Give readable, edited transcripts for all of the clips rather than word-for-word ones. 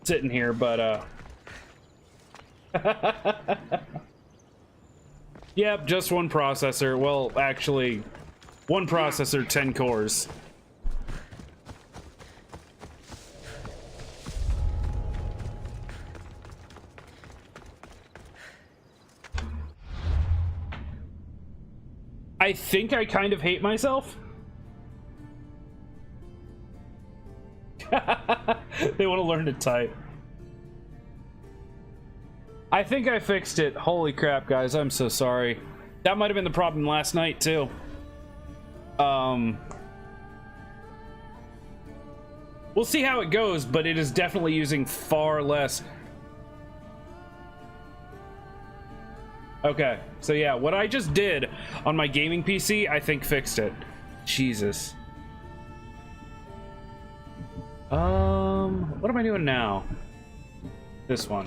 sitting here, but yep, just one processor. Well, actually, one processor, 10 cores. I think I kind of hate myself. They want to learn to type. I think I fixed it. Holy crap, guys. I'm so sorry. That might have been the problem last night, too. We'll see how it goes, but it is definitely using far less. Okay, so yeah, what I just did on my gaming PC, I think fixed it. Jesus. What am I doing now? This one.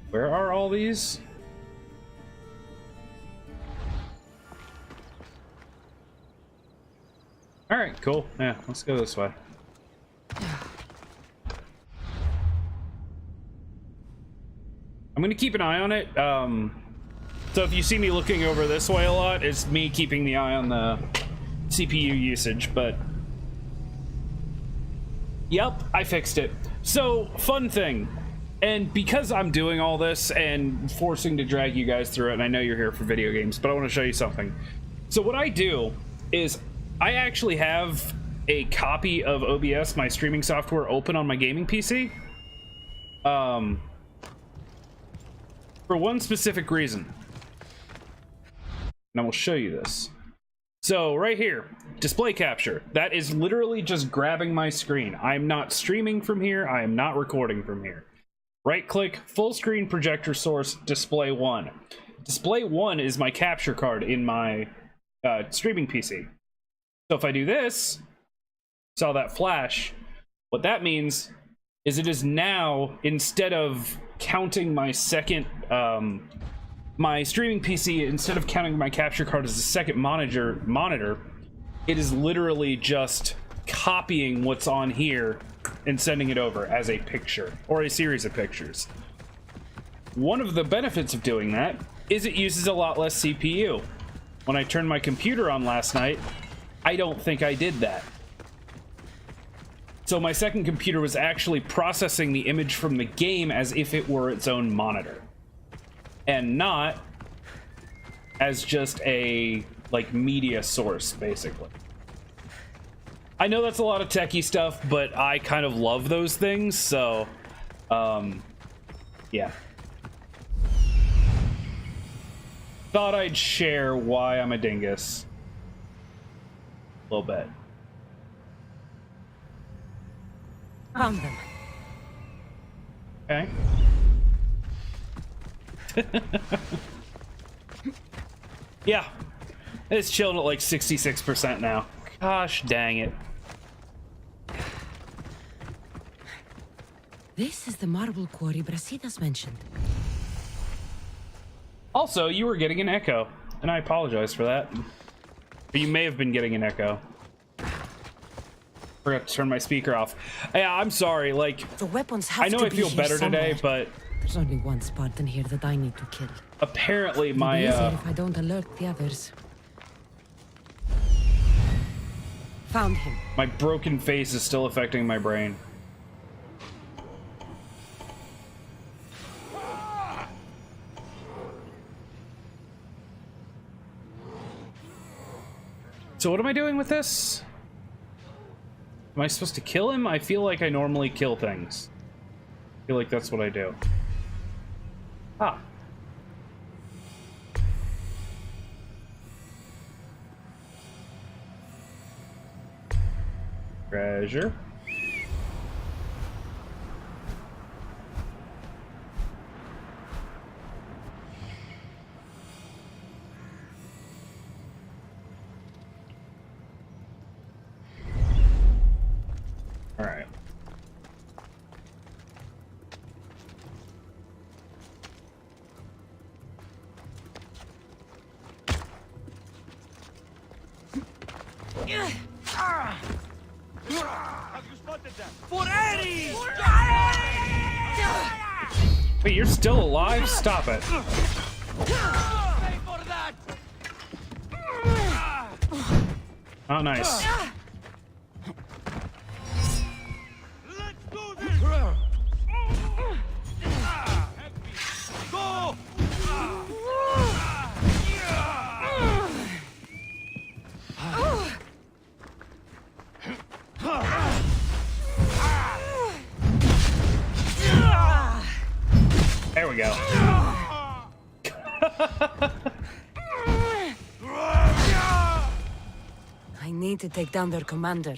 Where are all these? All right, cool. Yeah, let's go this way. I'm gonna keep an eye on it. So if you see me looking over this way a lot, it's me keeping the eye on the CPU usage, but yep, I fixed it. So, fun thing, and because I'm doing all this and forcing to drag you guys through it, and I know you're here for video games, but I want to show you something. So what I do is I actually have a copy of OBS, my streaming software, open on my gaming PC. For one specific reason. And I will show you this. So right here, display capture. That is literally just grabbing my screen. I'm not streaming from here. I am not recording from here. Right click, full screen projector source, display 1. Display 1 is my capture card in my streaming PC. So if I do this, saw that flash, what that means is it is now, instead of counting my second, my streaming PC, instead of counting my capture card as a second monitor, it is literally just copying what's on here and sending it over as a picture or a series of pictures. One of the benefits of doing that is it uses a lot less CPU. When I turned my computer on last night, I don't think I did that. So my second computer was actually processing the image from the game as if it were its own monitor, and not as just a like media source, basically. I know that's a lot of techie stuff, but I kind of love those things, so yeah. Thought I'd share why I'm a dingus a little bit. Found them. Okay. Yeah, it's chilling at like 66% now. Gosh dang it. This is the marble quarry Brasidas mentioned. Also, you were getting an echo, and I apologize for that. But you may have been getting an echo. Forgot to turn my speaker off. Yeah, I'm sorry, like, The weapons have I know to I be feel here better somewhere. today, but There's only one Spartan here that I need to kill. apparently It'll be easier my, if I don't alert the others. Found him. my broken face is still affecting my brain. So what am I doing with this? Am I supposed to kill him? I feel like I normally kill things. I feel like that's what I do. Ah. Treasure. All right. Have you spotted them? For Eddie! Wait, you're still alive? Stop it. Pay for that! Oh, nice. Let's do this! Go! There we go. I need to take down their commander.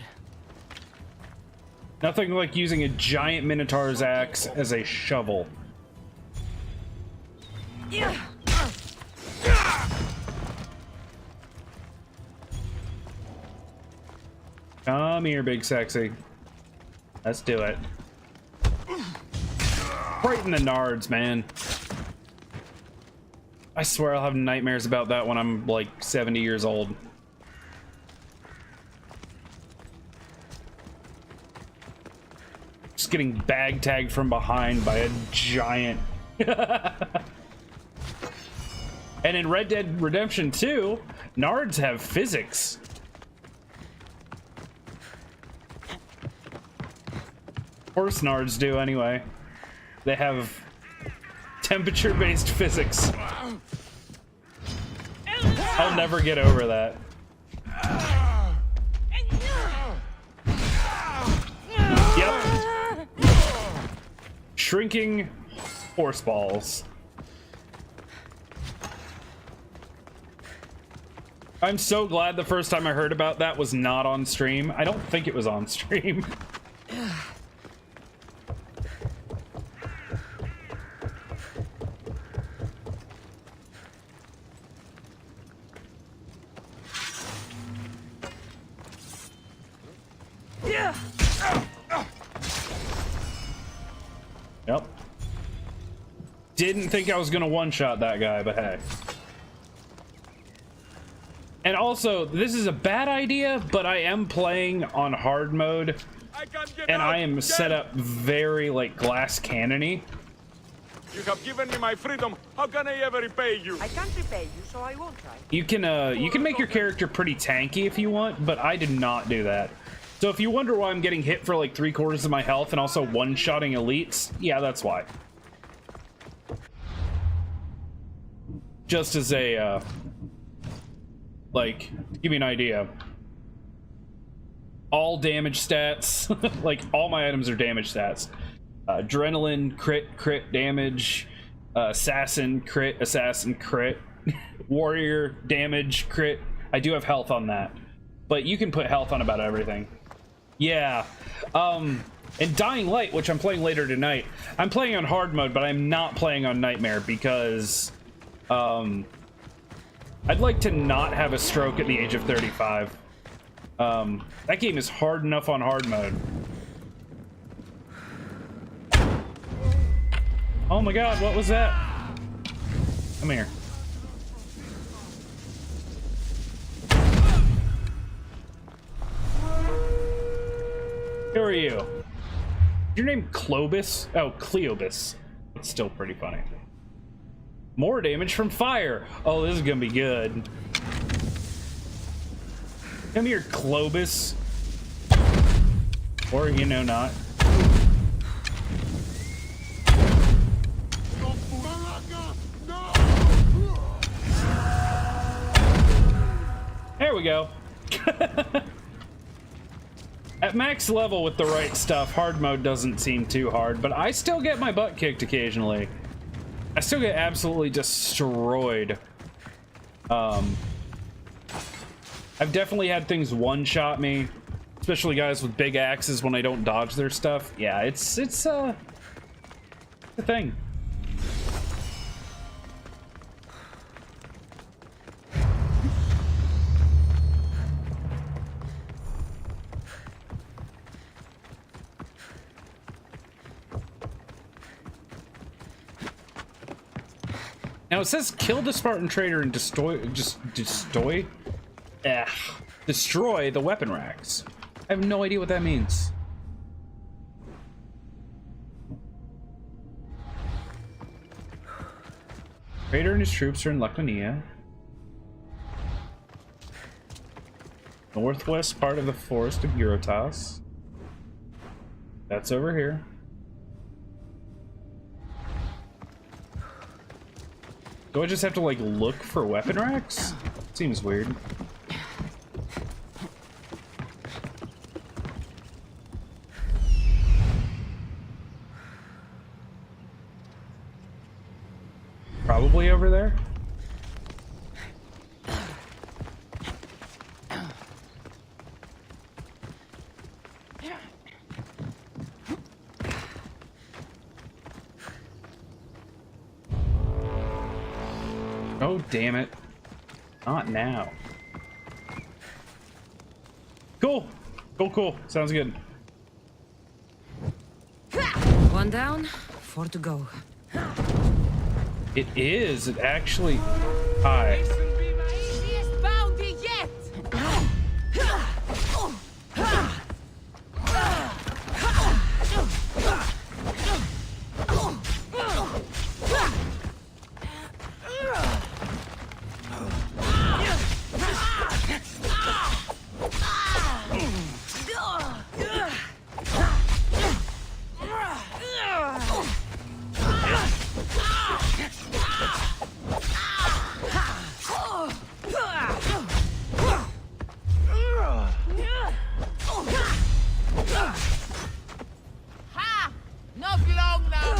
Nothing like using a giant Minotaur's axe as a shovel. Come here, big sexy. Let's do it. Right in the nards, man. I swear I'll have nightmares about that when I'm like 70 years old. Just getting bag tagged from behind by a giant. And in Red Dead Redemption 2, nards have physics. Of course nards do anyway. They have temperature-based physics. I'll never get over that. Yep. Shrinking horse balls. I'm so glad the first time I heard about that was not on stream. I don't think it was on stream. Yep. Didn't think I was gonna one-shot that guy, but hey. And also, this is a bad idea, but I am playing on hard mode, I can't get and out. I am set up very, like, glass cannon-y. You have given me my freedom. How can I ever repay you? I can't repay you, so I won't try. You can make your character pretty tanky if you want, but I did not do that. So if you wonder why I'm getting hit for like 3/4 of my health and also one-shotting elites, yeah, that's why. Just as a, like, to give you an idea. All damage stats, like all my items are damage stats. Adrenaline, crit damage, assassin, crit, warrior, damage, crit. I do have health on that, but you can put health on about everything. Yeah, and Dying Light, which I'm playing later tonight, I'm playing on hard mode, but I'm not playing on Nightmare because, I'd like to not have a stroke at the age of 35. That game is hard enough on hard mode. Oh my god, what was that? Come here. Who are you? Your name Clovis? Oh, Cleobus. It's still pretty funny. More damage from fire. Oh, this is gonna be good. Come here, Clovis. Or, you know, not. There we go. At max level with the right stuff, hard mode doesn't seem too hard, but I still get my butt kicked occasionally. I still get absolutely destroyed. I've definitely had things one-shot me, especially guys with big axes when I don't dodge their stuff. Yeah, it's a thing. Now it says kill the Spartan trader and destroy. destroy the weapon racks. I have no idea what that means. Raider and his troops are in Laconia. Northwest part of the forest of Eurotas. That's over here. Do I just have to like look for weapon racks? Seems weird. Probably over there. Oh, damn it. Not now. Cool. Cool. Sounds good. One down, 4 to go. It is. It actually... Hi. This will be my easiest bounty yet! Ha! Not long now!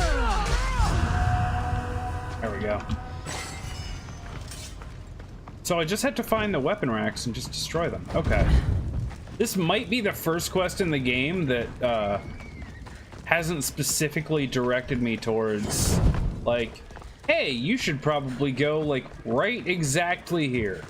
There we go. So I just had to find the weapon racks and just destroy them. Okay. This might be the first quest in the game that hasn't specifically directed me towards, like, hey, you should probably go, like, right exactly here.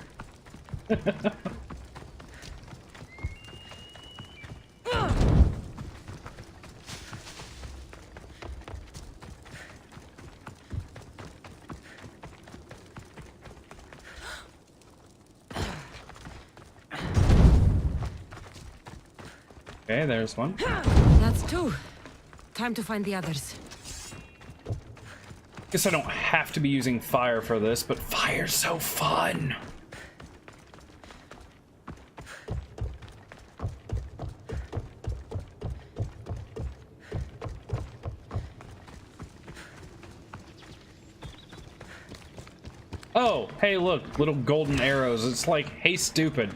Okay, there's one. That's 2. Time to find the others. Guess I don't have to be using fire for this, but fire's so fun. Oh, hey, look, little golden arrows. It's like, hey, stupid.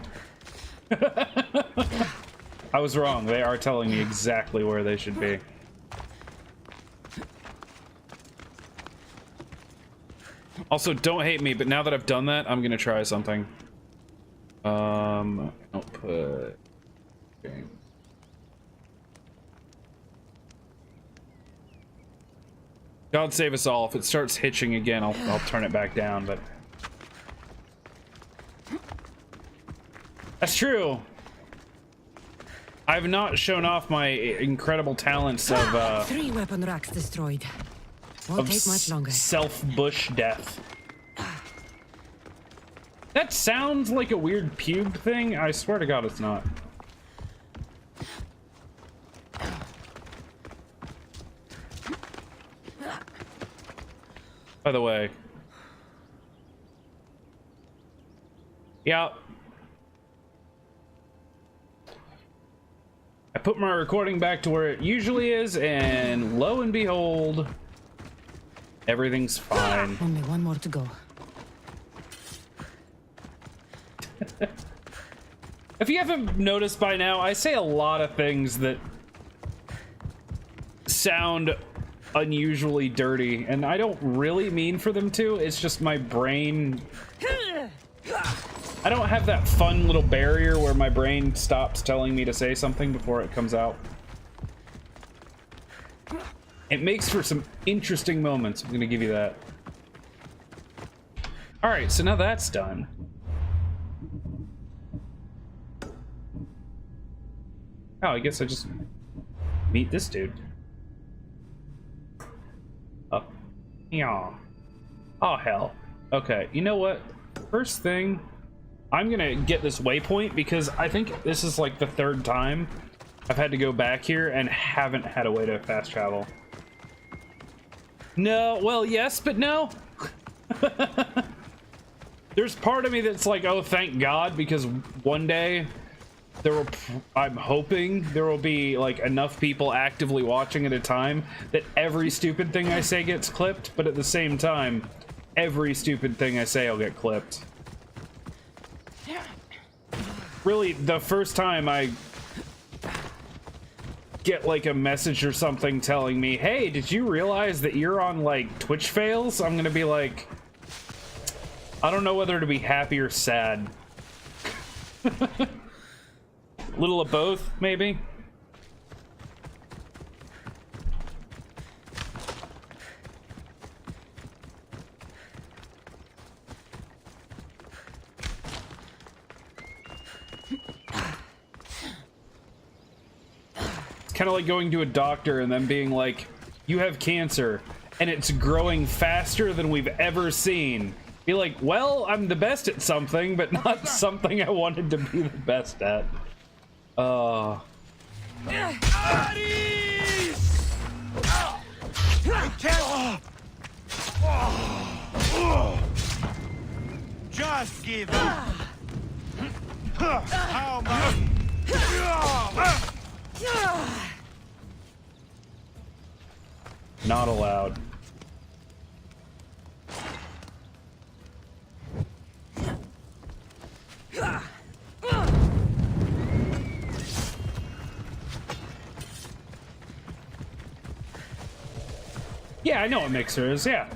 I was wrong. They are telling me exactly where they should be. Also, don't hate me, but now that I've done that, I'm gonna try something. Output. Okay. God save us all. If it starts hitching again, I'll turn it back down, but... That's true. I've not shown off my incredible talents of 3 weapon racks destroyed. Won't take much longer. self-bush death. That sounds like a weird pube thing. I swear to God it's not. By the way. Yeah. I put my recording back to where it usually is, and lo and behold, everything's fine. Only 1 more to go. If you haven't noticed by now, I say a lot of things that sound unusually dirty, and I don't really mean for them to. It's just my brain. I don't have that fun little barrier where my brain stops telling me to say something before it comes out. It makes for some interesting moments. I'm gonna give you that. All right, so now that's done. Oh, I guess I just meet this dude. Up. Yeah. Oh, hell. Okay, you know what? First thing, I'm gonna get this waypoint because I think this is like the third time I've had to go back here and haven't had a way to fast travel. No, well, yes, but no. There's part of me that's like, oh, thank God, because one day there will, I'm hoping there will be like enough people actively watching at a time that every stupid thing I say gets clipped, but at the same time, every stupid thing I say will get clipped. Really, the first time I get like a message or something telling me, hey, did you realize that you're on like Twitch fails? I'm gonna be like, I don't know whether to be happy or sad. Little of both, maybe. Kind of like going to a doctor and then being like, you have cancer and it's growing faster than we've ever seen. Be like, well, I'm the best at something, but not something I wanted to be the best at. Just give up. How much? Not allowed. Yeah, I know what Mixer is, yeah.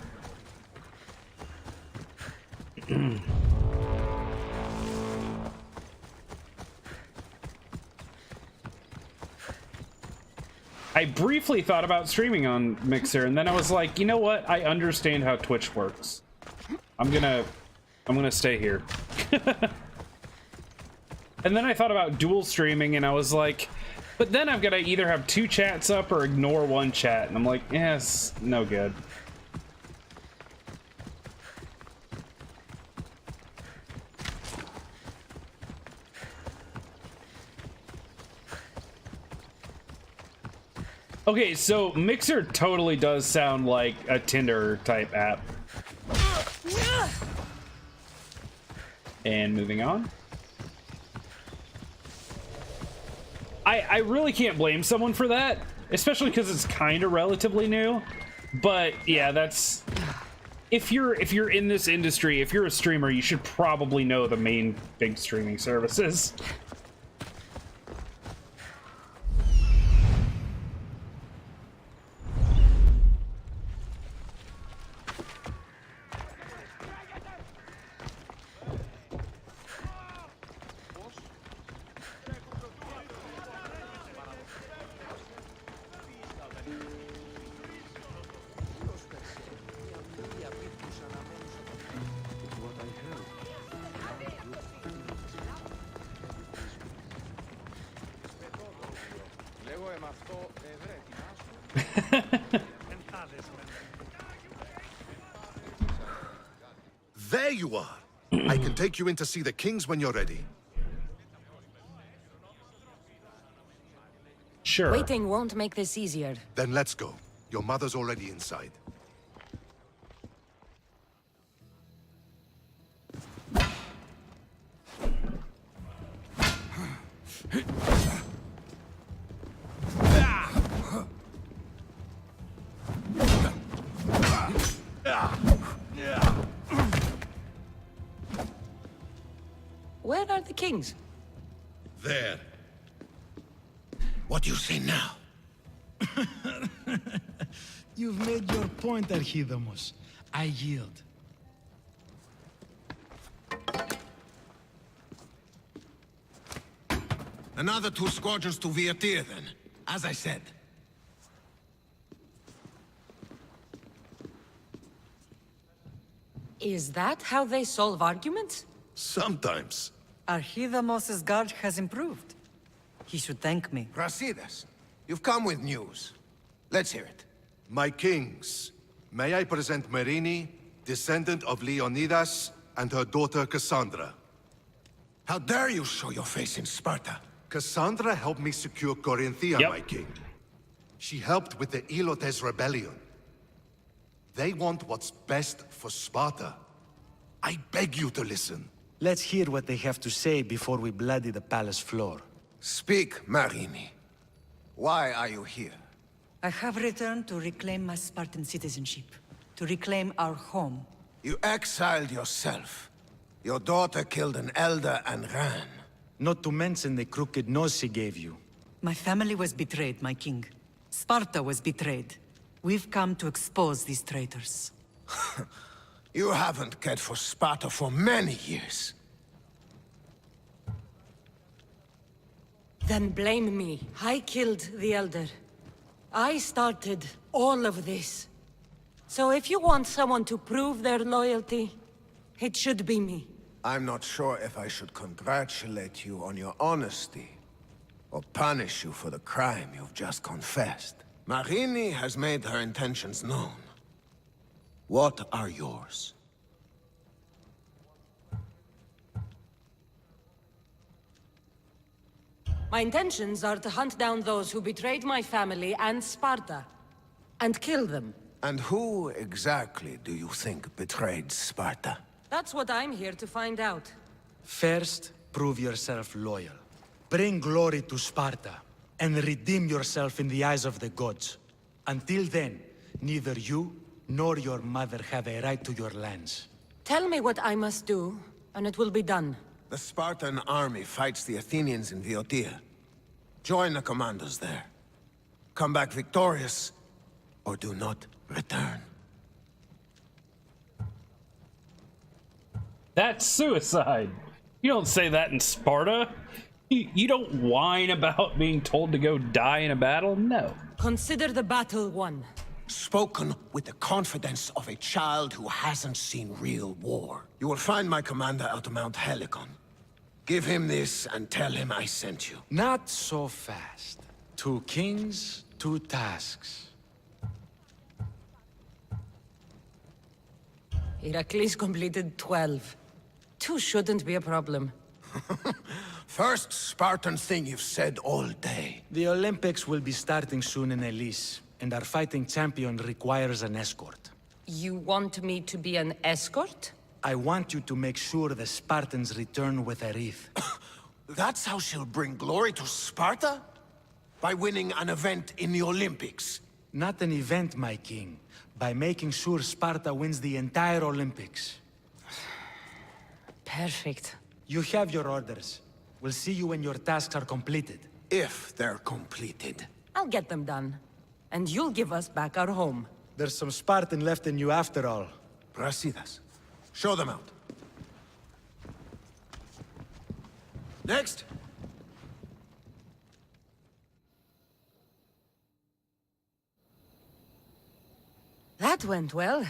I briefly thought about streaming on Mixer, and then I was like, you know what? I understand how Twitch works. I'm gonna stay here. And then I thought about dual streaming, and I was like, but then I've got to either have 2 chats up or ignore 1 chat, and I'm like, yes, no good. Okay, so Mixer totally does sound like a Tinder type app. And moving on. I really can't blame someone for that, especially because it's kind of relatively new. But yeah, that's, if you're in this industry, if you're a streamer, you should probably know the main big streaming services. There you are. I can take you in to see the kings when you're ready. Sure. Waiting won't make this easier. Then let's go. Your mother's already inside. Where are the kings? There. What do you say now? You've made your point, Archidamos. I yield. Another 2 squadrons to Viatir, then. As I said. Is that how they solve arguments? Sometimes. Archidamos's guard has improved. He should thank me. Brasidas, you've come with news. Let's hear it. My kings, may I present Merini, descendant of Leonidas, and her daughter Cassandra. How dare you show your face in Sparta? Cassandra helped me secure Corinthia, Yep. my king. She helped with the Elotes rebellion. They want what's best for Sparta. I beg you to listen. Let's hear what they have to say before we bloody the palace floor. Speak, Marini. Why are you here? I have returned to reclaim my Spartan citizenship, to reclaim our home. You exiled yourself. Your daughter killed an elder and ran. Not to mention the crooked nose she gave you. My family was betrayed, my king. Sparta was betrayed. We've come to expose these traitors. You haven't cared for Sparta for many years. Then blame me. I killed the Elder. I started all of this. So if you want someone to prove their loyalty, it should be me. I'm not sure if I should congratulate you on your honesty, or punish you for the crime you've just confessed. Marini has made her intentions known. What are yours? My intentions are to hunt down those who betrayed my family and Sparta, and kill them. And who exactly do you think betrayed Sparta? That's what I'm here to find out. First, prove yourself loyal. Bring glory to Sparta, and redeem yourself in the eyes of the gods. Until then, neither you nor your mother have a right to your lands. Tell me what I must do, and it will be done. The Spartan army fights the Athenians in Viotia. Join the commandos there. Come back victorious, or do not return. That's suicide. You don't say that in Sparta. You don't whine about being told to go die in a battle. No. Consider the battle won. Spoken with the confidence of a child who hasn't seen real war. You will find my commander out to Mount Helicon. Give him this and tell him I sent you. Not so fast. 2 kings, 2 tasks. Heracles completed 12. 2 shouldn't be a problem. First Spartan thing you've said all day. The Olympics will be starting soon in Elise, and our fighting champion requires an escort. You want me to be an escort? I want you to make sure the Spartans return with a wreath. That's how she'll bring glory to Sparta? By winning an event in the Olympics? Not an event, my king. By making sure Sparta wins the entire Olympics. Perfect. You have your orders. We'll see you when your tasks are completed. If they're completed. I'll get them done. And you'll give us back our home. There's some Spartan left in you after all. Brasidas. Show them out. Next. That went well.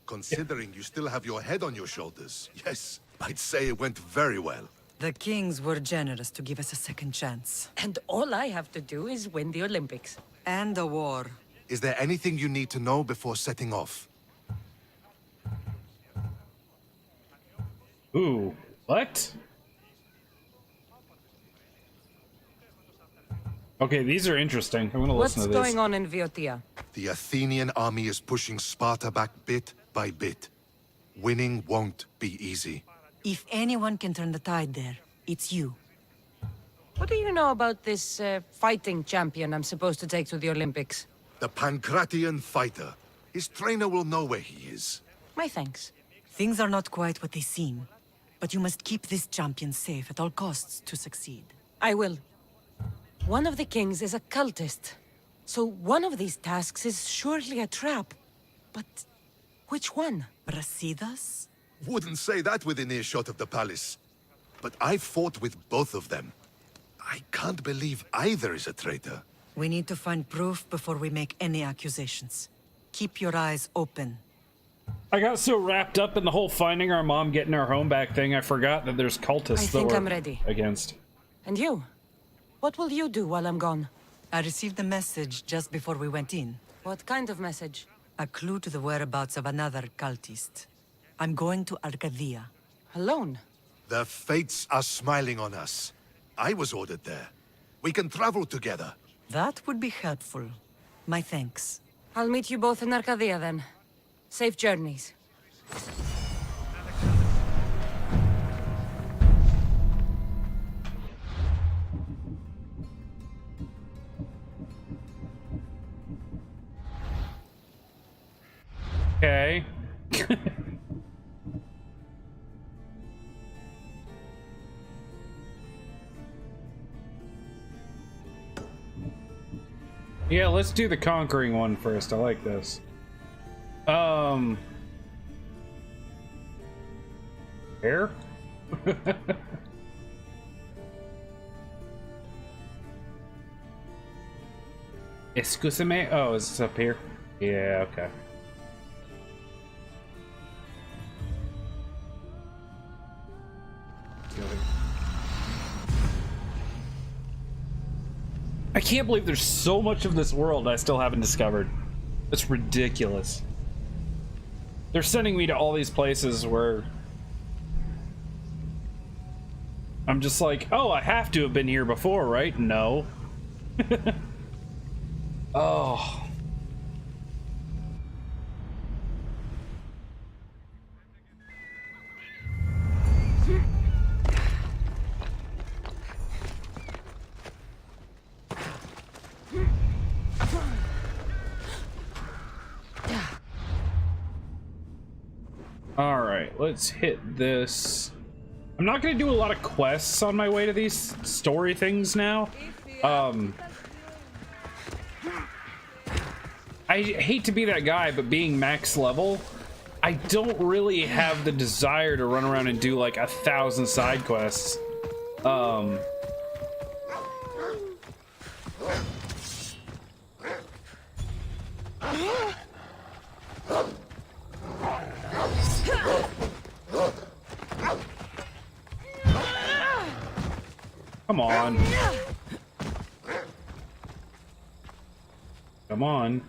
Considering you still have your head on your shoulders, yes, I'd say it went very well. The kings were generous to give us a second chance. And all I have to do is win the Olympics. And a war. Is there anything you need to know before setting off? Ooh, what? Okay, these are interesting. I'm gonna What's listen to this. going on in Viotia? The Athenian army is pushing Sparta back bit by bit. Winning won't be easy. If anyone can turn the tide there, it's you. What do you know about this fighting champion I'm supposed to take to the Olympics? The Pancratian fighter. His trainer will know where he is. My thanks. Things are not quite what they seem. But you must keep this champion safe at all costs to succeed. I will. One of the kings is a cultist. So one of these tasks is surely a trap. But which one? Brasidas? Wouldn't say that within earshot of the palace. But I fought with both of them. I can't believe either is a traitor. We need to find proof before we make any accusations. Keep your eyes open. I got so wrapped up in the whole finding our mom, getting our home back thing, I forgot that there's cultists I that think we're I'm ready. against. And you? What will you do while I'm gone? I received a message just before we went in. What kind of message? A clue to the whereabouts of another cultist. I'm going to Arcadia. Alone? The fates are smiling on us. I was ordered there. We can travel together. That would be helpful. My thanks. I'll meet you both in Arcadia then. Safe journeys. Okay. Yeah, let's do the conquering one first. I like this. Where? Excuse me. Oh, is this up here? Yeah, okay. I can't believe there's so much of this world I still haven't discovered. It's ridiculous. They're sending me to all these places where I'm just like, oh, I have to have been here before, right? No. Oh. Alright, let's hit this. I'm not going to do a lot of quests on my way to these story things now. I hate to be that guy, but being max level, I don't really have the desire to run around and do like 1,000 side quests. Come on. Come on.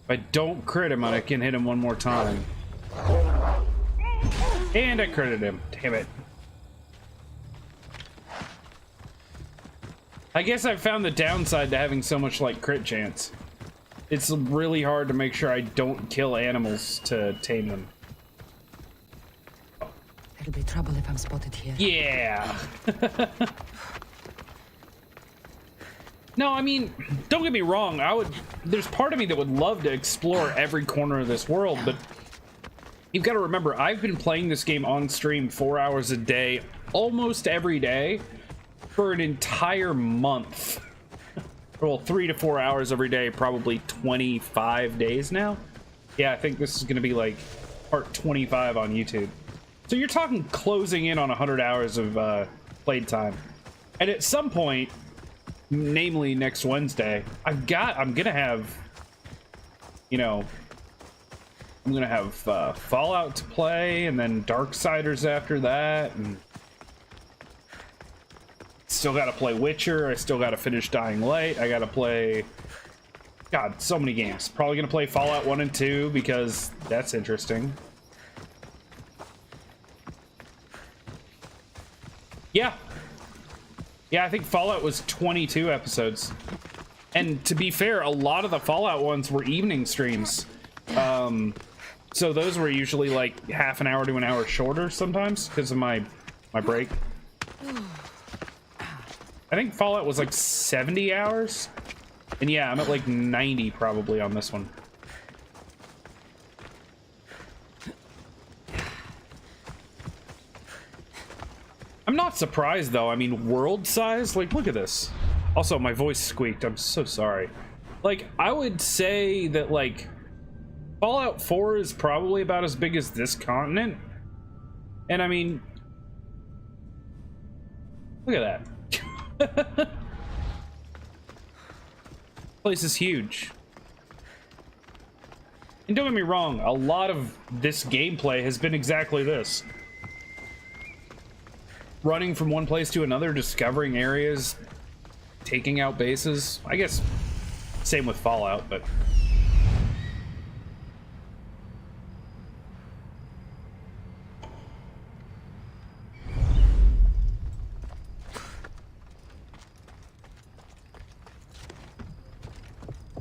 If I don't crit him, I can hit him one more time. And I critted him. Damn it. I guess I've found the downside to having so much like crit chance. It's really hard to make sure I don't kill animals to tame them. It'll be trouble if I'm spotted here. Yeah. No, I mean, don't get me wrong. There's part of me that would love to explore every corner of this world, but you've got to remember, I've been playing this game on stream 4 hours a day, almost every day, for an entire month. Well, 3 to 4 hours every day, probably 25 days now. Yeah, I think this is going to be like part 25 on YouTube. So you're talking closing in on 100 hours of played time. And at some point, namely next Wednesday, I'm gonna have, you know, I'm gonna have Fallout to play, and then Darksiders after that, and still gotta play Witcher. I still gotta finish Dying Light. I gotta play, God, so many games. Probably gonna play Fallout 1 and 2 because that's interesting. Yeah, I think Fallout was 22 episodes. And to be fair, a lot of the Fallout ones were evening streams. So those were usually like half an hour to an hour shorter sometimes because of my break. I think Fallout was like 70 hours. And yeah, I'm at like 90 probably on this one. I'm not surprised though. I mean, world size, like look at this. Also, my voice squeaked. I'm so sorry. Like, I would say that like Fallout 4 is probably about as big as this continent. And I mean, look at that. Place is huge. And don't get me wrong, a lot of this gameplay has been exactly this. Running from one place to another, discovering areas, taking out bases. I guess Same with Fallout, but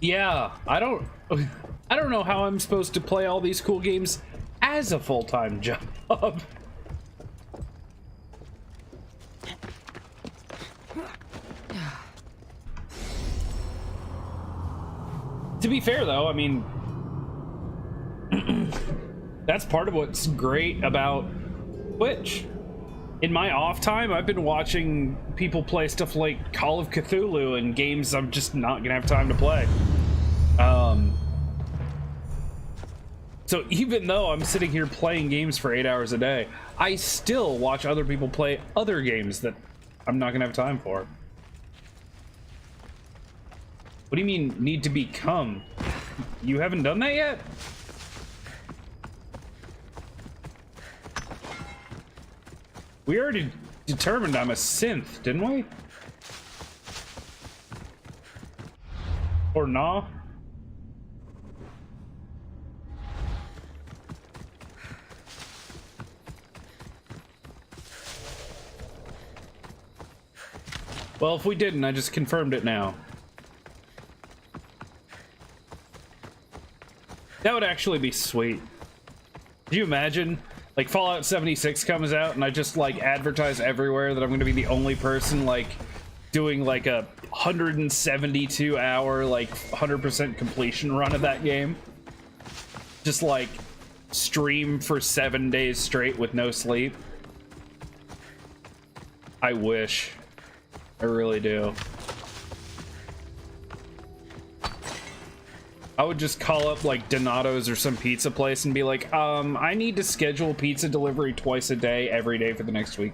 yeah, I don't know how I'm supposed to play all these cool games as a full-time job. To be fair, though, I mean, that's part of what's great about Twitch. In my off time, I've been watching people play stuff like Call of Cthulhu and games I'm just not gonna have time to play. So even though I'm sitting here playing games for 8 hours a day, I still watch other people play other games that I'm not gonna have time for. What do you mean, need to become? You haven't done that yet? We already determined I'm a synth, didn't we? Or nah? Well, if we didn't, I just confirmed it now. That would actually be sweet. Could you imagine? Like, Fallout 76 comes out and I just, like, advertise everywhere that I'm going to be the only person, like, doing, like, a 172-hour, like, 100% completion run of that game. Just, like, stream for 7 days straight with no sleep. I wish. I really do. I would just call up like Donato's or some pizza place and be like, I need to schedule pizza delivery twice a day, every day for the next week.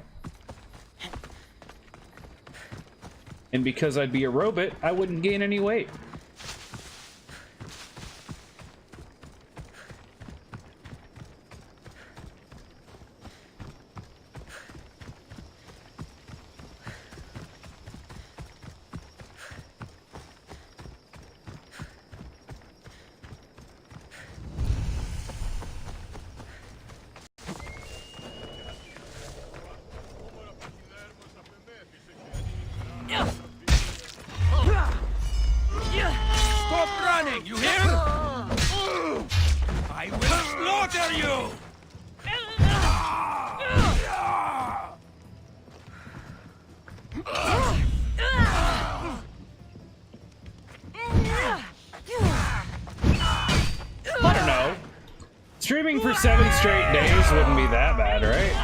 And because I'd be a robot, I wouldn't gain any weight. Stop running, you hear? I will slaughter you! I don't know. Streaming for 7 straight days wouldn't be that bad, right?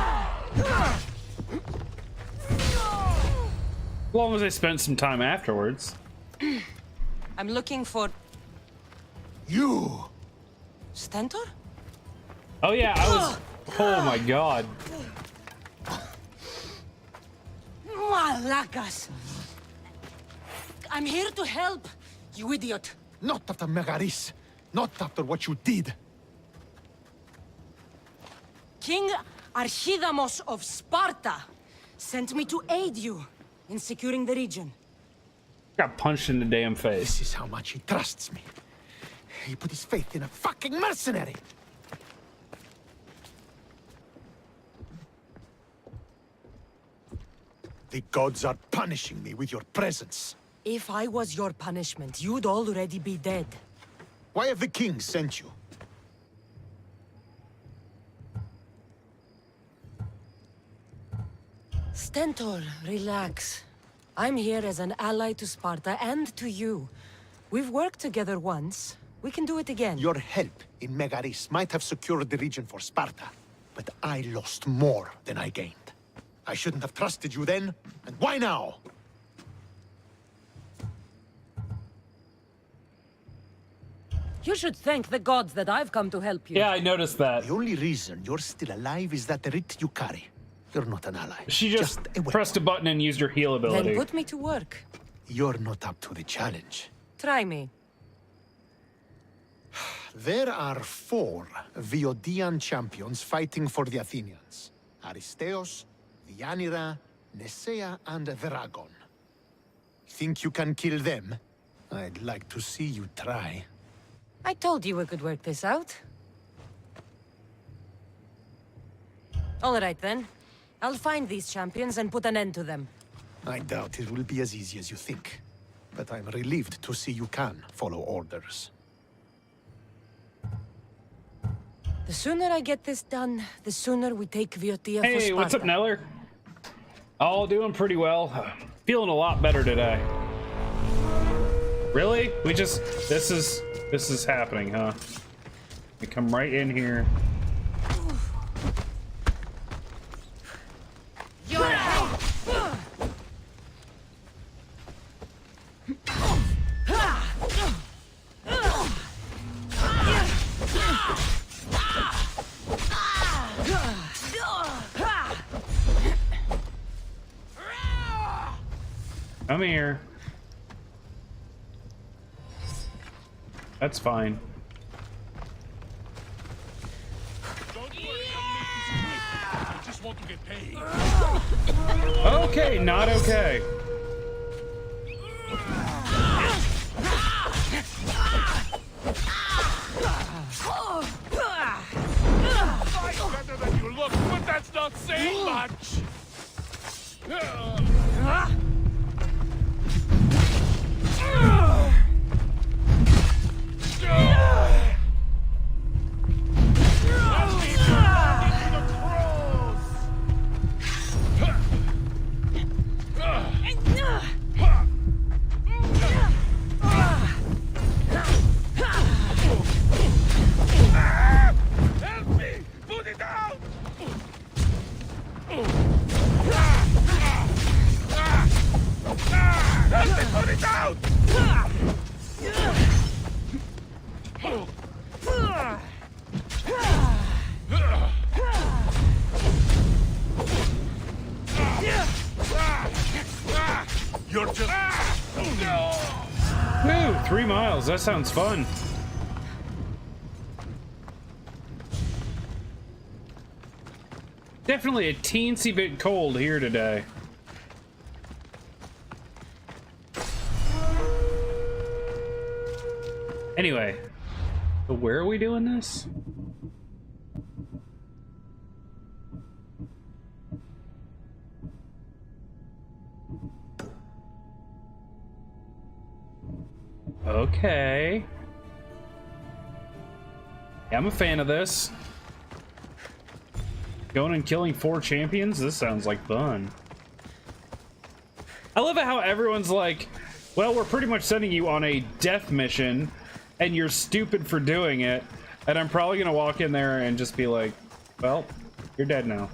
As long as I spent some time afterwards. I'm looking for You! Stentor? Oh yeah, I was... Oh my god. Malacas! I'm here to help, you idiot. Not after Megaris. Not after what you did. King Archidamos of Sparta sent me to aid you in securing the region. Got punched in the damn face. This is how much he trusts me. He put his faith in a fucking mercenary. The gods are punishing me with your presence. If I was your punishment, you'd already be dead. Why have the kings sent you? Stentor, relax. I'm here as an ally to Sparta and to you. We've worked together once. We can do it again. Your help in Megaris might have secured the region for Sparta, but I lost more than I gained. I shouldn't have trusted you then, and why now? You should thank the gods that I've come to help you. Yeah, I noticed that. The only reason you're still alive is that writ you carry. You're not an ally. She just a weapon. pressed a button and used her heal ability. Then put me to work. You're not up to the challenge. Try me. There are 4 Viodian champions fighting for the Athenians. Aristeos, Deianira, Nesea, and Veragon. Think you can kill them? I'd like to see you try. I told you we could work this out. All right, then. I'll find these champions and put an end to them. I doubt it will be as easy as you think. But I'm relieved to see you can follow orders. The sooner I get this done, the sooner we take Viotia for Sparta. Hey, what's up, Neller? All doing pretty well. Feeling a lot better today. Really? This is happening, huh? We come right in here. Come here. That's fine. Don't worry, I'll make this quick. I just want to get paid. Okay, not okay. Fight better than you look, but that's not saying much. Help me! Put it out! Help me put it out! You're just... Woo, 3 miles. That sounds fun. Definitely a teensy bit cold here today. Anyway, so where are we doing this? Okay. Yeah, I'm a fan of this. Going and killing 4 champions? This sounds like fun. I love it how everyone's like, well, we're pretty much sending you on a death mission, and you're stupid for doing it, and I'm probably gonna walk in there and just be like, well, you're dead now.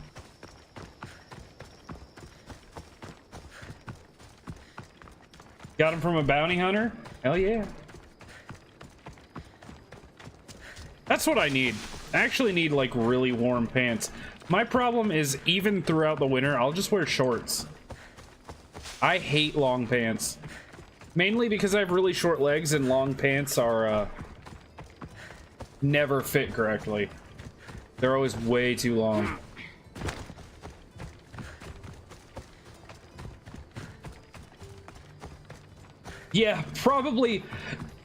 Got him from a bounty hunter? Hell yeah. That's what I need. I actually need, like, really warm pants. My problem is, even throughout the winter, I'll just wear shorts. I hate long pants. Mainly because I have really short legs and long pants are, never fit correctly. They're always way too long. Yeah, probably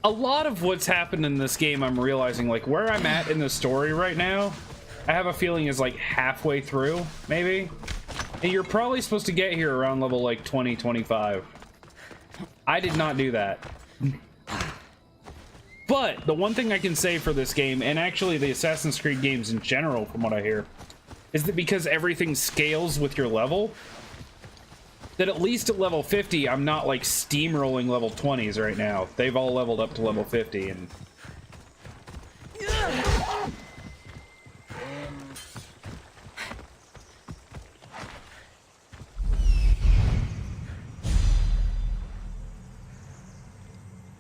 a lot of what's happened in this game, I'm realizing, like, where I'm at in the story right now, I have a feeling is like halfway through, maybe. And you're probably supposed to get here around level like 20, 25. I did not do that. But the one thing I can say for this game, and actually the Assassin's Creed games in general, from what I hear, is that because everything scales with your level, that at least at level 50, I'm not like steamrolling level 20s right now. They've all leveled up to level 50, and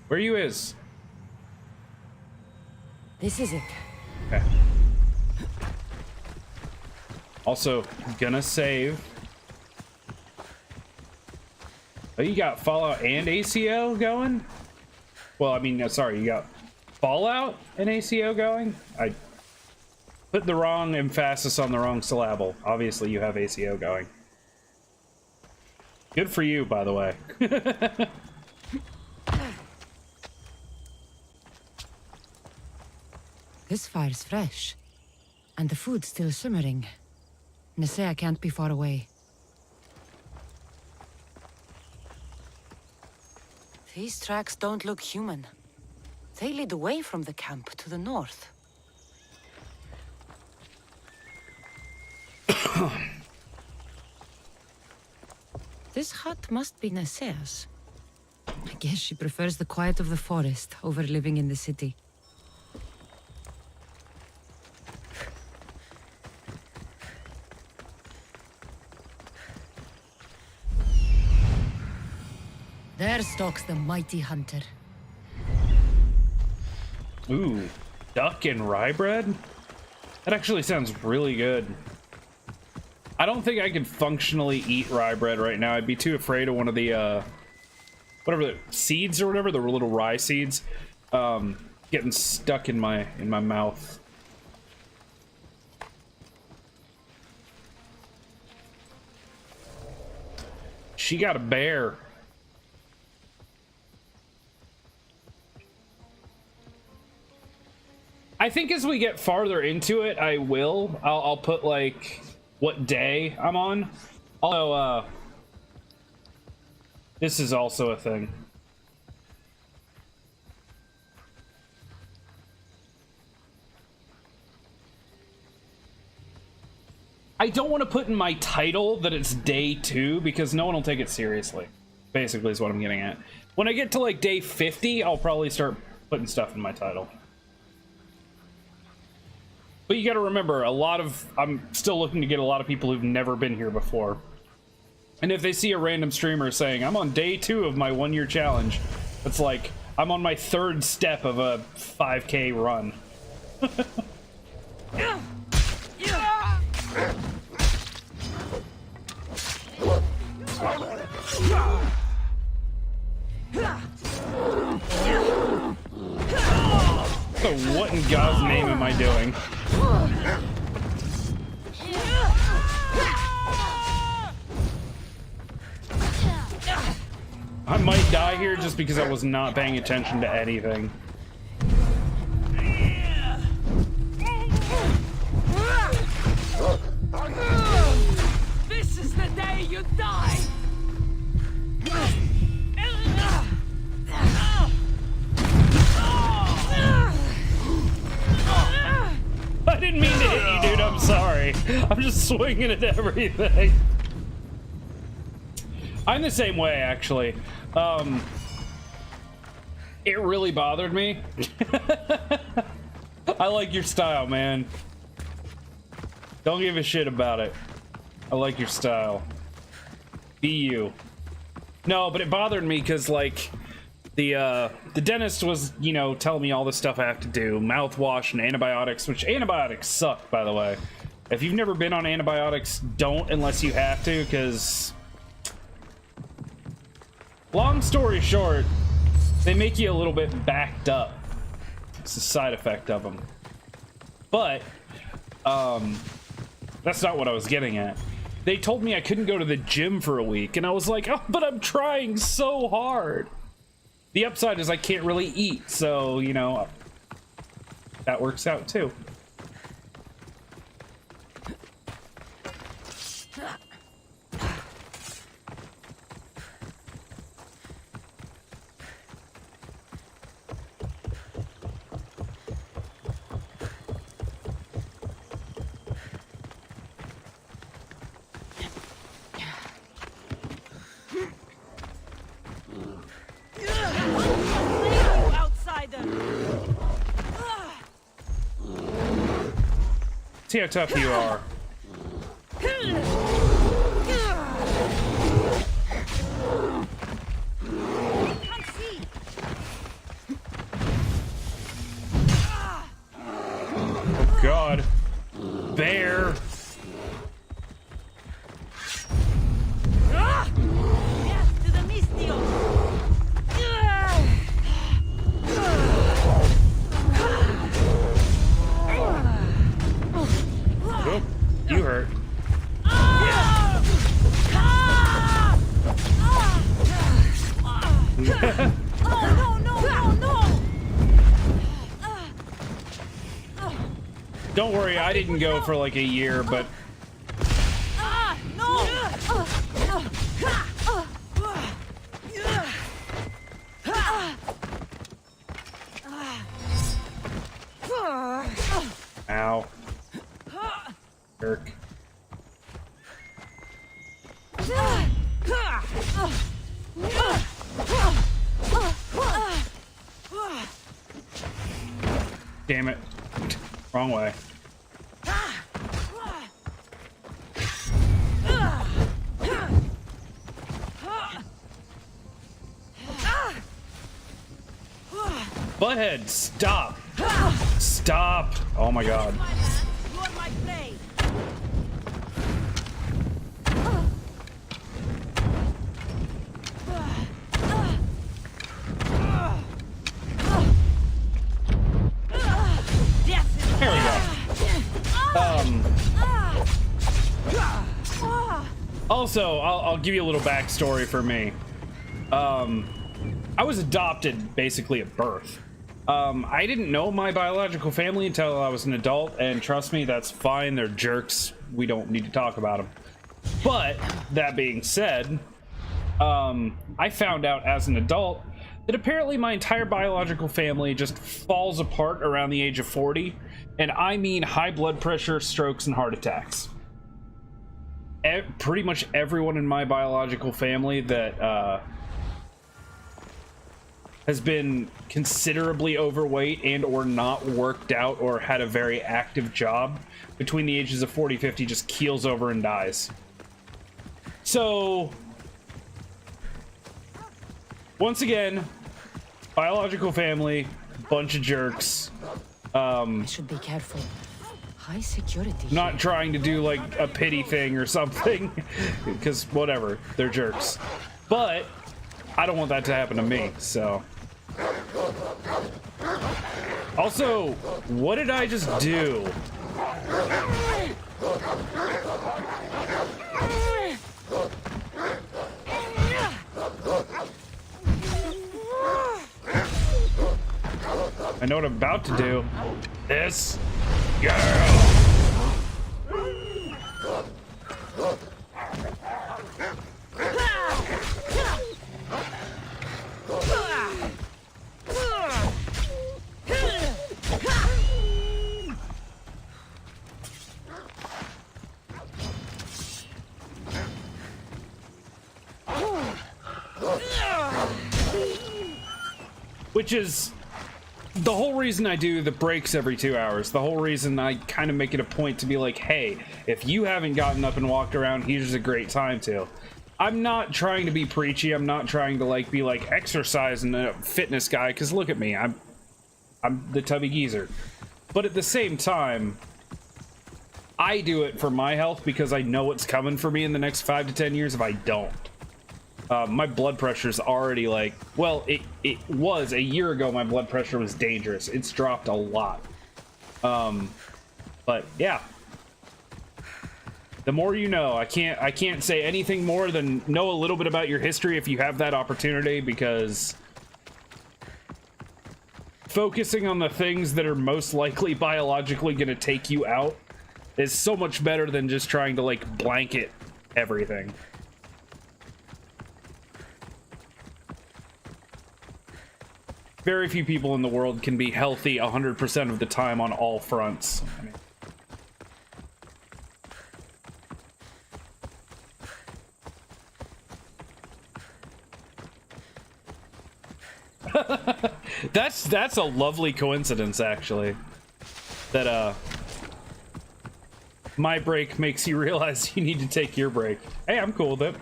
where you is? This is it. Okay. Also, gonna save. Oh, you got Fallout and ACO going? Well, I mean, no, sorry, you got Fallout and ACO going? I put the wrong emphasis on the wrong syllable. Obviously, you have ACO going. Good for you, by the way. This fire's fresh. And the food's still simmering. Nisea can't be far away. These tracks don't look human. They lead away from the camp to the north. This hut must be Nisea's. I guess she prefers the quiet of the forest over living in the city. There stalks the mighty hunter. Ooh, duck and rye bread? That actually sounds really good. I don't think I could functionally eat rye bread right now. I'd be too afraid of one of the, whatever the seeds or whatever, the little rye seeds, getting stuck in my mouth. She got a bear. I think as we get farther into it, I'll put like what day I'm on. Although this is also a thing. I don't want to put in my title that it's day 2 because no one will take it seriously. Basically is what I'm getting at. When I get to like day 50, I'll probably start putting stuff in my title. But you gotta remember, I'm still looking to get a lot of people who've never been here before. And if they see a random streamer saying, I'm on day 2 of my 1-year challenge, it's like, I'm on my 3rd step of a 5K run. So what in God's name am I doing? I might die here just because I was not paying attention to anything. This is the day you die! I didn't mean to hit you, dude. I'm sorry. I'm just swinging at everything. I'm the same way, actually. It really bothered me. I like your style, man. Don't give a shit about it. I like your style. Be you. No, but it bothered me because, like, the dentist was, you know, telling me all the stuff I have to do. Mouthwash and antibiotics, which antibiotics suck, by the way. If you've never been on antibiotics, don't unless you have to, because... Long story short, they make you a little bit backed up. It's a side effect of them. But, that's not what I was getting at. They told me I couldn't go to the gym for a week, and I was like, oh, but I'm trying so hard. The upside is I can't really eat, so, you know, that works out too. See how tough you are. Oh God. Bear. Don't worry, I didn't go for like a year, but ow. Jerk. Damn it. Wrong way. Butthead, stop. Stop. Oh my god. There we go. Also, I'll give you a little backstory for me. I was adopted basically at birth. I didn't know my biological family until I was an adult, and trust me, that's fine. They're jerks. We don't need to talk about them. But that being said, I found out as an adult that apparently my entire biological family just falls apart around the age of 40, and I mean high blood pressure, strokes, and heart attacks. Pretty much everyone in my biological family that has been considerably overweight and or not worked out or had a very active job between the ages of 40, 50 just keels over and dies. So once again, biological family, bunch of jerks. I should be careful. High security. Not trying to do like a pity thing or something, because whatever, they're jerks. But I don't want that to happen to me, so. Also, what did I just do? I know what I'm about to do. This girl. Which is the whole reason I do the breaks every 2 hours. The whole reason I kind of make it a point to be like, hey, if you haven't gotten up and walked around, here's a great time to. I'm not trying to be preachy. I'm not trying to like be like exercise and a fitness guy, because look at me. I'm the tubby geezer. But at the same time, I do it for my health because I know what's coming for me in the next 5 to 10 years if I don't. My blood pressure's already like, well, it was a year ago. My blood pressure was dangerous. It's dropped a lot. But yeah, the more you know. I can't say anything more than know a little bit about your history if you have that opportunity, because focusing on the things that are most likely biologically going to take you out is so much better than just trying to like blanket everything. Very few people in the world can be healthy 100% of the time on all fronts. That's a lovely coincidence, actually. That my break makes you realize you need to take your break. Hey, I'm cool with it.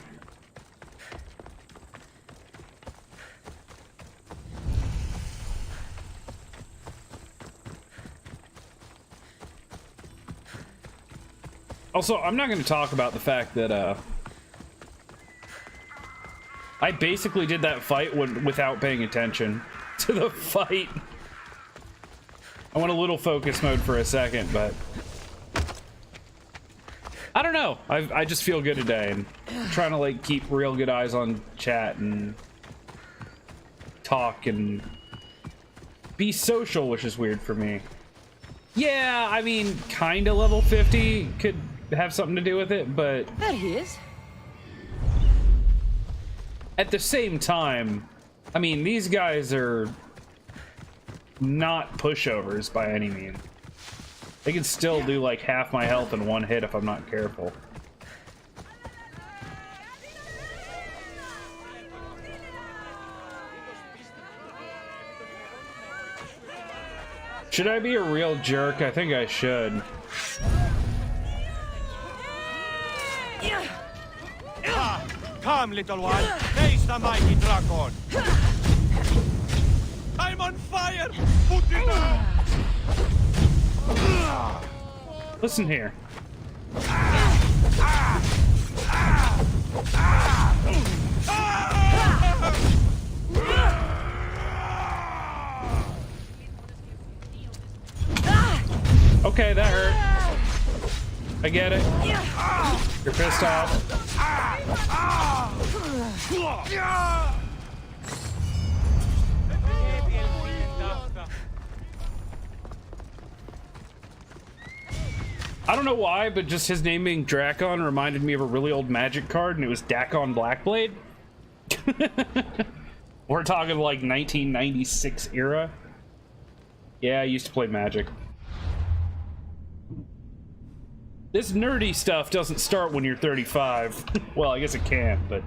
Also, I'm not going to talk about the fact that I basically did that fight without paying attention to the fight. I went a little focus mode for a second, but I don't know. I just feel good today, and I'm trying to like keep real good eyes on chat and talk and be social, which is weird for me. Yeah, I mean, kinda level 50 could have something to do with it, but There he is. at the same time, I mean, these guys are not pushovers by any means. They can still do like half my health in one hit if I'm not careful. Should I be a real jerk? I think I should. Come, little one. Face the mighty dragon. I'm on fire. Put it out. Listen here. Okay, that hurt. I get it. You're pissed off. I don't know why, but just his name being Drakon reminded me of a really old Magic card, and it was Dakon Blackblade. We're talking like 1996 era. Yeah, I used to play Magic. This nerdy stuff doesn't start when you're 35. Well, I guess it can, but...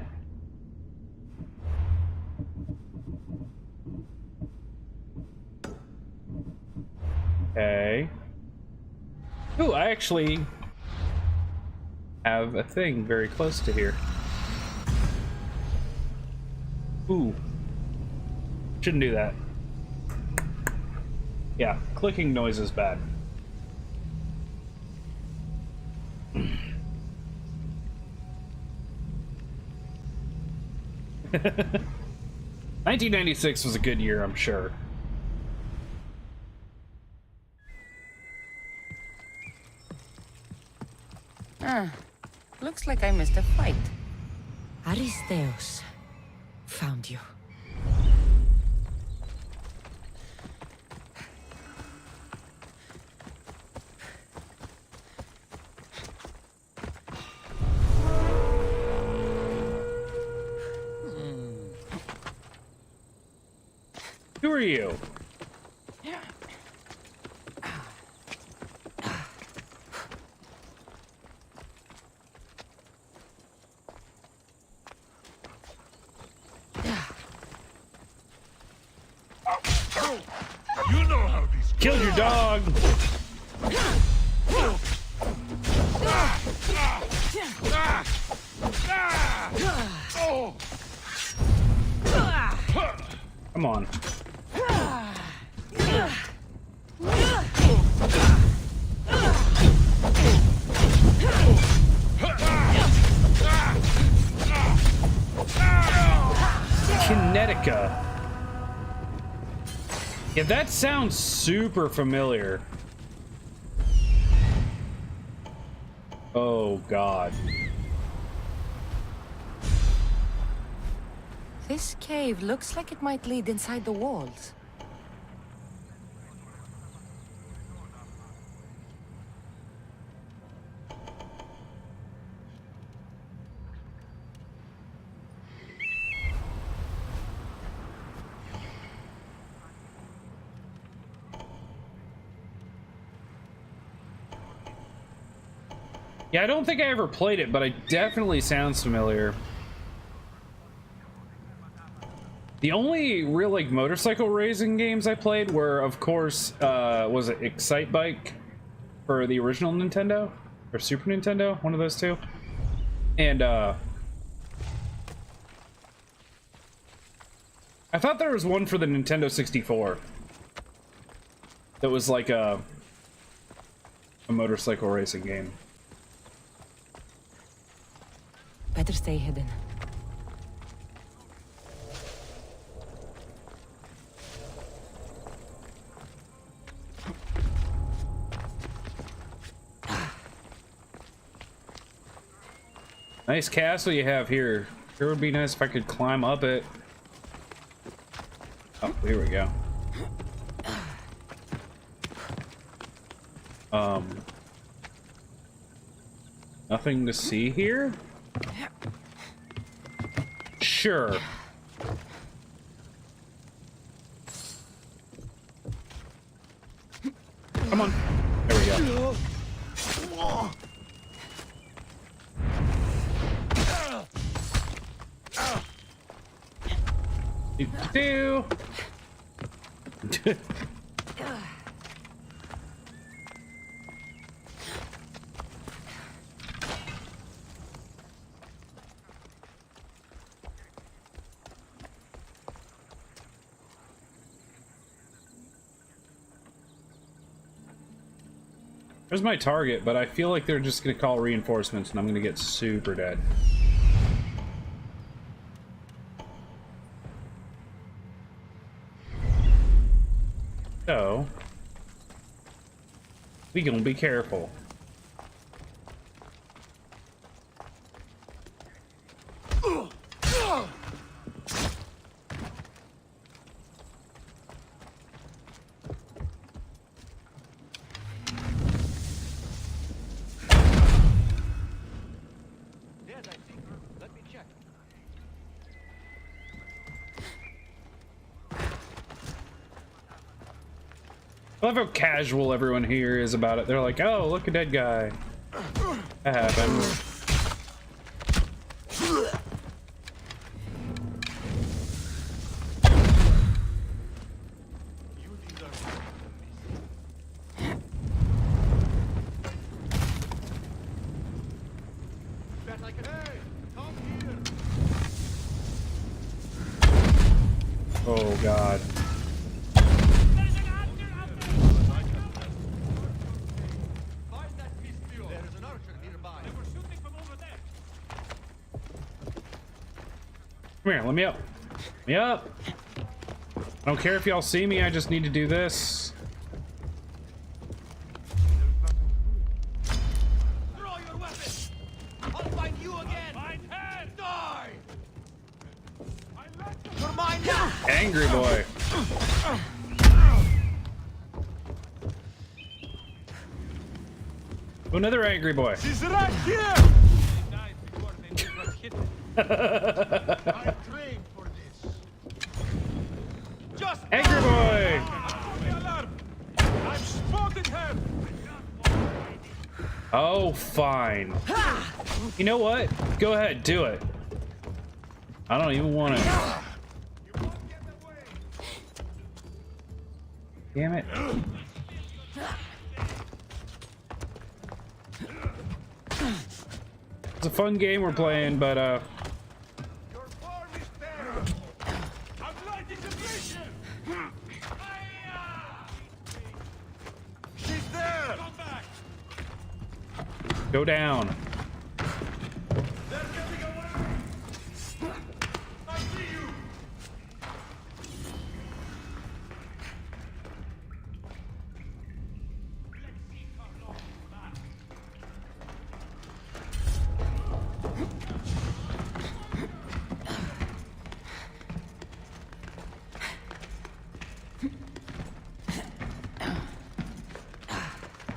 Okay. Ooh, I actually have a thing very close to here. Ooh. Shouldn't do that. Yeah, clicking noise is bad. $1996 was a good year, I'm sure. Looks like I missed a fight. Aristeos found you. Who are you? You know how these Killed your dog. Come on. Kinetica. Yeah, that sounds super familiar. Oh, God. This cave looks like it might lead inside the walls. Yeah, I don't think I ever played it, but it definitely sounds familiar. The only real, like, motorcycle racing games I played were, of course, was it Excite Bike for the original Nintendo? Or Super Nintendo? One of those two. And, I thought there was one for the Nintendo 64. That was like a motorcycle racing game. Better stay hidden. Nice castle you have here. Sure would be nice if I could climb up it. Oh, here we go. Nothing to see here? Sure. Come on. There we go. Do. There's my target, but I feel like they're just gonna call reinforcements and I'm gonna get super dead. So, we gonna be careful. I love how casual everyone here is about it. They're like, oh, look, a dead guy. That happened. Oh, God. Come here, let me up. Let me up. I don't care if y'all see me, I just need to do this. Throw your weapon! I'll find you again! My head! Die! You're mine now! Angry boy. Oh, another angry boy. She's right here! I trained for this. Just Angry boy! I've spotted her! Oh, fine. You know what? Go ahead, do it. I don't even want to. Damn it. It's a fun game we're playing, but Your form is there! I'm lighting the mission! She's there! Come back! go down. They're getting away! I see you!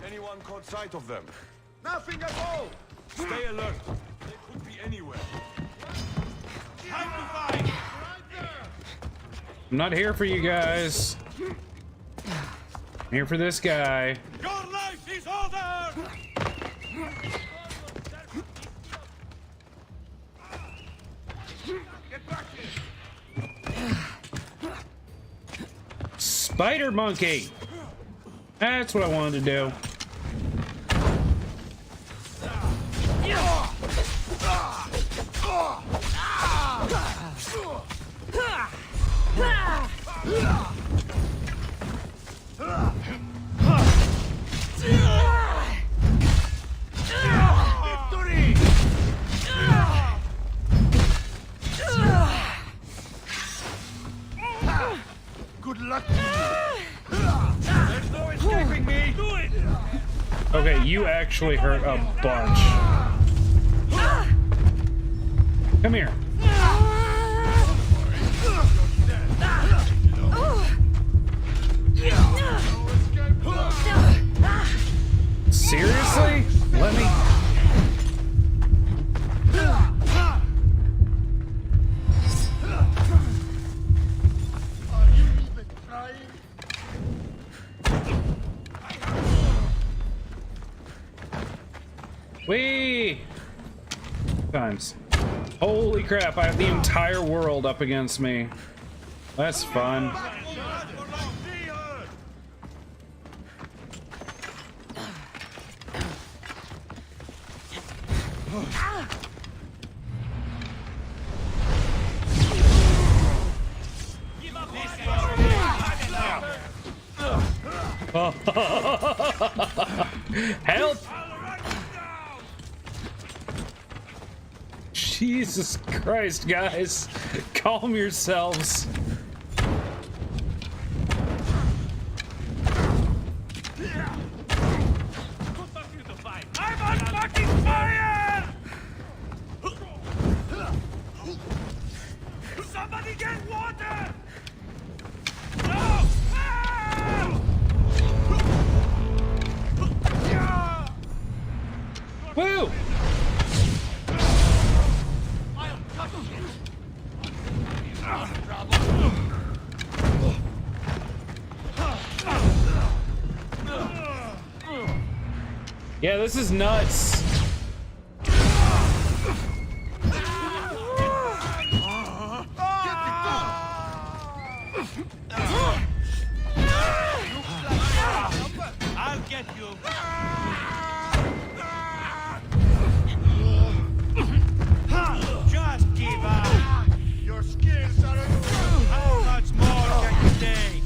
Anyone caught sight of them? Nothing at all! Stay alert. They could be anywhere. Time to fight! Right there! I'm not here for you guys. I'm here for this guy. Your life is over! Get back here! Spider monkey. That's what I wanted to do. Good luck to you! There's no escaping me! Do it! Okay, you actually hurt a bunch. Come here. Whee! Times. Holy crap, I have the entire world up against me. That's fun. Help! Jesus Christ, guys. Calm yourselves. I'm on fucking fire! Somebody get water! No! Woo! Yeah, this is nuts. I'll get you. Just give up. Your skills are improved. How much more can you take?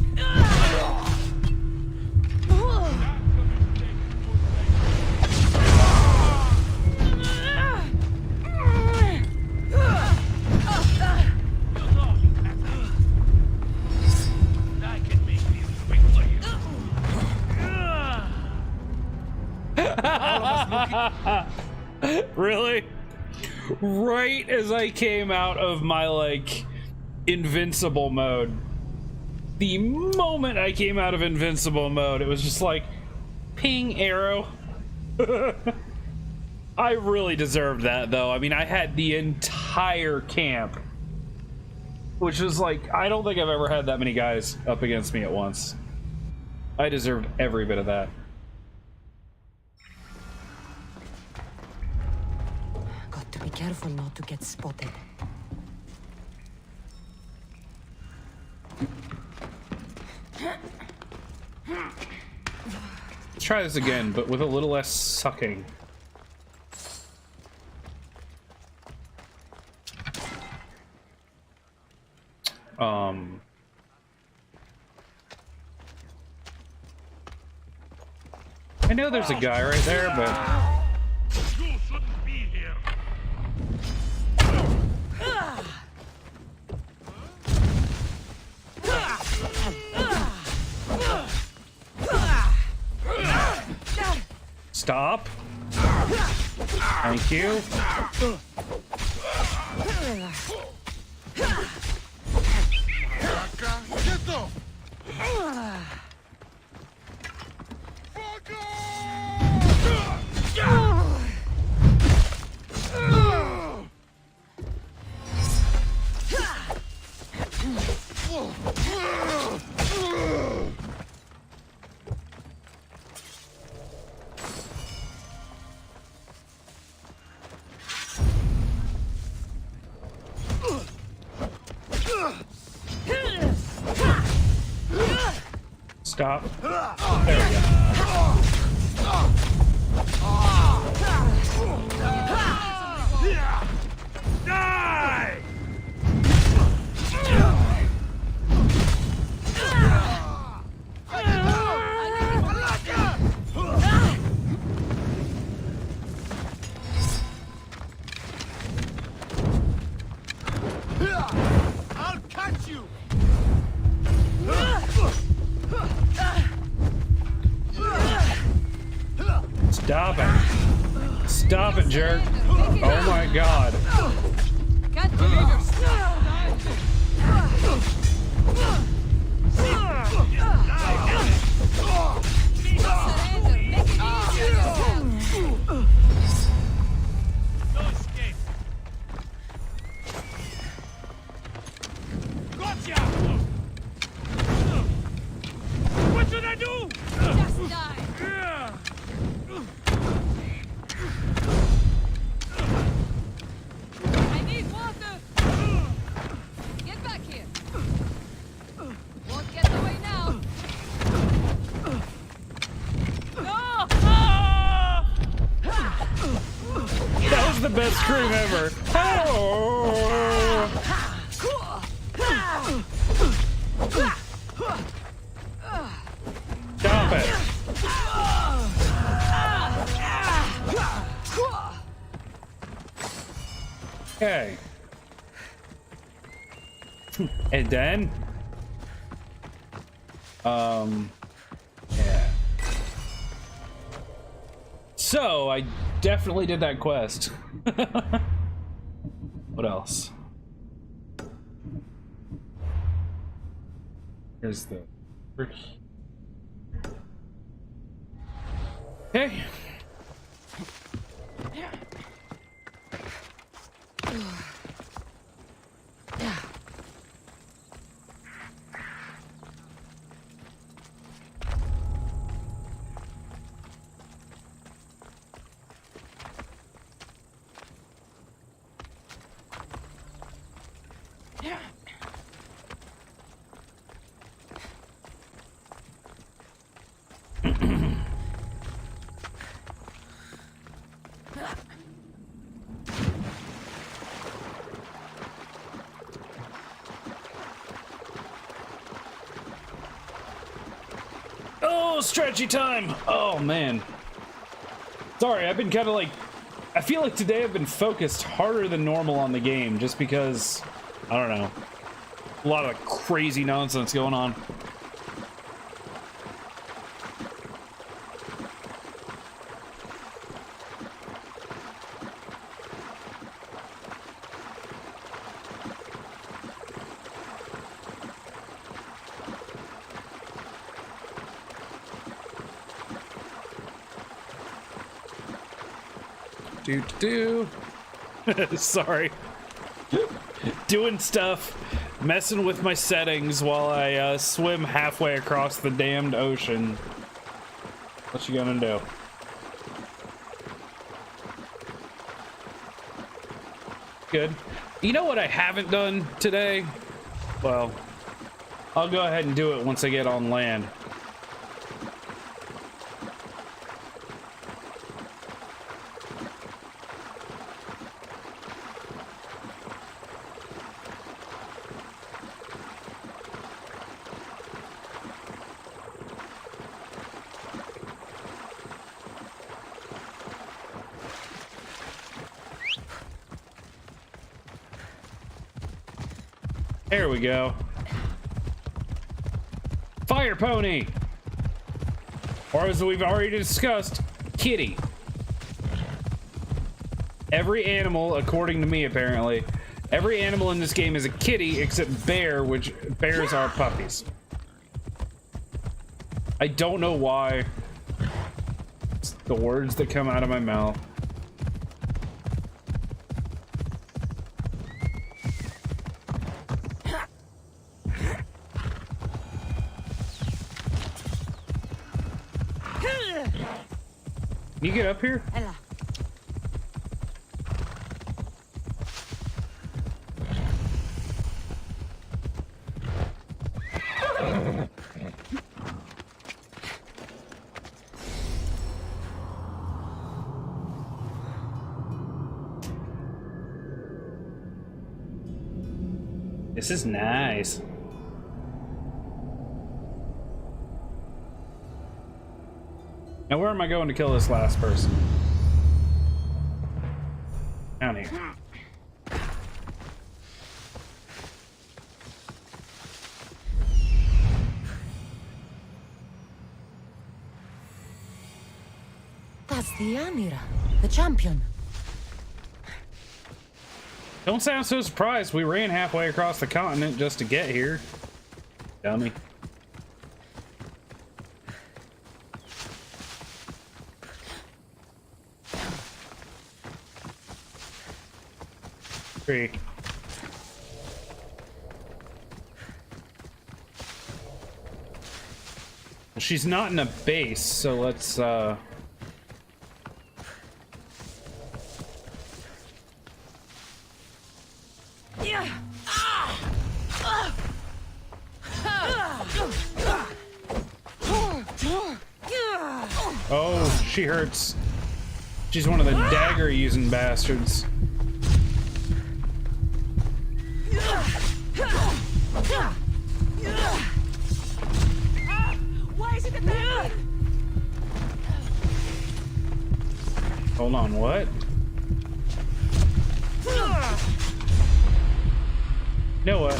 I can make this quick for you. Really? Right as I came out of my, like, invincible mode. The moment I came out of invincible mode, it was just like, ping, arrow. I really deserved that, though. I mean, I had the entire camp. Which is like, I don't think I've ever had that many guys up against me at once. I deserved every bit of that. Got to be careful not to get spotted. Let's try this again, but with a little less sucking. I know there's a guy right there, but You shouldn't be here. stop. Thank you. Stop. There we go. Die! I'll catch you! Stop it. Stop it, jerk. Oh my god. Can't believe you're still No escape. Gotcha! What should I do? just die. best scream ever. Oh. Stop it. Okay. And then yeah. So I definitely did that quest. What else? Here's the okay. Oh, stretchy time. Oh man. Sorry, I've been kind of like, I feel like today I've been focused harder than normal on the game just because, I don't know, a lot of crazy nonsense going on. Sorry. Doing stuff, messing with my settings while I swim halfway across the damned ocean. What you gonna do? Good. You know what I haven't done today? Well, I'll go ahead and do it once I get on land. There we go. Fire pony! Or as we've already discussed, kitty. Every animal, according to me apparently, every animal in this game is a kitty except bear, which bears are puppies. I don't know why. It's the words that come out of my mouth. Can you get up here? Ella. This is nice. Now where am I going to kill this last person? Down here. That's the Amira, the champion. Don't sound so surprised. We ran halfway across the continent just to get here. Dummy. Tree. Well, she's not in a base, so let's Oh, she hurts. She's one of the dagger using bastards. Hold on, what? You know what?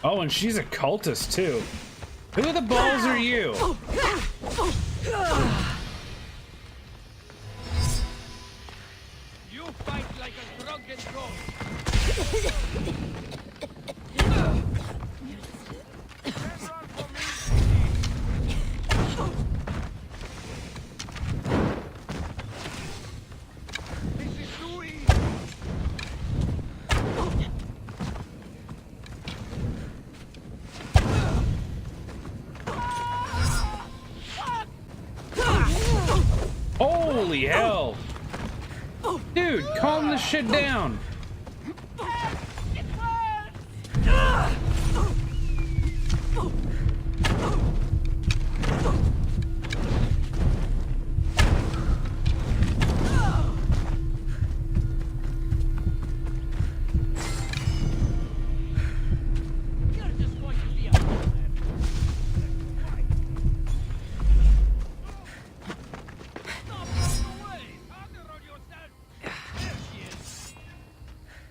Oh, and she's a cultist too. Who the balls are you? You fight like a drunken goat. Holy hell! Dude, calm this shit down.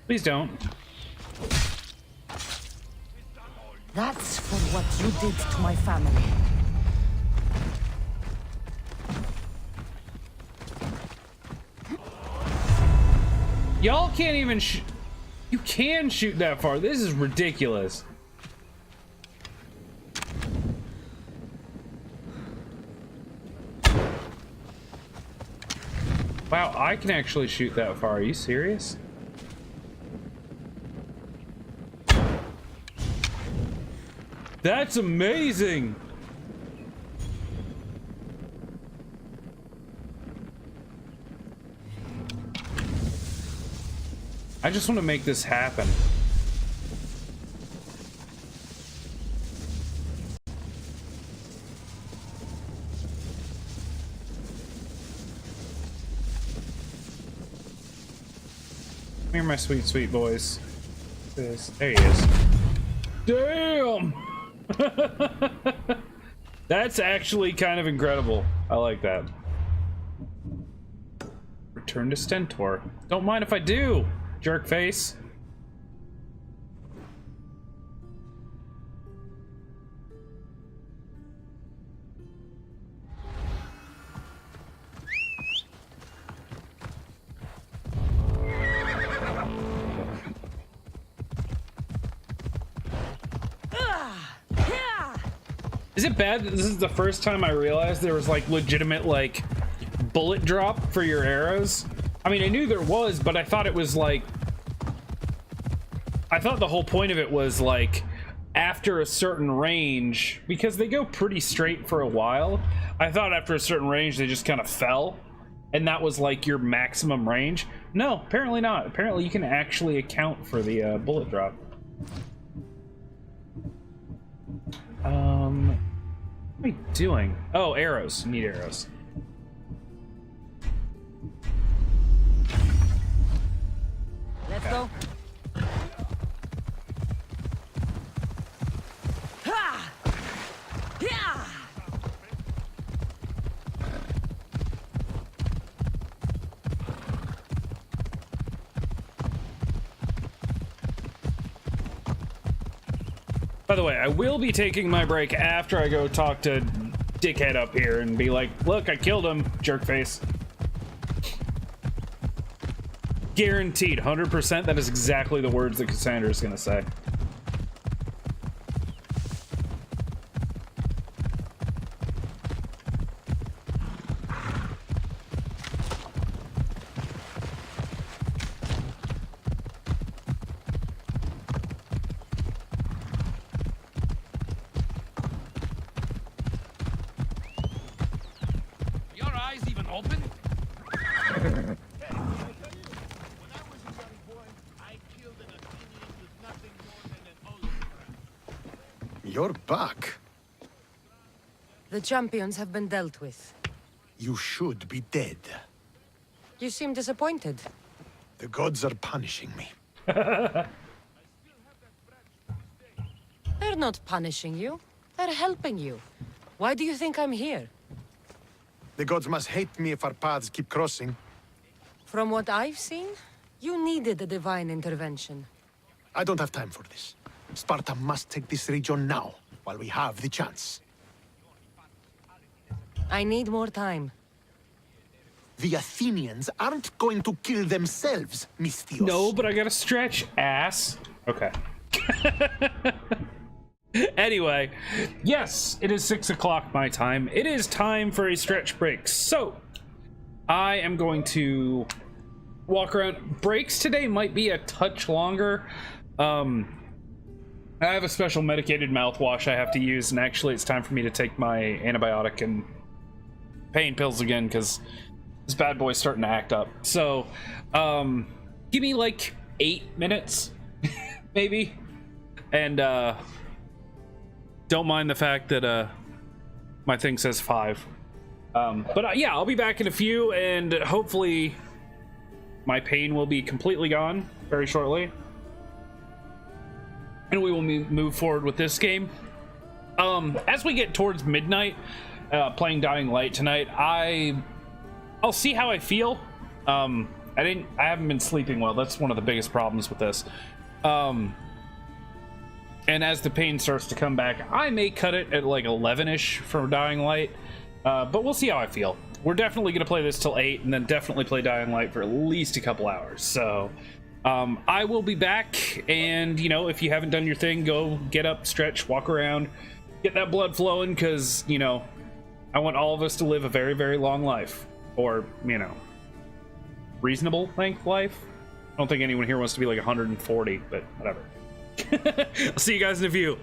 Please don't. That's for what you did to my family. Y'all can't even you can shoot that far. This is ridiculous. Wow, I can actually shoot that far. Are you serious? That's amazing. I just want to make this happen. Come here, my sweet, sweet boys. There he is. Damn! That's actually kind of incredible. I like that. Return to Stentor. Don't mind if I do, jerk face. Is it bad that this is the first time I realized there was like legitimate like bullet drop for your arrows? I mean, I knew there was, but I thought it was like, I thought the whole point of it was like after a certain range, because they go pretty straight for a while. I thought after a certain range they just kind of fell, and that was like your maximum range. No, apparently not. Apparently you can actually account for the bullet drop. What am I doing? Oh, arrows. Need arrows. Let's go. Ha! Yeah! By the way, I will be taking my break after I go talk to dickhead up here and be like, look, I killed him, jerk face. Guaranteed, 100%, that is exactly the words that Cassandra is gonna say. Your eyes even open? You're back. The champions have been dealt with. You should be dead. You seem disappointed. The gods are punishing me. They're not punishing you. They're helping you. Why do you think I'm here? The gods must hate me if our paths keep crossing. From what I've seen, you needed a divine intervention. I don't have time for this. Sparta must take this region now, while we have the chance. I need more time. The Athenians aren't going to kill themselves, Misthios. No, but I gotta stretch, ass. Okay. Anyway, yes, it is 6 o'clock my time. It is time for a stretch break. So, I am going to walk around. Breaks today might be a touch longer. I have a special medicated mouthwash I have to use, and actually it's time for me to take my antibiotic and pain pills again, because this bad boy's starting to act up. So, give me like 8 minutes, maybe. And, don't mind the fact that my thing says 5. But yeah, I'll be back in a few, and hopefully my pain will be completely gone very shortly. And we will move forward with this game. As we get towards midnight, playing Dying Light tonight, I'll see how I feel. I haven't been sleeping well. That's one of the biggest problems with this. And as the pain starts to come back, I may cut it at like 11-ish for Dying Light. But we'll see how I feel. We're definitely going to play this till 8, and then definitely play Dying Light for at least a couple hours. So, I will be back, and, you know, if you haven't done your thing, go get up, stretch, walk around, get that blood flowing, because, you know, I want all of us to live a very, very long life. Or, you know, reasonable length life. I don't think anyone here wants to be like 140, but whatever. I'll see you guys in a few.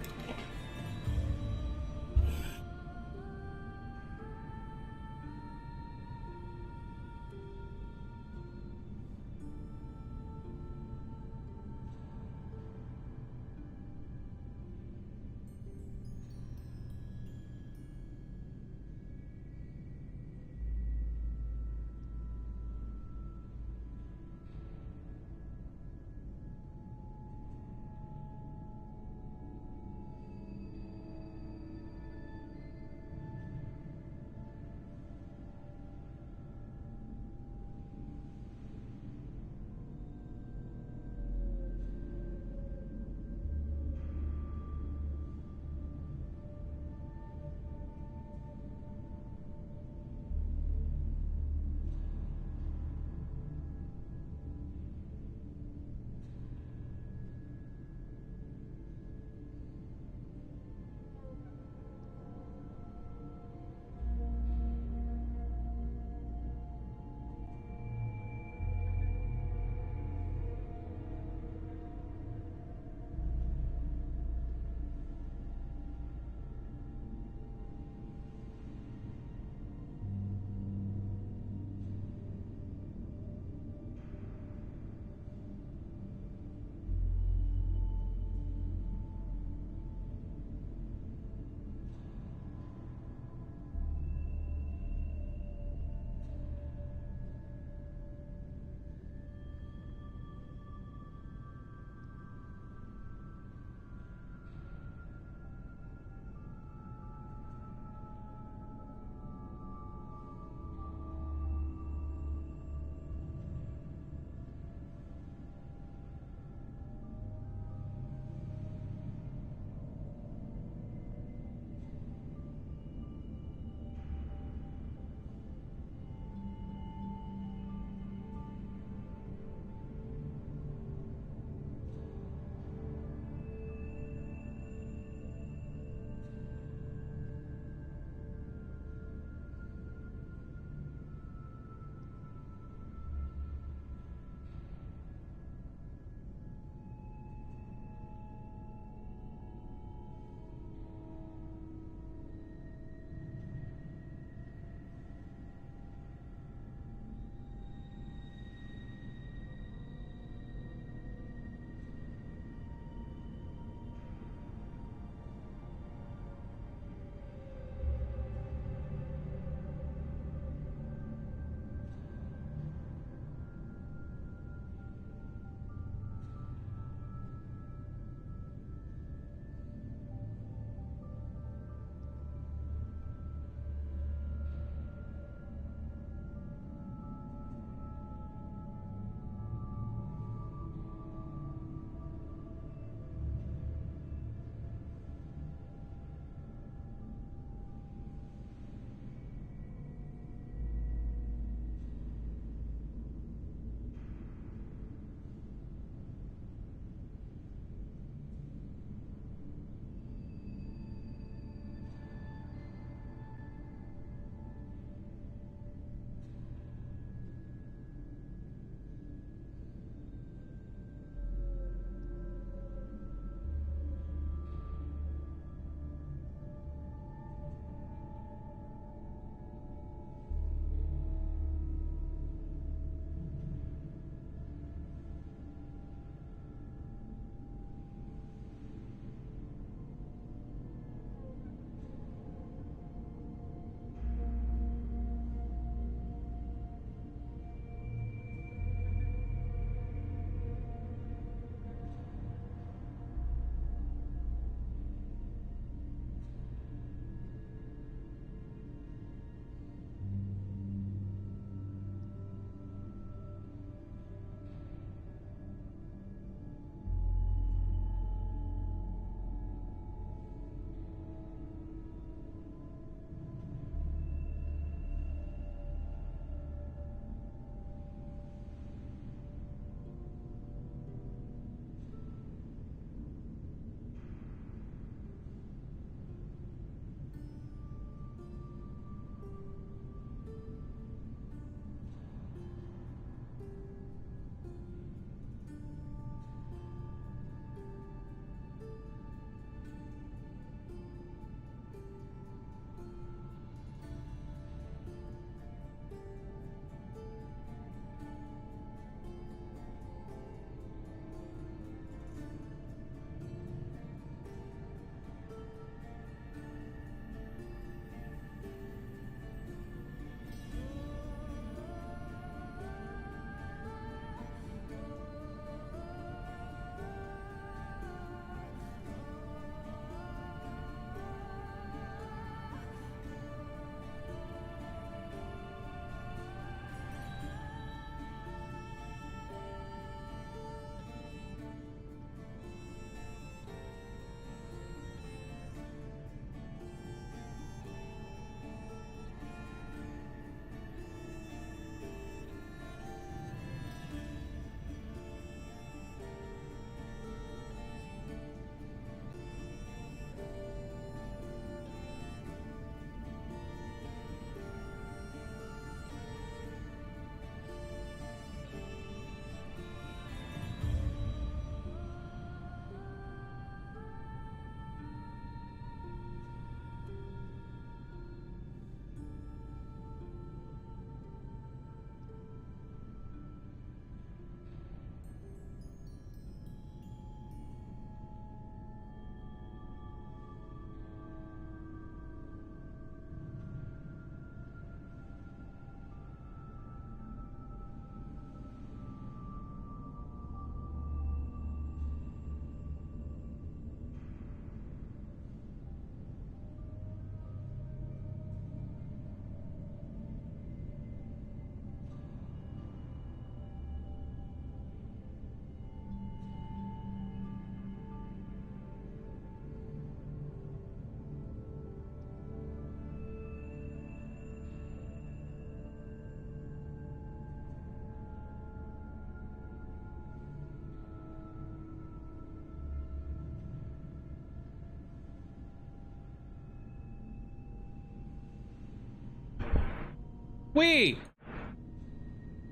Wee!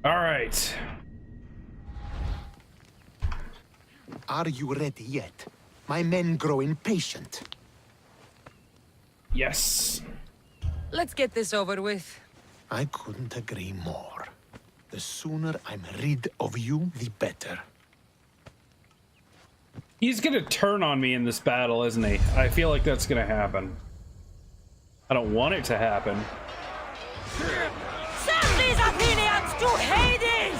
Alright. Are you ready yet? My men grow impatient. Yes. Let's get this over with. I couldn't agree more. The sooner I'm rid of you, the better. He's gonna turn on me in this battle, isn't he? I feel like that's gonna happen. I don't want it to happen. Send these Athenians to Hades!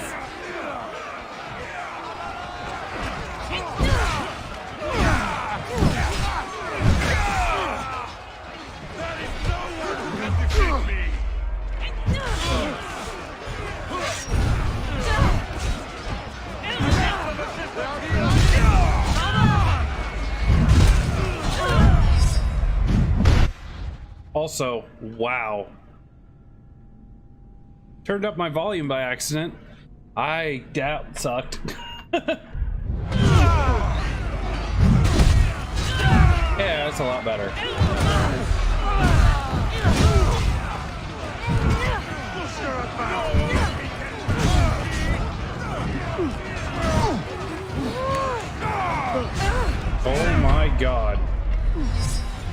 Also, wow. Turned up my volume by accident. I doubt sucked. Yeah, that's a lot better. Oh my god.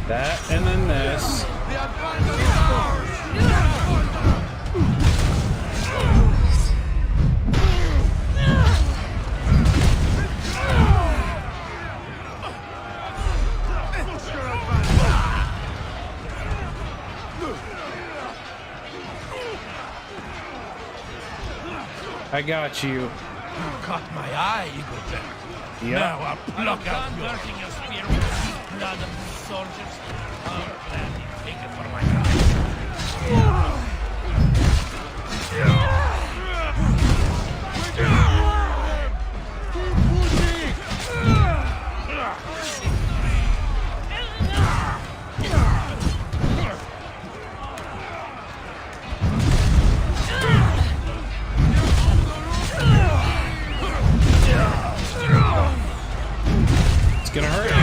That and then this. I got you. You caught my eye, Eagleton. Yep. Now I'll pluck out your spear with the blood of the soldiers. I'll gladly take it for my life. It's gonna hurt, dude.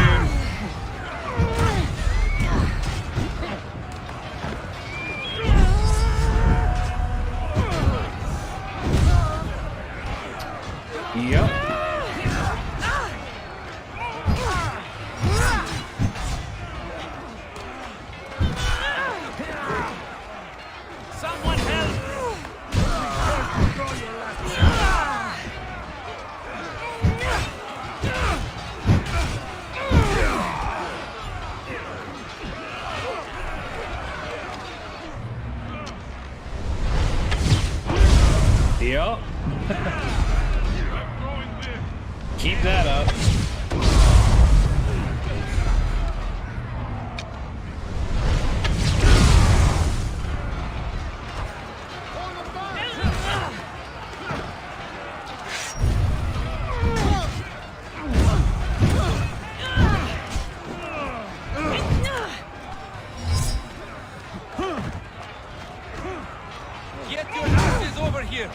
Yep. Someone help! Yep. Keep that up. Get your asses over here!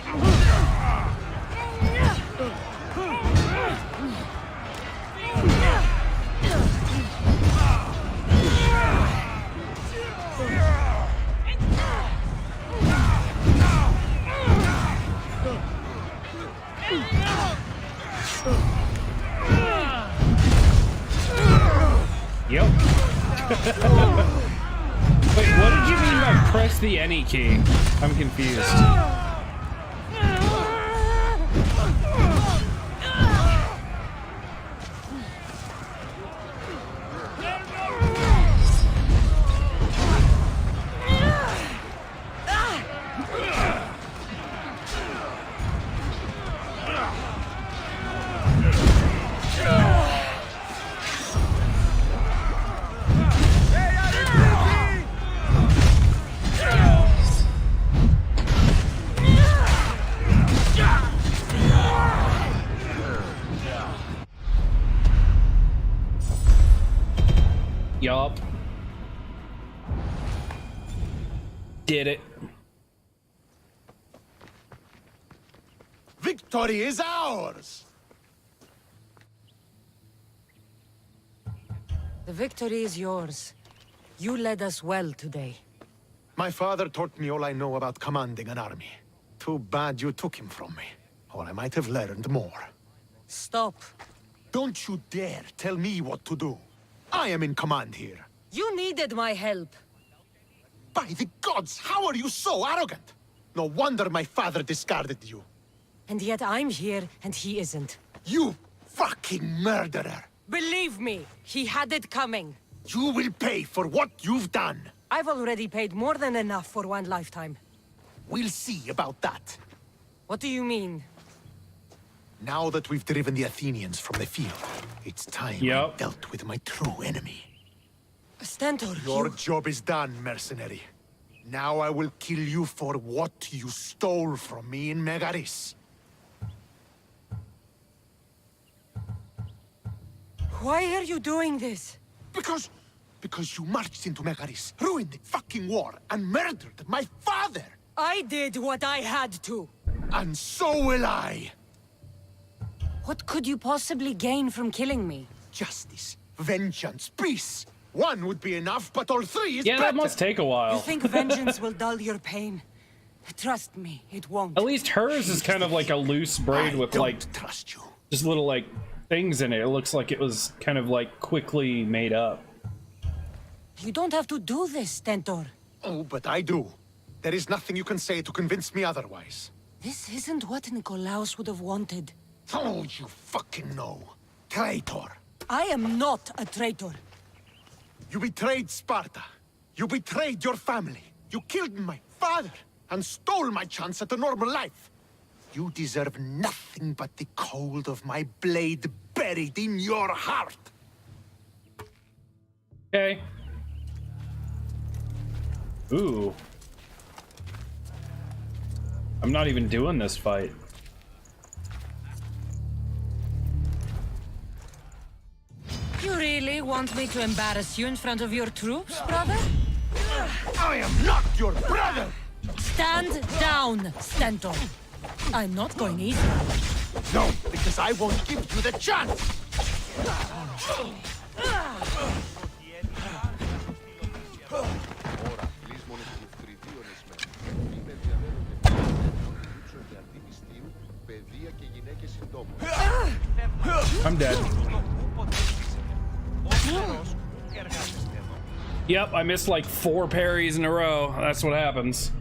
Yep. Wait, what did you mean by press the any key? I'm confused. Yup. Did it. Victory is ours! The victory is yours. You led us well today. My father taught me all I know about commanding an army. Too bad you took him from me, or I might have learned more. Stop. Don't you dare tell me what to do. I am in command here. You needed my help. By the gods, how are you so arrogant? No wonder my father discarded you. And yet I'm here, and he isn't. You fucking murderer! Believe me, he had it coming. You will pay for what you've done. I've already paid more than enough for one lifetime. We'll see about that. What do you mean? Now that we've driven the Athenians from the field, it's time I dealt with my true enemy. Stentor, Your job is done, mercenary. Now I will kill you for what you stole from me in Megaris. Why are you doing this? Because you marched into Megaris, ruined the fucking war, and murdered my father! I did what I had to. And so will I! What could you possibly gain from killing me? Justice, vengeance, peace! One would be enough, but all three is better! That must take a while. You think vengeance will dull your pain? Trust me, it won't. At least hers is kind of like a loose braid with like trust you. Just little like things in it. It looks like it was kind of like quickly made up. You don't have to do this, Stentor. Oh, but I do. There is nothing you can say to convince me otherwise. This isn't what Nikolaos would have wanted. Oh, you fucking know. Traitor. I am not a traitor. You betrayed Sparta. You betrayed your family. You killed my father and stole my chance at a normal life. You deserve nothing but the cold of my blade buried in your heart. Okay. Ooh. I'm not even doing this fight. You really want me to embarrass you in front of your troops, brother? I am not your brother! Stand down, Stentor. I'm not going easy. No, because I won't give you the chance! I'm dead. Yep, I missed like 4 parries in a row. That's what happens.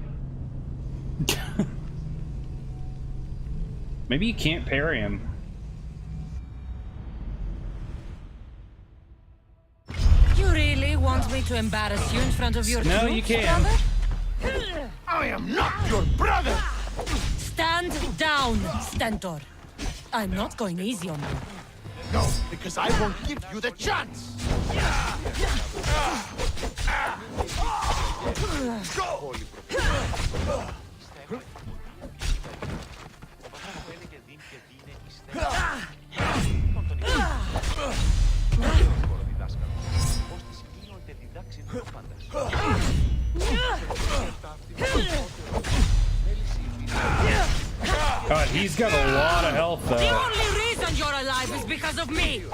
Maybe you can't parry him. You really want me to embarrass you in front of your No, troops, you can't. brother? I am not your brother! Stand down, Stentor. I'm not going easy on you. No, because I won't give you the chance! God, he's got a lot of health The though. only reason you're alive is because of me.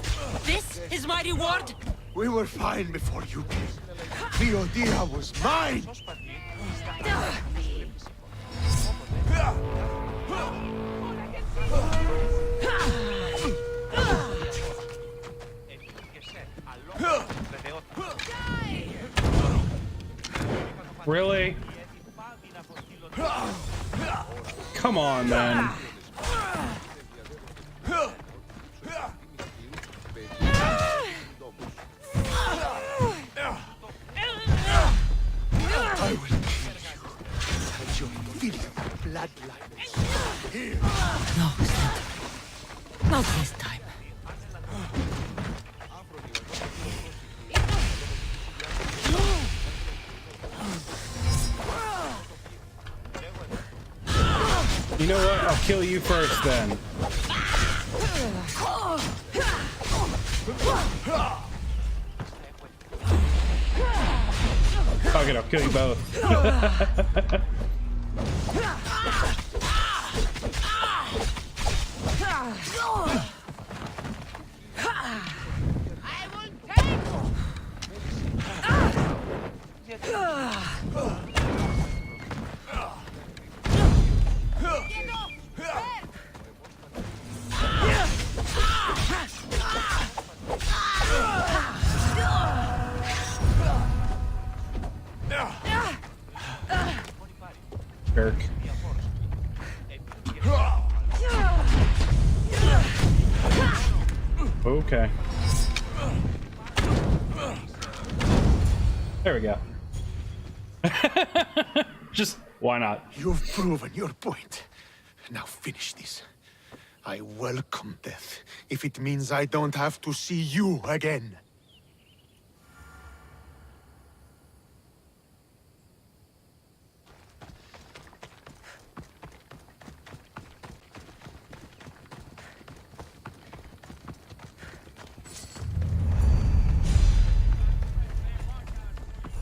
This is my reward. We were fine before you came. Theodia was mine! Really? Come on, man. I will kill you. And your filthy bloodline here. No, Stentor. Not this time. You know what? I'll kill you first then. Fuck it, I'll kill you both. I will take you. Okay. There we go. Just, why not? You've proven your point. Now finish this. I welcome death, if it means I don't have to see you again.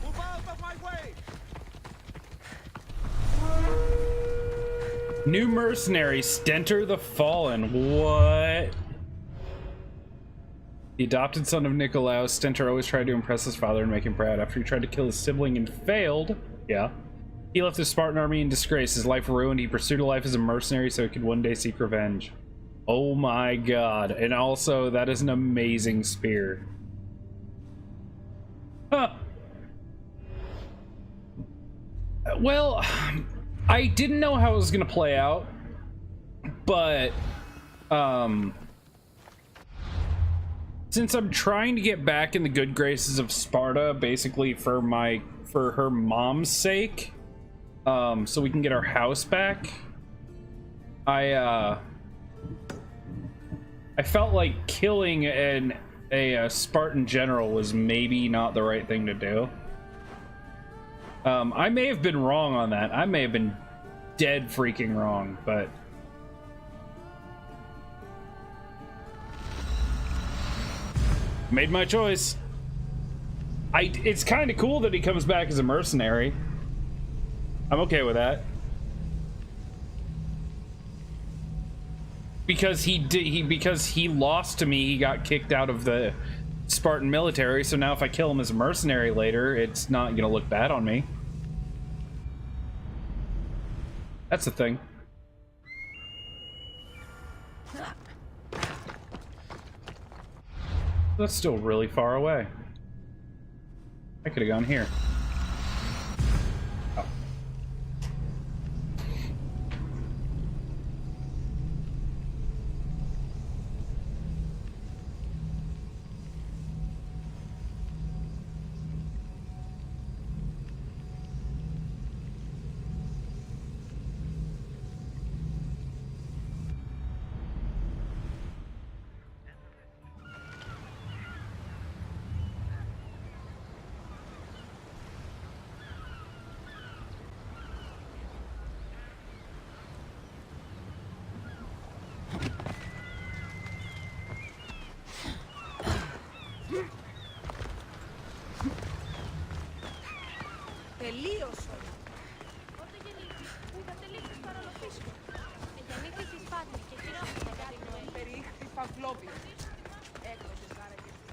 Move out of my way! New mercenary, Stentor the Fallen. What? The adopted son of Nikolaos, Stentor always tried to impress his father and make him proud. After he tried to kill his sibling and failed, he left his Spartan army in disgrace. His life ruined. He pursued a life as a mercenary so he could one day seek revenge. Oh my god. And also, that is an amazing spear. Huh. Well, I didn't know how it was gonna play out, but since I'm trying to get back in the good graces of Sparta, basically for her mom's sake, so we can get our house back, I felt like killing a Spartan general was maybe not the right thing to do. I may have been wrong on that. I may have been dead freaking wrong, but made my choice. It's kind of cool that he comes back as a mercenary. I'm okay with that. Because he lost to me, he got kicked out of the Spartan military, so now if I kill him as a mercenary later, it's not gonna look bad on me. That's the thing. That's still really far away. I could have gone here. Oh. Τελείως όλα. Πότε γεννήθηκες, πού θα τελείξεις παραλογίσκο. Γεννήθηκες στη Σπάτη και χειρόπιτα κάτι νοή. Περιείχθη Παυλόβιος. Έκλωσες άρα και στη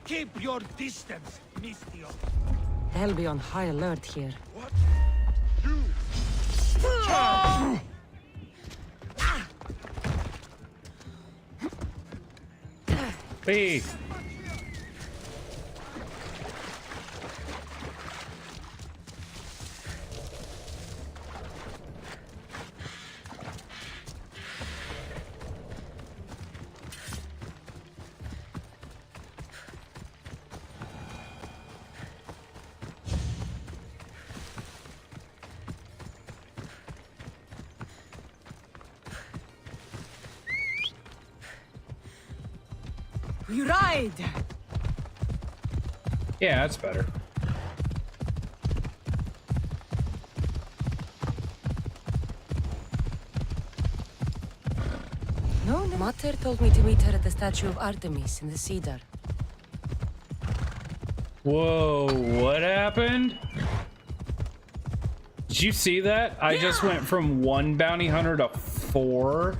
Keep your distance, Mistio. They'll be on high alert here. What? Hey. You ride! Yeah, that's better. No, Mater told me to meet her at the statue of Artemis in the Cedar. Whoa, what happened? Did you see that? I just went from 1 bounty hunter to 4.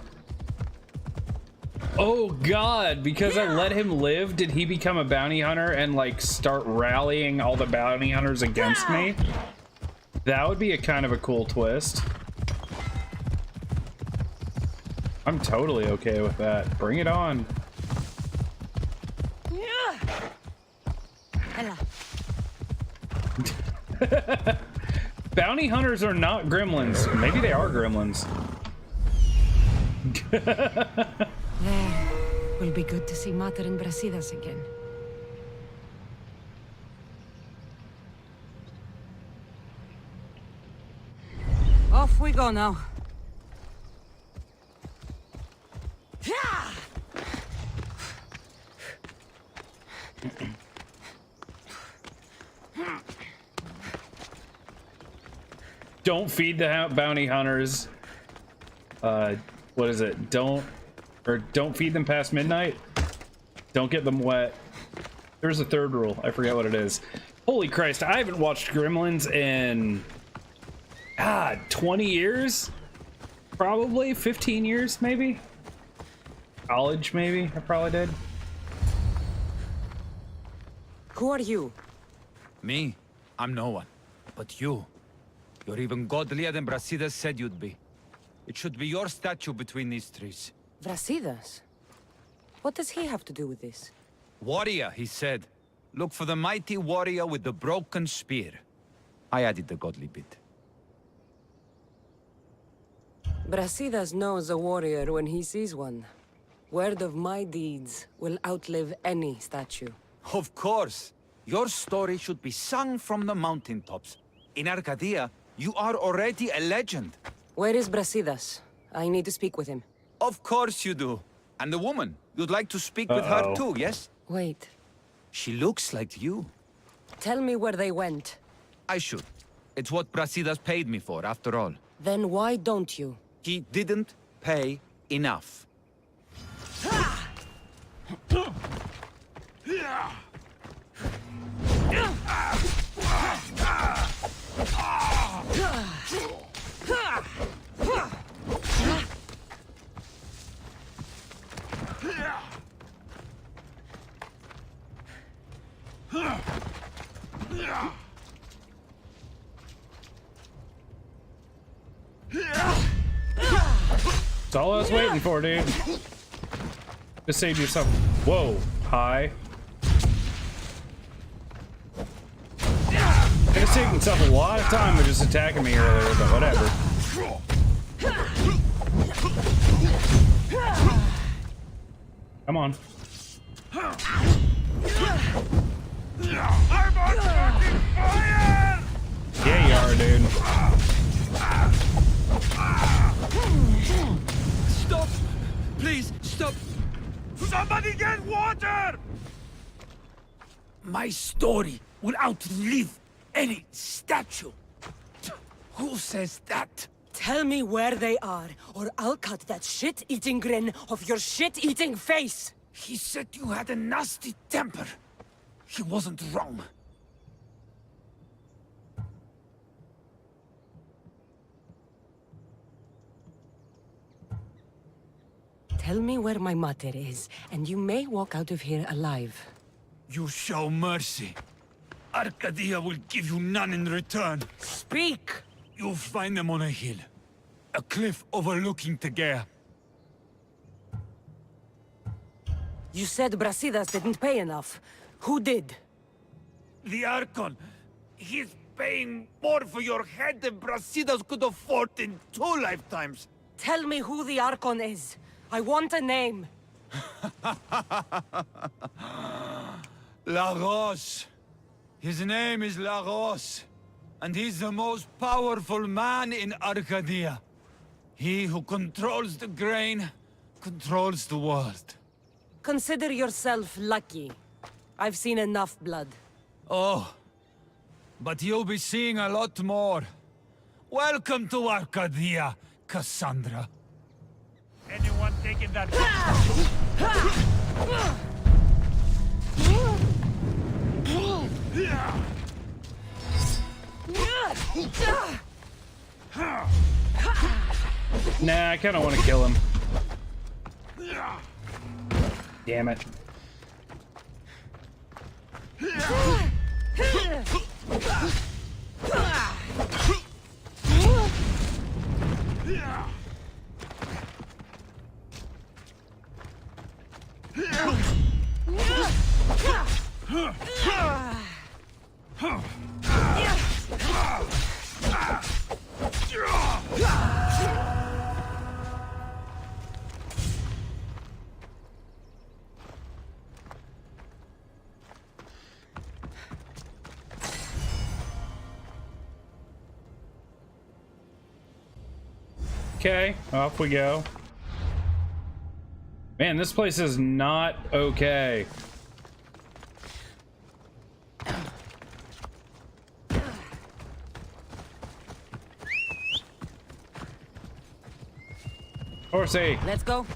Oh god, because I let him live, did he become a bounty hunter and like start rallying all the bounty hunters against me? That would be a kind of a cool twist. I'm totally okay with that. Bring it on. Bounty hunters are not gremlins. Maybe they are gremlins. Will be good to see Mater and Brasidas again. Off we go now. Don't feed the bounty hunters. What is it? Don't feed them past midnight. Don't get them wet. There's a third rule. I forget what it is. Holy Christ, I haven't watched Gremlins in 20 years? Probably 15 years, maybe? College, maybe? I probably did. Who are you? Me? I'm no one. But you. You're even godlier than Brasidas said you'd be. It should be your statue between these trees. Brasidas? What does he have to do with this? Warrior, he said. Look for the mighty warrior with the broken spear. I added the godly bit. Brasidas knows a warrior when he sees one. Word of my deeds will outlive any statue. Of course. Your story should be sung from the mountaintops. In Arcadia, you are already a legend. Where is Brasidas? I need to speak with him. Of course you do. And the woman, you'd like to speak with her too, yes? Wait. She looks like you. Tell me where they went. I should. It's what Brasidas paid me for, after all. Then why don't you? He didn't pay enough. That's all I was waiting for, dude. Just save yourself. Whoa, hi. Could have saved himself a lot of time with just attacking me earlier, but whatever. Come on. I'm on fucking fire! Yeah, you are, dude. Stop! Please, stop! Somebody get water! My story will outlive any statue. Who says that? Tell me where they are, or I'll cut that shit-eating grin off your shit-eating face! He said you had a nasty temper. He wasn't wrong. Tell me where my mater is, and you may walk out of here alive. You show mercy. Arcadia will give you none in return. Speak! You'll find them on a hill. A cliff overlooking Tegea. You said Brasidas didn't pay enough. Who did? The Archon. He's paying more for your head than Brasidas could afford in 2 lifetimes. Tell me who the Archon is. I want a name. Lagos. His name is Lagos. And he's the most powerful man in Arcadia. He who controls the grain, controls the world. Consider yourself lucky. I've seen enough blood. Oh, but you'll be seeing a lot more. Welcome to Arcadia, Cassandra. Anyone taking that? Nah, I kind of want to kill him. Damn it. Okay, off we go. Man, this place is not okay. Odyssey. Let's go.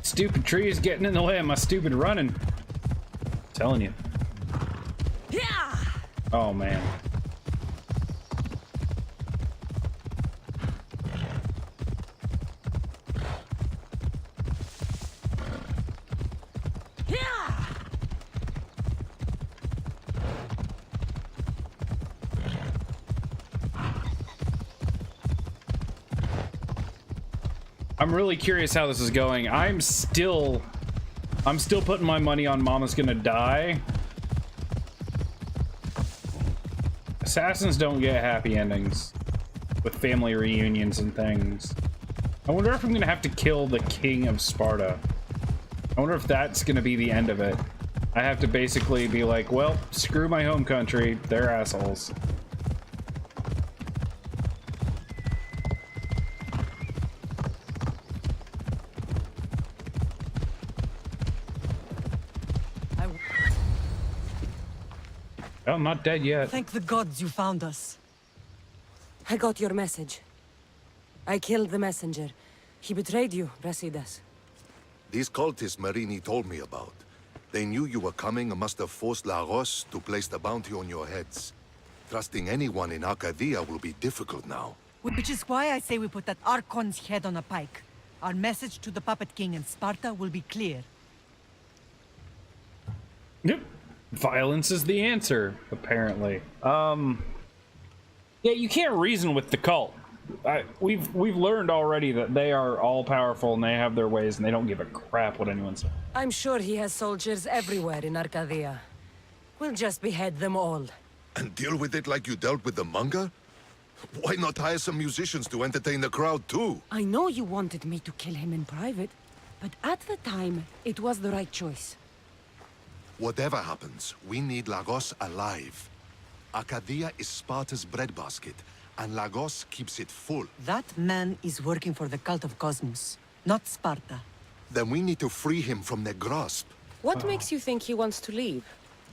Stupid trees getting in the way of my stupid running. I'm telling you. Oh man. I'm really curious how this is going. I'm still putting my money on Mama's gonna die. Assassins don't get happy endings with family reunions and things. I wonder if I'm gonna have to kill the king of Sparta. I wonder if that's gonna be the end of it. I have to basically be like, well, screw my home country, they're assholes. Oh, I'm not dead yet. Thank the gods you found us. I got your message. I killed the messenger. He betrayed you, Brasidas. These cultists Marini told me about. They knew you were coming and must have forced Lagos to place the bounty on your heads. Trusting anyone in Arcadia will be difficult now. Which is why I say we put that Archon's head on a pike. Our message to the Puppet King in Sparta will be clear. Yep. Violence is the answer, apparently. Yeah, you can't reason with the cult. We've learned already that they are all powerful and they have their ways and they don't give a crap what anyone says. I'm sure he has soldiers everywhere in Arcadia. We'll just behead them all. And deal with it like you dealt with the manga? Why not hire some musicians to entertain the crowd too? I know you wanted me to kill him in private, but at the time, it was the right choice. Whatever happens, we need Lagos alive. Arcadia is Sparta's breadbasket, and Lagos keeps it full. That man is working for the cult of Cosmos, not Sparta. Then we need to free him from their grasp. What makes you think he wants to leave?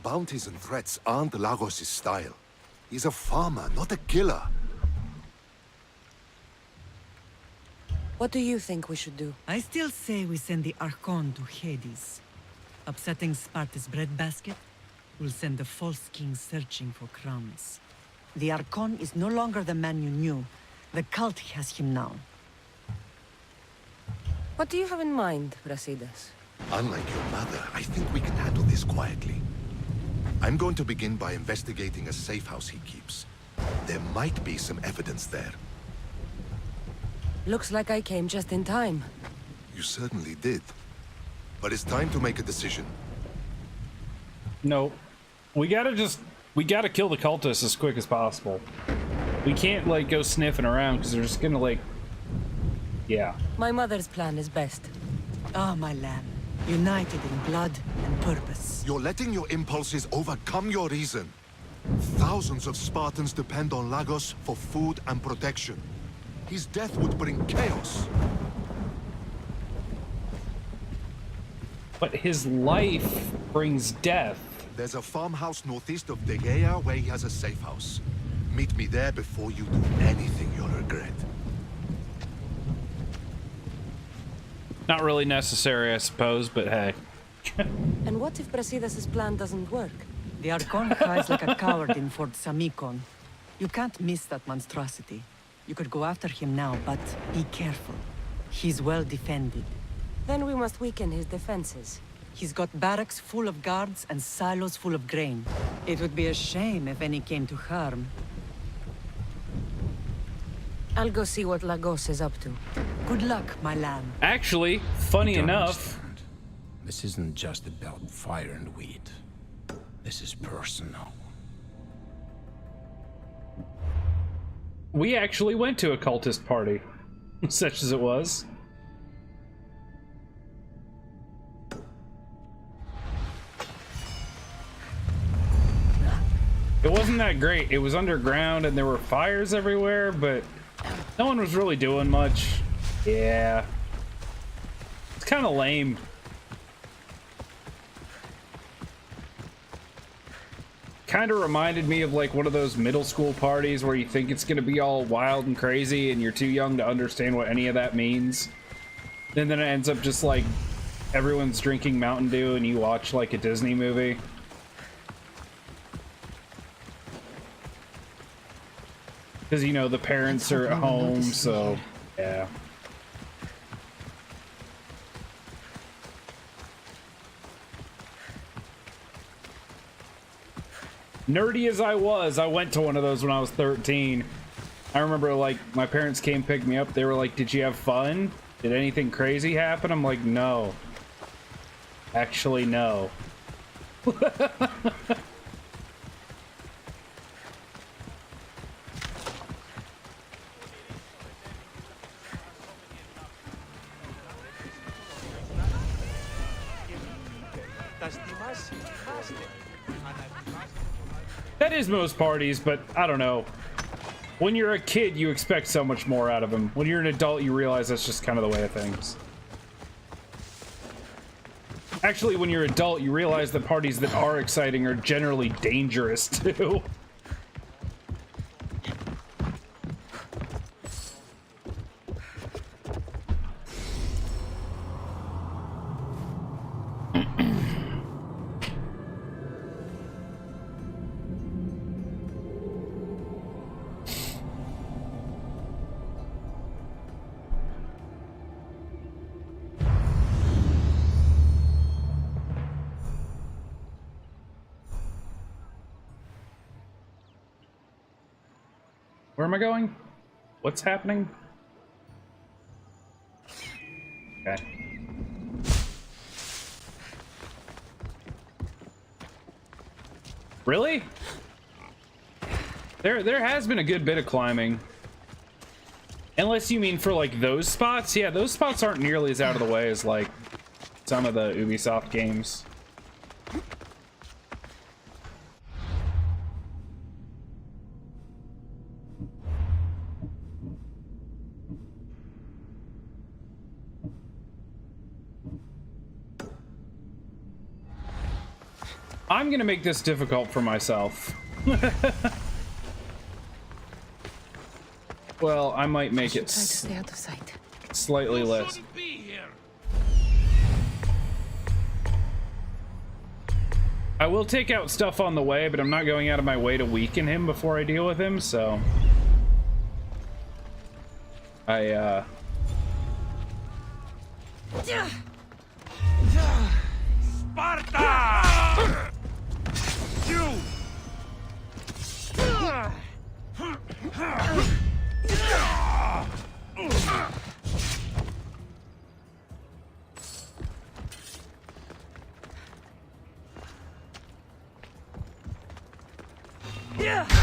Bounties and threats aren't Lagos' style. He's a farmer, not a killer. What do you think we should do? I still say we send the Archon to Hades. Upsetting Sparta's breadbasket will send the false king searching for crumbs. The Archon is no longer the man you knew. The cult has him now. What do you have in mind, Brasidas? Unlike your mother, I think we can handle this quietly. I'm going to begin by investigating a safe house he keeps. There might be some evidence there. Looks like I came just in time. You certainly did. But it's time to make a decision. No. We gotta kill the cultists as quick as possible. We can't, like, go sniffing around, because they're just gonna, like... Yeah. My mother's plan is best. Ah, my lamb. United in blood and purpose. You're letting your impulses overcome your reason. Thousands of Spartans depend on Lagos for food and protection. His death would bring chaos. But his life brings death. There's a farmhouse northeast of Degea where he has a safe house. Meet me there before you do anything you'll regret. Not really necessary, I suppose, but hey. And what if Brasidas' plan doesn't work? The Archon cries like a coward in Fort Samikon. You can't miss that monstrosity. You could go after him now, but be careful. He's well defended. Then we must weaken his defenses. He's got barracks full of guards and silos full of grain. It would be a shame if any came to harm. I'll go see what Lagos is up to. Good luck, my lamb. Actually, funny You don't enough... understand. This isn't just about fire and weed. This is personal. We actually went to a cultist party. Such as it was. It wasn't that great. It was underground and there were fires everywhere, but no one was really doing much. Yeah. It's kind of lame. Kind of reminded me of like one of those middle school parties where you think it's gonna be all wild and crazy and you're too young to understand what any of that means. And then it ends up just like everyone's drinking Mountain Dew and you watch like a Disney movie. Because, you know, the parents are at home, so yeah. Nerdy as I was, I went to one of those when I was 13. I remember, like, my parents came pick me up. They were like, did you have fun? Did anything crazy happen? I'm like, no. Actually, no. That is most parties, but I don't know. When you're a kid, you expect so much more out of them. When you're an adult, you realize that's just kind of the way of things. Actually, when you're an adult, you realize that parties that are exciting are generally dangerous too. Where am I going? What's happening? Okay. Really? There has been a good bit of climbing. Unless you mean for like those spots. Yeah, those spots aren't nearly as out of the way as like some of the Ubisoft games. I'm gonna make this difficult for myself. Well, I might make it Try to stay out of sight. slightly less. I will take out stuff on the way, but I'm not going out of my way to weaken him before I deal with him, so Sparta! You! yeah.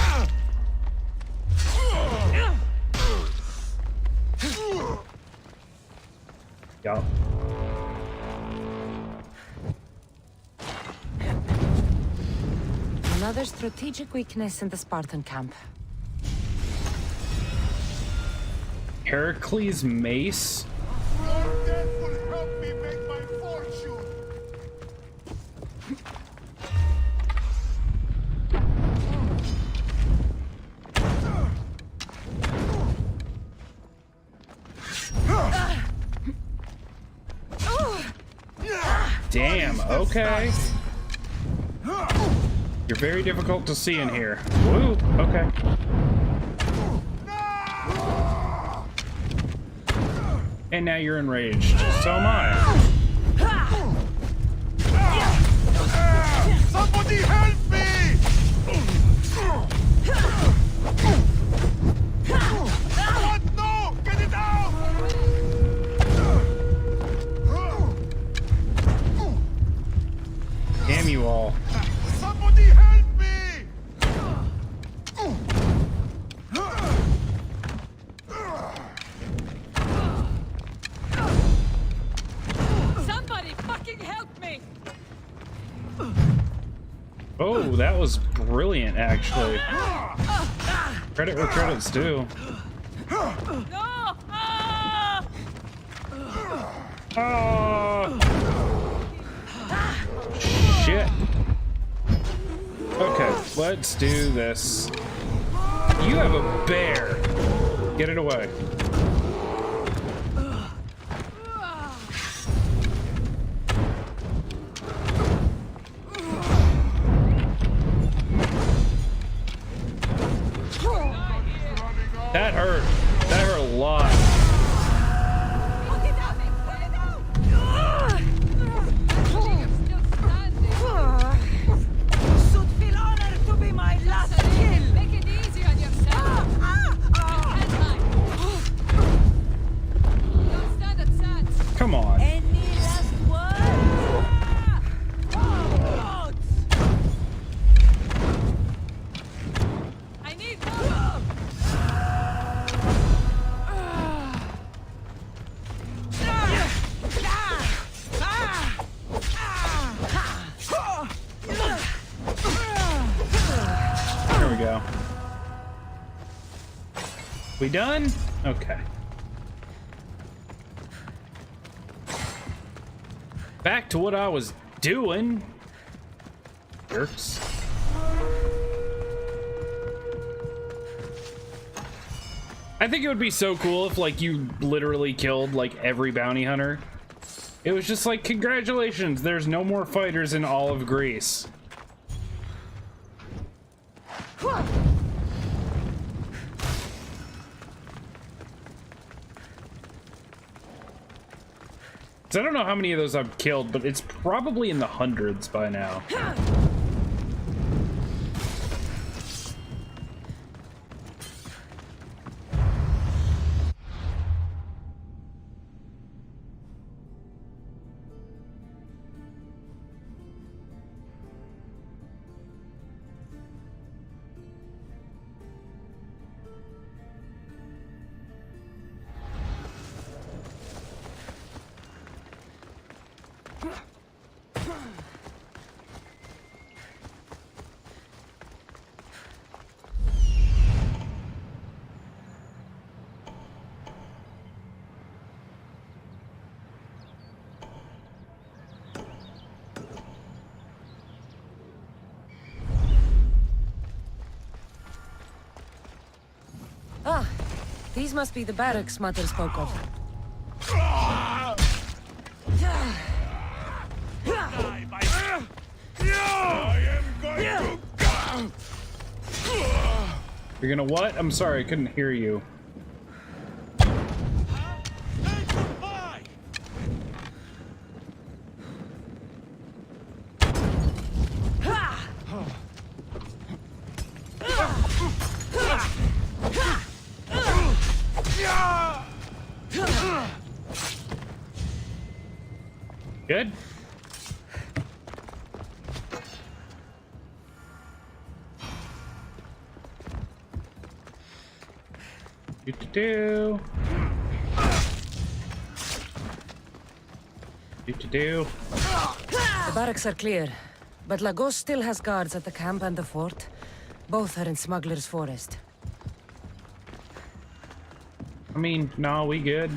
Another strategic weakness in the Spartan camp. Heracles' mace? Your death will help me make my fortune. Damn, okay. You're very difficult to see in here. Woo, okay. And now you're enraged. So am I. Somebody help me! What? No! Get it out! Damn you all. Somebody help me! Somebody fucking help me! Oh. Ooh, that was brilliant, actually. Credit where credit's due. Oh! Shit. Okay, let's do this. You have a bear. Get it away. That hurt. That hurt a lot. Should feel honored to be my last kill. Make it easy on yourself. Hands high. Don't stand a chance. Come on. Any last words? I need more. There we go. We done? Okay. Back to what I was doing. Jerks. I think it would be so cool if, like, you literally killed, like, every bounty hunter. It was just like, congratulations, there's no more fighters in all of Greece. So I don't know how many of those I've killed, but it's probably in the hundreds by now. Ah, these must be the barracks Mother spoke of. You're gonna what? I'm sorry, I couldn't hear you. Good? Do-do-do. Do-do-do. The barracks are clear, but Lagos still has guards at the camp and the fort. Both are in Smuggler's Forest. I mean, no, we good.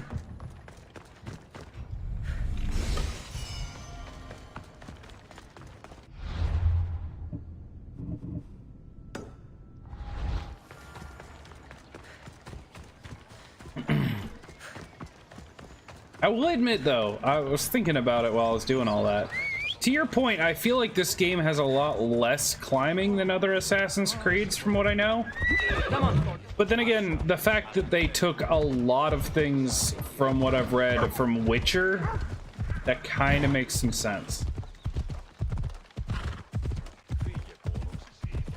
I will admit, though, I was thinking about it while I was doing all that. To your point, I feel like this game has a lot less climbing than other Assassin's Creeds, from what I know. But then again, the fact that they took a lot of things from what I've read from Witcher, that kind of makes some sense.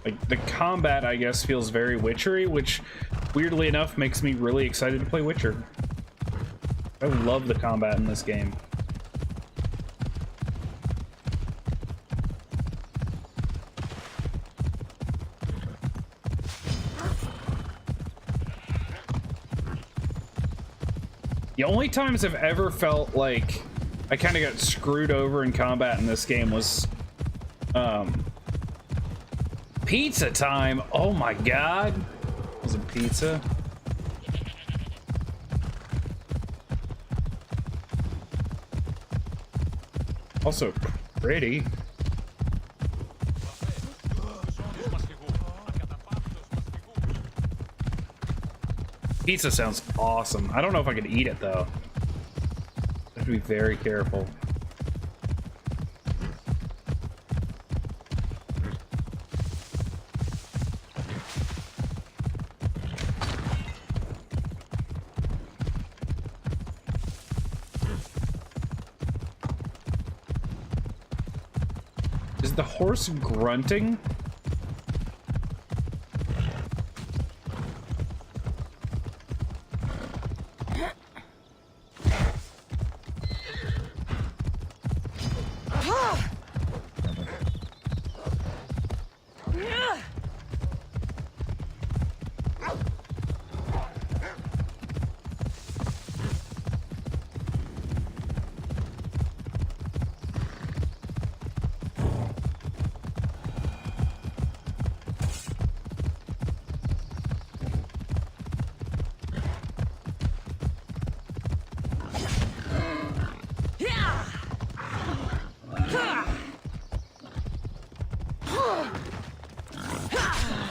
Like, the combat, I guess, feels very Witchery, which, weirdly enough, makes me really excited to play Witcher. I love the combat in this game. The only times I've ever felt like I kind of got screwed over in combat in this game was Pizza time! Oh my god! Was it pizza? Also pretty. Pizza sounds awesome. I don't know if I could eat it though. I have to be very careful. Is the horse grunting?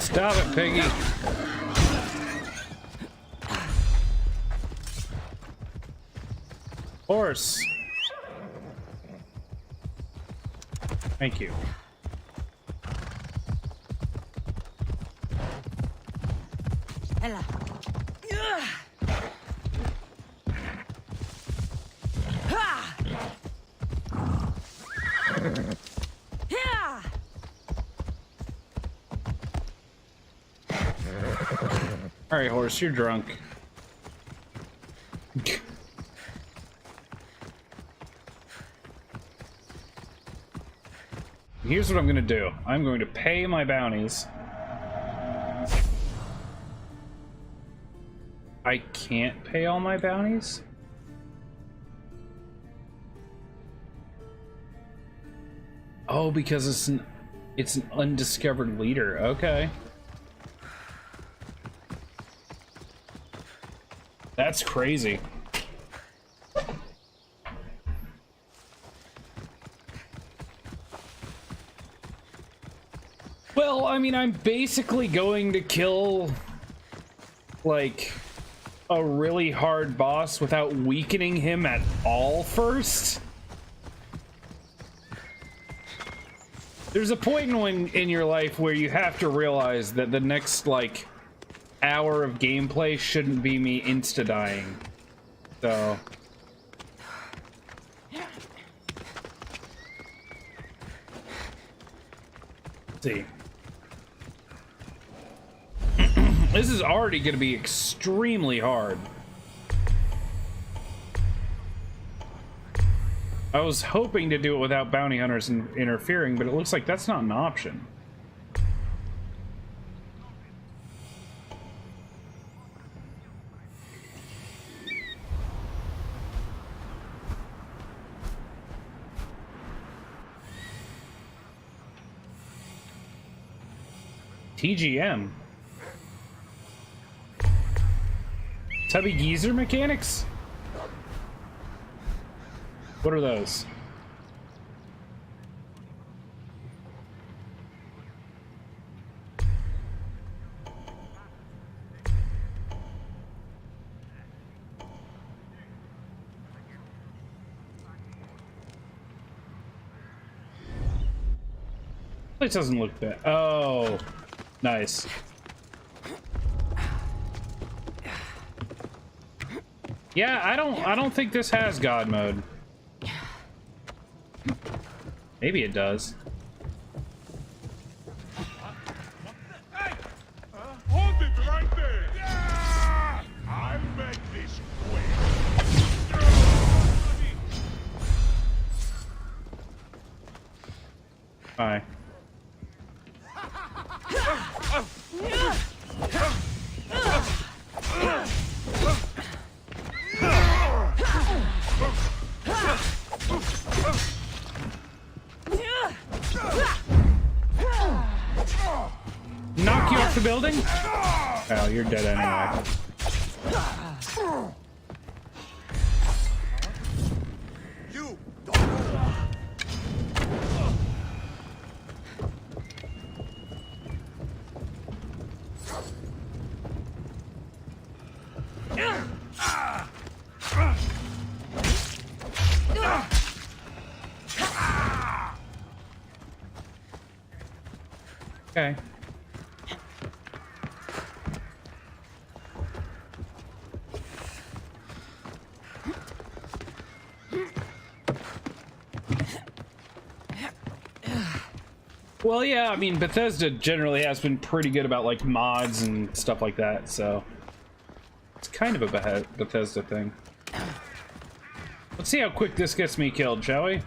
Stop it, Piggy. Horse. Thank you. Ella. All right, horse, you're drunk. Here's what I'm gonna do. I'm going to pay my bounties. I can't pay all my bounties? Oh, because it's an undiscovered leader. Okay. That's crazy. Well, I mean, I'm basically going to kill, like, a really hard boss without weakening him at all first. There's a point in your life where you have to realize that the next, like, hour of gameplay shouldn't be me insta-dying. So... let's see. This is already going to be extremely hard. I was hoping to do it without bounty hunters interfering, but it looks like that's not an option. TGM. Tubby geezer mechanics? What are those? This doesn't look bad. Oh, nice. Yeah, I don't think this has God mode. Maybe it does. Hey! Hold it right there! Yeah! I'll make this quick. Bye. off the building? Oh, you're dead anyway. You! Okay. Well, yeah, I mean, Bethesda generally has been pretty good about, like, mods and stuff like that, so... It's kind of a Bethesda thing. Let's see how quick this gets me killed, shall we?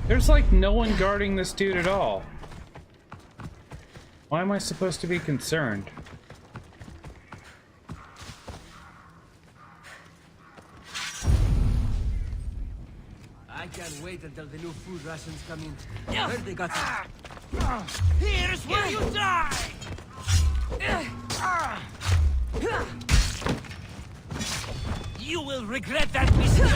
There's, like, no one guarding this dude at all. Why am I supposed to be concerned? I can't wait until the new food rations come in. I heard they got some. Here's where you die! You will regret that mistake!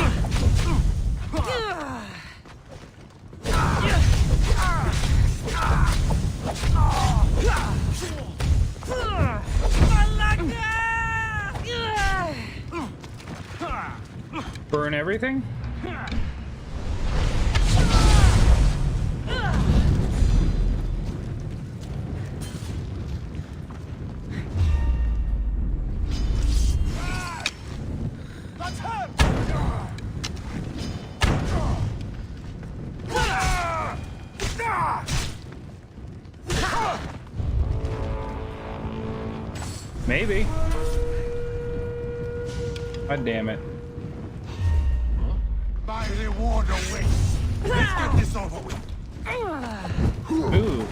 Burn everything? Maybe. God damn it. By the water away. Let's get this over with. Ooh.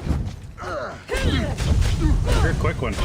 You're a quick one.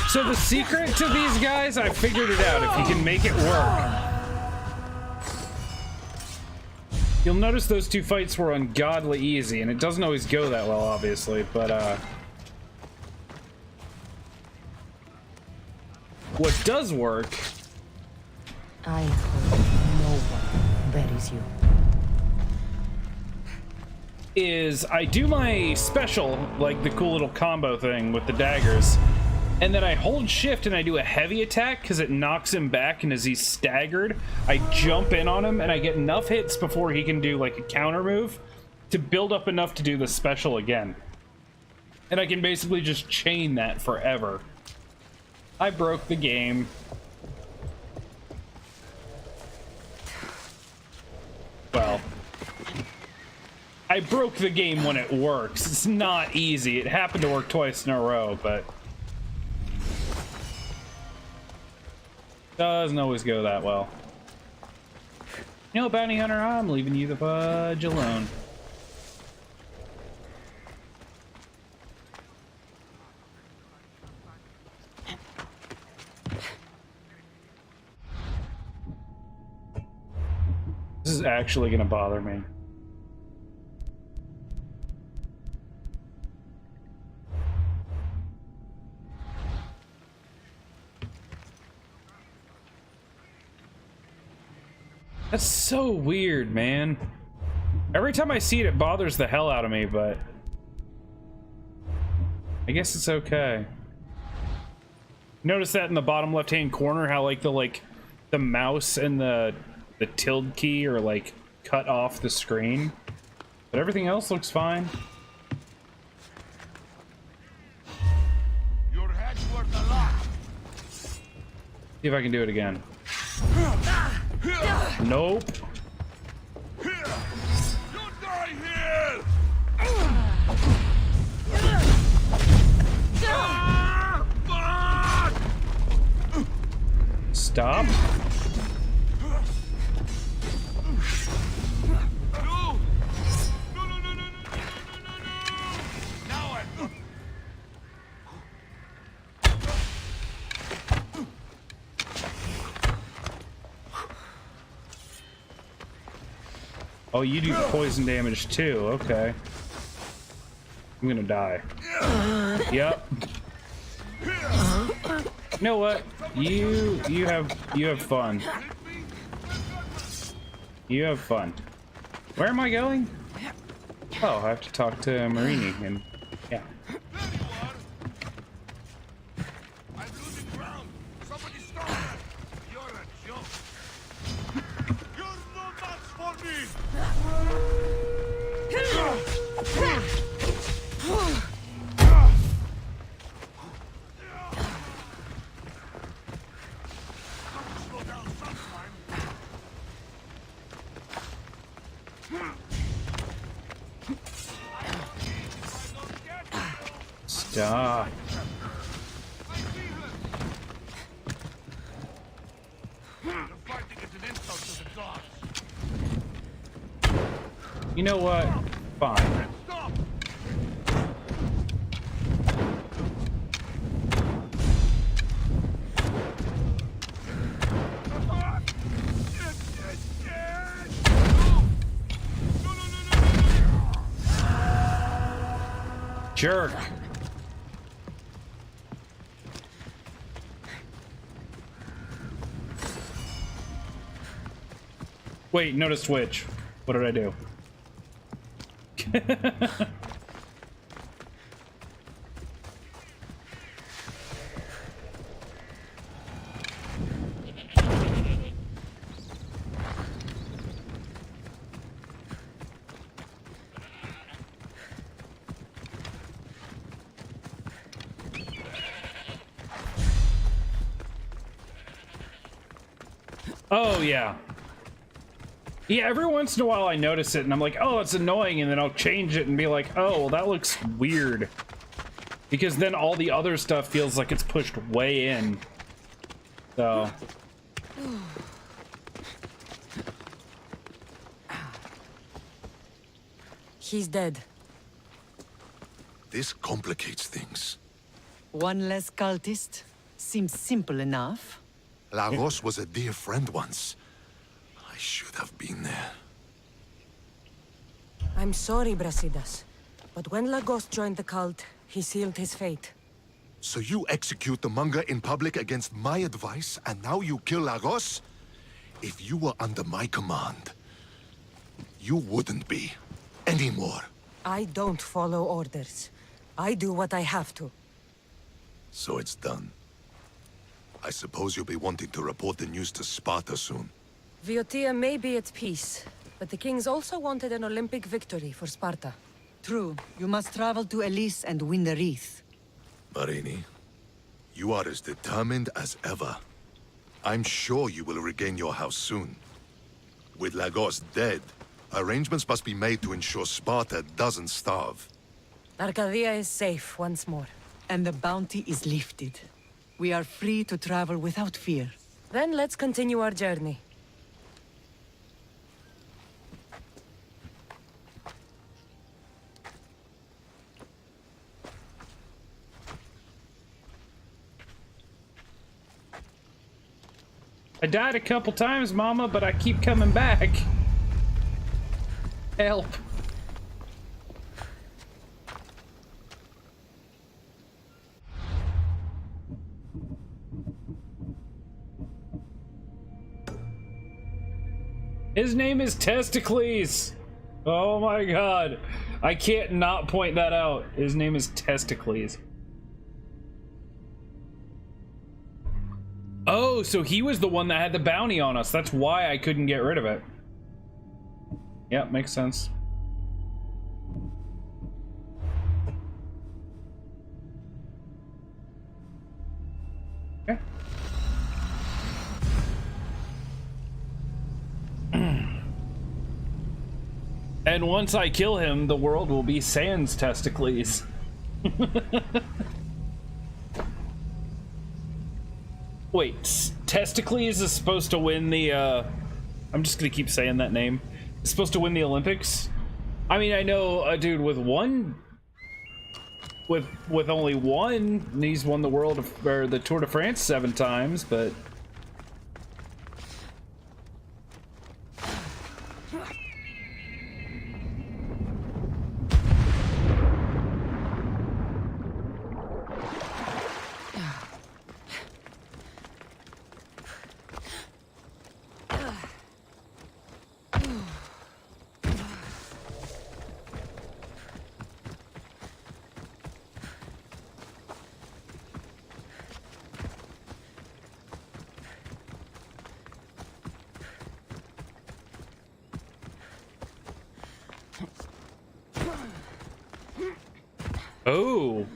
So the secret to these guys, I figured it out. If you can make it work. You'll notice those two fights were ungodly easy, and it doesn't always go that well, obviously, but what does work... I hope no one buries you. ...is I do my special, like the cool little combo thing with the daggers, and then I hold shift and I do a heavy attack because it knocks him back, and as he's staggered, I jump in on him and I get enough hits before he can do like a counter move to build up enough to do the special again. And I can basically just chain that forever. I broke the game. Well, I broke the game when it works. It's not easy. It happened to work twice in a row, but doesn't always go that well. You know, Bounty Hunter, I'm leaving you the fudge alone. This is actually gonna bother me. That's so weird, man. Every time I see it, it bothers the hell out of me, but I guess it's okay. Notice that in the bottom left-hand corner, how like the the mouse and the tilde key are like cut off the screen, but everything else looks fine. Your head's worth a lot. See if I can do it again. Nope. You die here. Stop. Oh, you do poison damage too. Okay. I'm gonna die. Yep. You know what? You have fun. You have fun. Where am I going? Oh, I have to talk to Marini and yeah. I'm losing ground. Somebody stop that. You're a joke. You're no match for me. Slow down sometime. Stop. The fighting is an insult to the gods. You know what? Fine. Stop! Jerk. Wait, notice switch. What did I do? Oh, yeah. Yeah, every once in a while I notice it and I'm like, oh, it's annoying, and then I'll change it and be like, oh, well, that looks weird. Because then all the other stuff feels like it's pushed way in. So... He's dead. This complicates things. One less cultist? Seems simple enough. Lagos was a dear friend once. I should have been there. I'm sorry, Brasidas. But when Lagos joined the cult, he sealed his fate. So you execute the manga in public against my advice, and now you kill Lagos? If you were under my command, you wouldn't be. Anymore. I don't follow orders. I do what I have to. So it's done. I suppose you'll be wanting to report the news to Sparta soon. Viotia may be at peace, but the kings also wanted an Olympic victory for Sparta. True. You must travel to Elise and win the wreath. Marini, you are as determined as ever. I'm sure you will regain your house soon. With Lagos dead, arrangements must be made to ensure Sparta doesn't starve. Arcadia is safe once more. And the bounty is lifted. We are free to travel without fear. Then let's continue our journey. I died a couple times, Mama, but I keep coming back. Help. His name is Testicles. Oh my god. I can't not point that out. His name is Testicles. Oh, Oh, so he was the one that had the bounty on us. That's why I couldn't get rid of it. Yeah, makes sense. Okay. And once I kill him, the world will be Sans Testicles. Wait, Testicles is supposed to win the, I'm just gonna keep saying that name. It's supposed to win the Olympics? I mean, I know a dude with one... With only one, and he's won the or the Tour de France 7 times, but... Oh.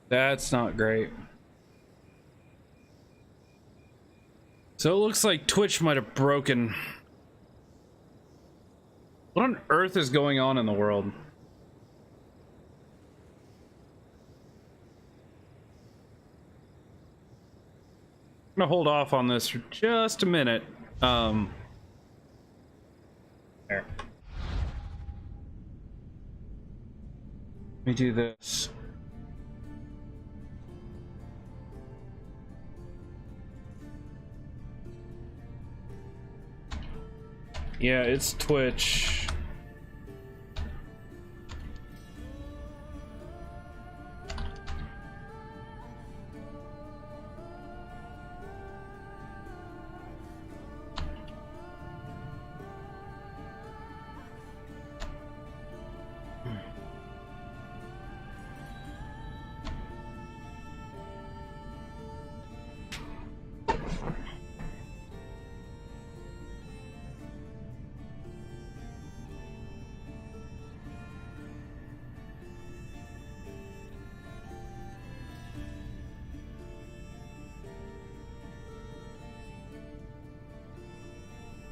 That's not great. So it looks like Twitch might have broken. What on earth is going on in the world? I'm gonna hold off on this for just a minute. There. Let me do this. Yeah, it's Twitch.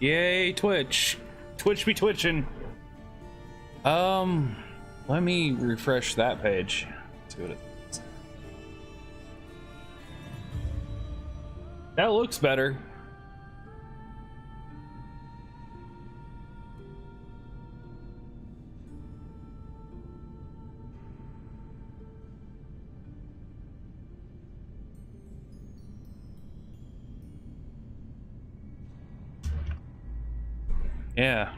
Yay, Twitch. Twitch be twitching. Let me refresh that page. See what it is. That looks better. Yeah.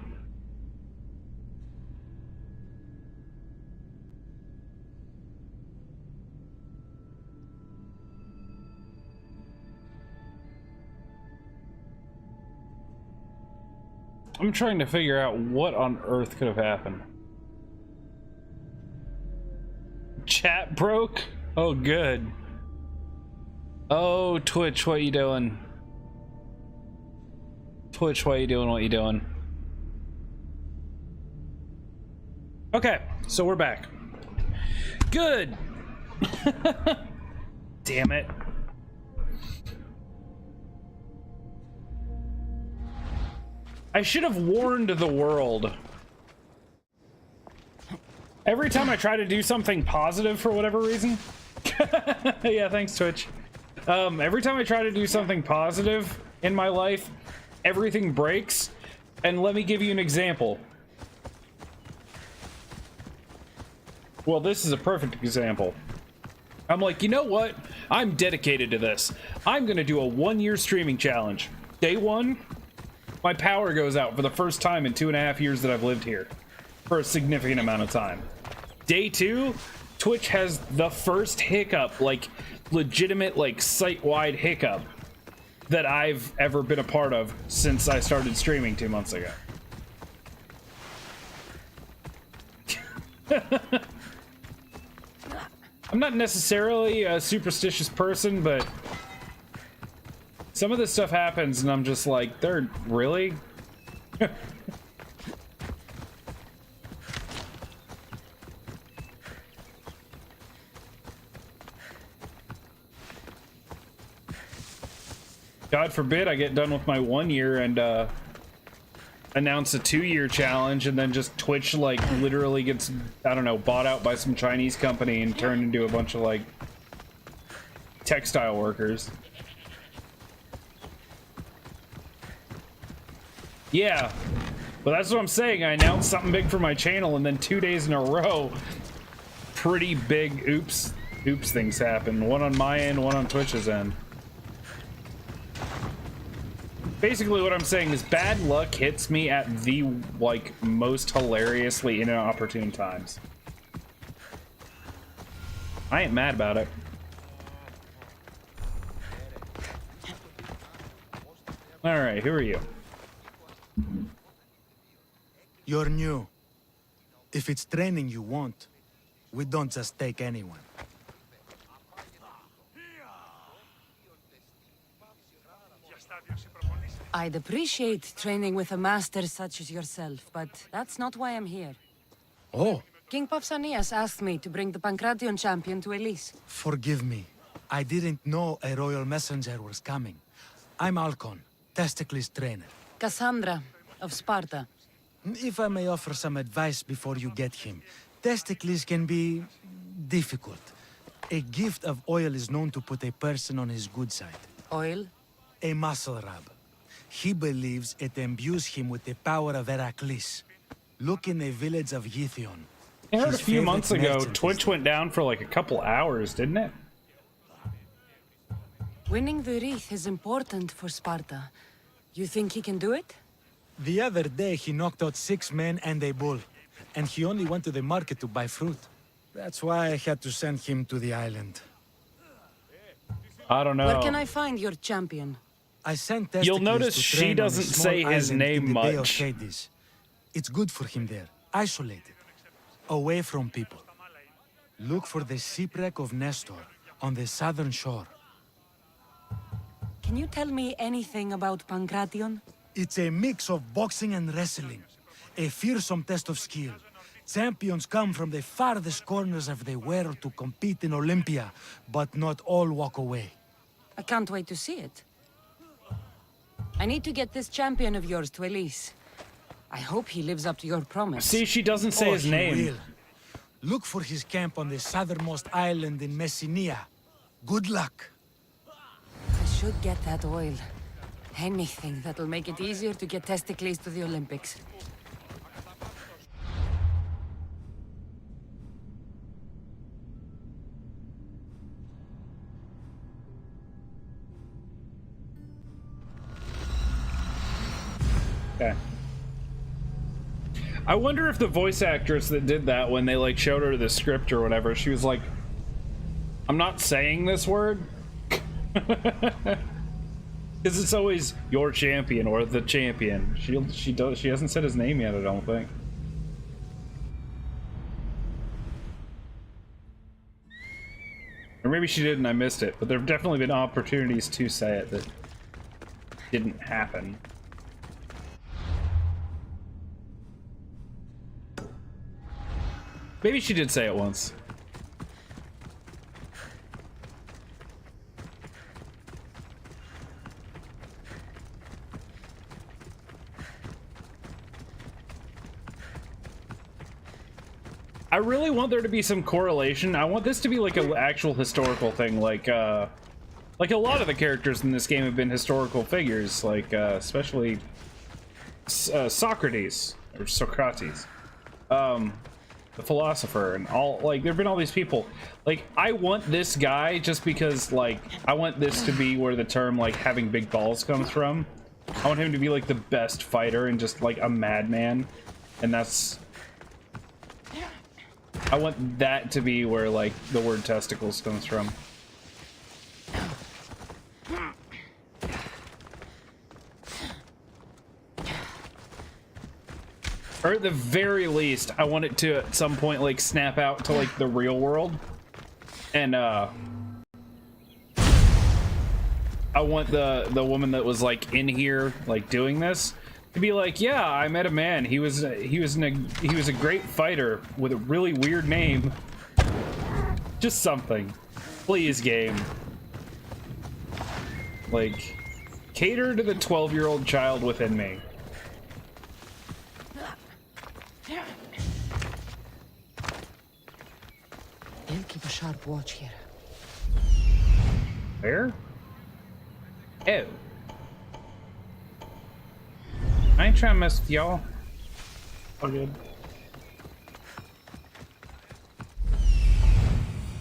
I'm trying to figure out what on earth could have happened. Chat broke? Oh, good. Oh, Twitch, what you doing? Twitch, what you doing? What you doing? Okay, so we're back. Good. Damn it. I should have warned the world. Every time I try to do something positive for whatever reason. Yeah, thanks, Twitch. Every time I try to do something positive in my life, everything breaks. And let me give you an example. Well, this is a perfect example. I'm like, you know what? I'm dedicated to this. I'm gonna do a 1-year streaming challenge. Day 1, my power goes out for the first time in 2.5 years that I've lived here. For a significant amount of time. Day 2, Twitch has the first hiccup, like legitimate, like site-wide hiccup that I've ever been a part of since I started streaming 2 months ago. I'm not necessarily a superstitious person, but some of this stuff happens and I'm just like, they're really? God forbid I get done with my 1 year and announce a 2-year challenge, and then just Twitch like literally gets, I don't know, bought out by some Chinese company and turned into a bunch of like textile workers. Yeah, but that's what I'm saying. I announced something big for my channel, and then 2 days in a row, pretty big oops things happen. One on my end, one on Twitch's end. Basically what I'm saying is bad luck hits me at the, like, most hilariously inopportune times. I ain't mad about it. Alright, who are you? You're new. If it's training you want, we don't just take anyone. I'd appreciate training with a master such as yourself, but that's not why I'm here. Oh, King Pausanias asked me to bring the Pancration champion to Elise. forgive me. I didn't know a royal messenger was coming. I'm Alcon, Testicles trainer. Cassandra of Sparta. If I may offer some advice before you get him, Testicles can be difficult. A gift of oil is known to put a person on his good side. Oil? A muscle rub. He believes it imbues him with the power of Heracles. Look in the village of Yithion. I heard a His few favorite months ago, merchant Twitch went down for like a couple hours, didn't it? Winning the wreath is important for Sparta. You think he can do it? The other day he knocked out 6 men and a bull. And he only went to the market to buy fruit. That's why I had to send him to the island. I don't know. Where can I find your champion? I sent You'll Testicles notice to she train on a doesn't small say his island name in the Bay of much. Hades. It's good for him there, isolated, away from people. Look for the shipwreck of Nestor on the southern shore. Can you tell me anything about Pancration? It's a mix of boxing and wrestling, a fearsome test of skill. Champions come from the farthest corners of the world to compete in Olympia, but not all walk away. I can't wait to see it. I need to get this champion of yours to Elise. I hope he lives up to your promise. See, she doesn't say his he name. will. Look for his camp on the southernmost island in Messenia. Good luck. I should get that oil. Anything that'll make it easier to get Testicles to the Olympics. Okay. I wonder if the voice actress that did that, when they like showed her the script or whatever, she was like, I'm not saying this word. Because it's always your champion or the champion. She hasn't said his name yet, I don't think. Or maybe she did and I missed it, but there have definitely been opportunities to say it that didn't happen. Maybe she did say it once. I really want there to be some correlation. I want this to be like an actual historical thing, like a lot of the characters in this game have been historical figures, like Socrates or Socrates. the philosopher, and all, like, there've been all these people. Like, I want this guy just because, like, I want this to be where the term, like, having big balls comes from. I want him to be, like, the best fighter and just, like, a madman. And that's... I want that to be where, like, the word testicles comes from. Or at the very least, I want it to at some point like snap out to like the real world. And I want the woman that was like in here like doing this to be like, yeah, I met a man. He was a great fighter with a really weird name. Just something. Please, game. Like, cater to the 12-year-old child within me. I'll keep a sharp watch here. Where? Oh. I ain't trying to mess with y'all. All good.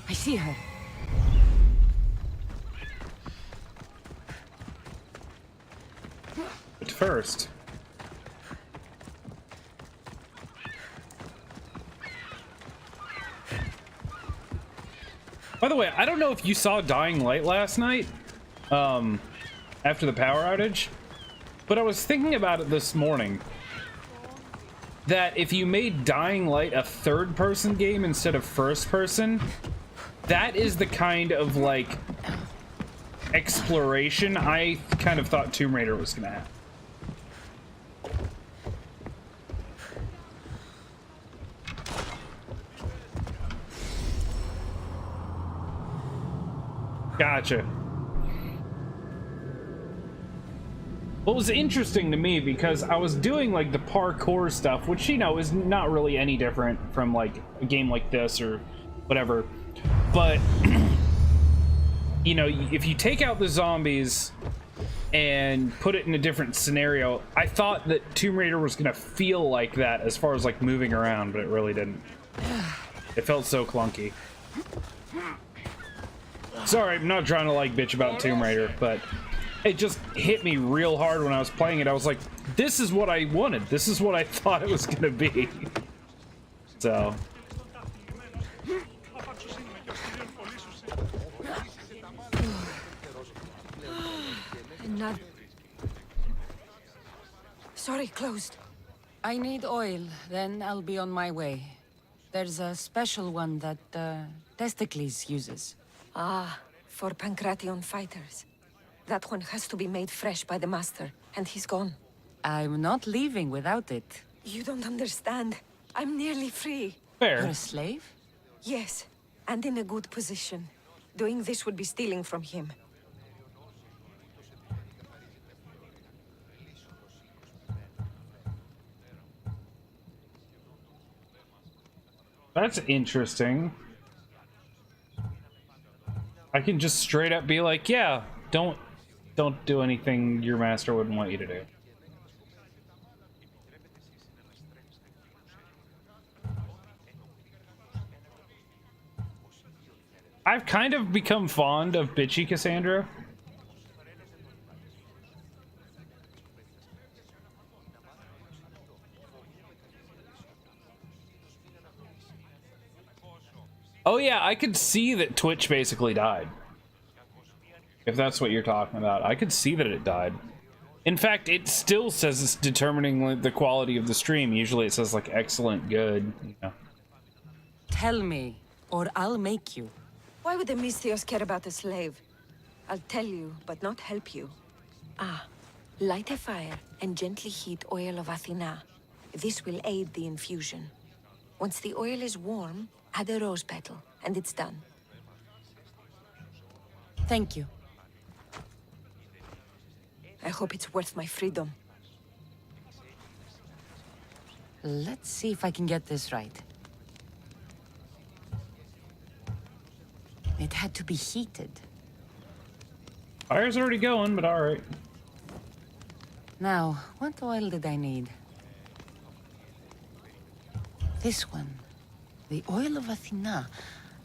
I see her. But first... By the way, I don't know if you saw Dying Light last night, after the power outage, but I was thinking about it this morning, that if you made Dying Light a third-person game instead of first-person, that is the kind of, like, exploration I kind of thought Tomb Raider was gonna have. Gotcha. What was interesting to me, because I was doing like the parkour stuff, which, you know, is not really any different from like a game like this or whatever, but you know, if you take out the zombies and put it in a different scenario, I thought that Tomb Raider was gonna feel like that as far as like moving around, but it really didn't. It felt so clunky. Sorry, I'm not trying to like bitch about Tomb Raider, but it just hit me real hard when I was playing it. I was like, this is what I wanted. This is what I thought it was gonna be. So. Not... Sorry, closed. I need oil, then I'll be on my way. There's a special one that Testicles uses. Ah, for Pancration fighters. That one has to be made fresh by the master, and he's gone. I'm not leaving without it. You don't understand. I'm nearly free. Fair. You're a slave? Yes, and in a good position. Doing this would be stealing from him. That's interesting. I can just straight up be like, yeah, don't do anything your master wouldn't want you to do. I've kind of become fond of bitchy Cassandra. Oh yeah, I could see that Twitch basically died. If that's what you're talking about. I could see that it died. In fact, it still says it's determining the quality of the stream. Usually it says like excellent, good, you know. Tell me, or I'll make you. Why would the Misthios care about a slave? I'll tell you, but not help you. Ah, light a fire and gently heat oil of Athena. This will aid the infusion. Once the oil is warm, add a rose petal, and it's done. Thank you. I hope it's worth my freedom. Let's see if I can get this right. It had to be heated. Fire's already going, but alright. Now, what oil did I need? This one. The oil of Athena.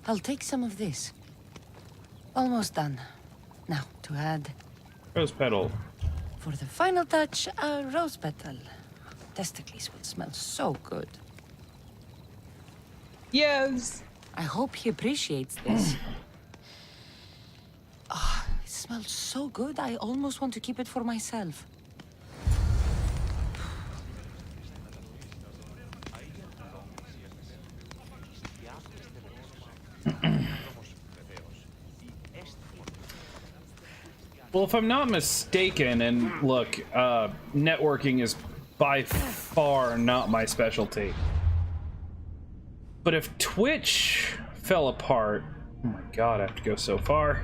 I'll take some of this. Almost done. Now, to add... Rose petal. For the final touch, a rose petal. Testicles will smell so good. Yes! I hope he appreciates this. Ah, it smells so good, I almost want to keep it for myself. Well, if I'm not mistaken, and look, networking is by far not my specialty. But if Twitch fell apart, oh my god, I have to go so far.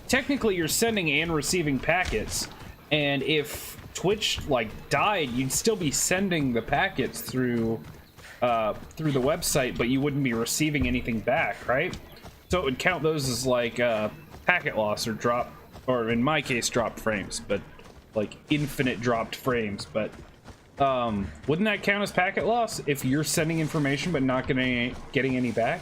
Technically you're sending and receiving packets, and if Twitch like died, you'd still be sending the packets through the website, but you wouldn't be receiving anything back, right? So it would count those as like packet loss or drop, or in my case dropped frames, but like infinite dropped frames. But wouldn't that count as packet loss if you're sending information but not getting any back?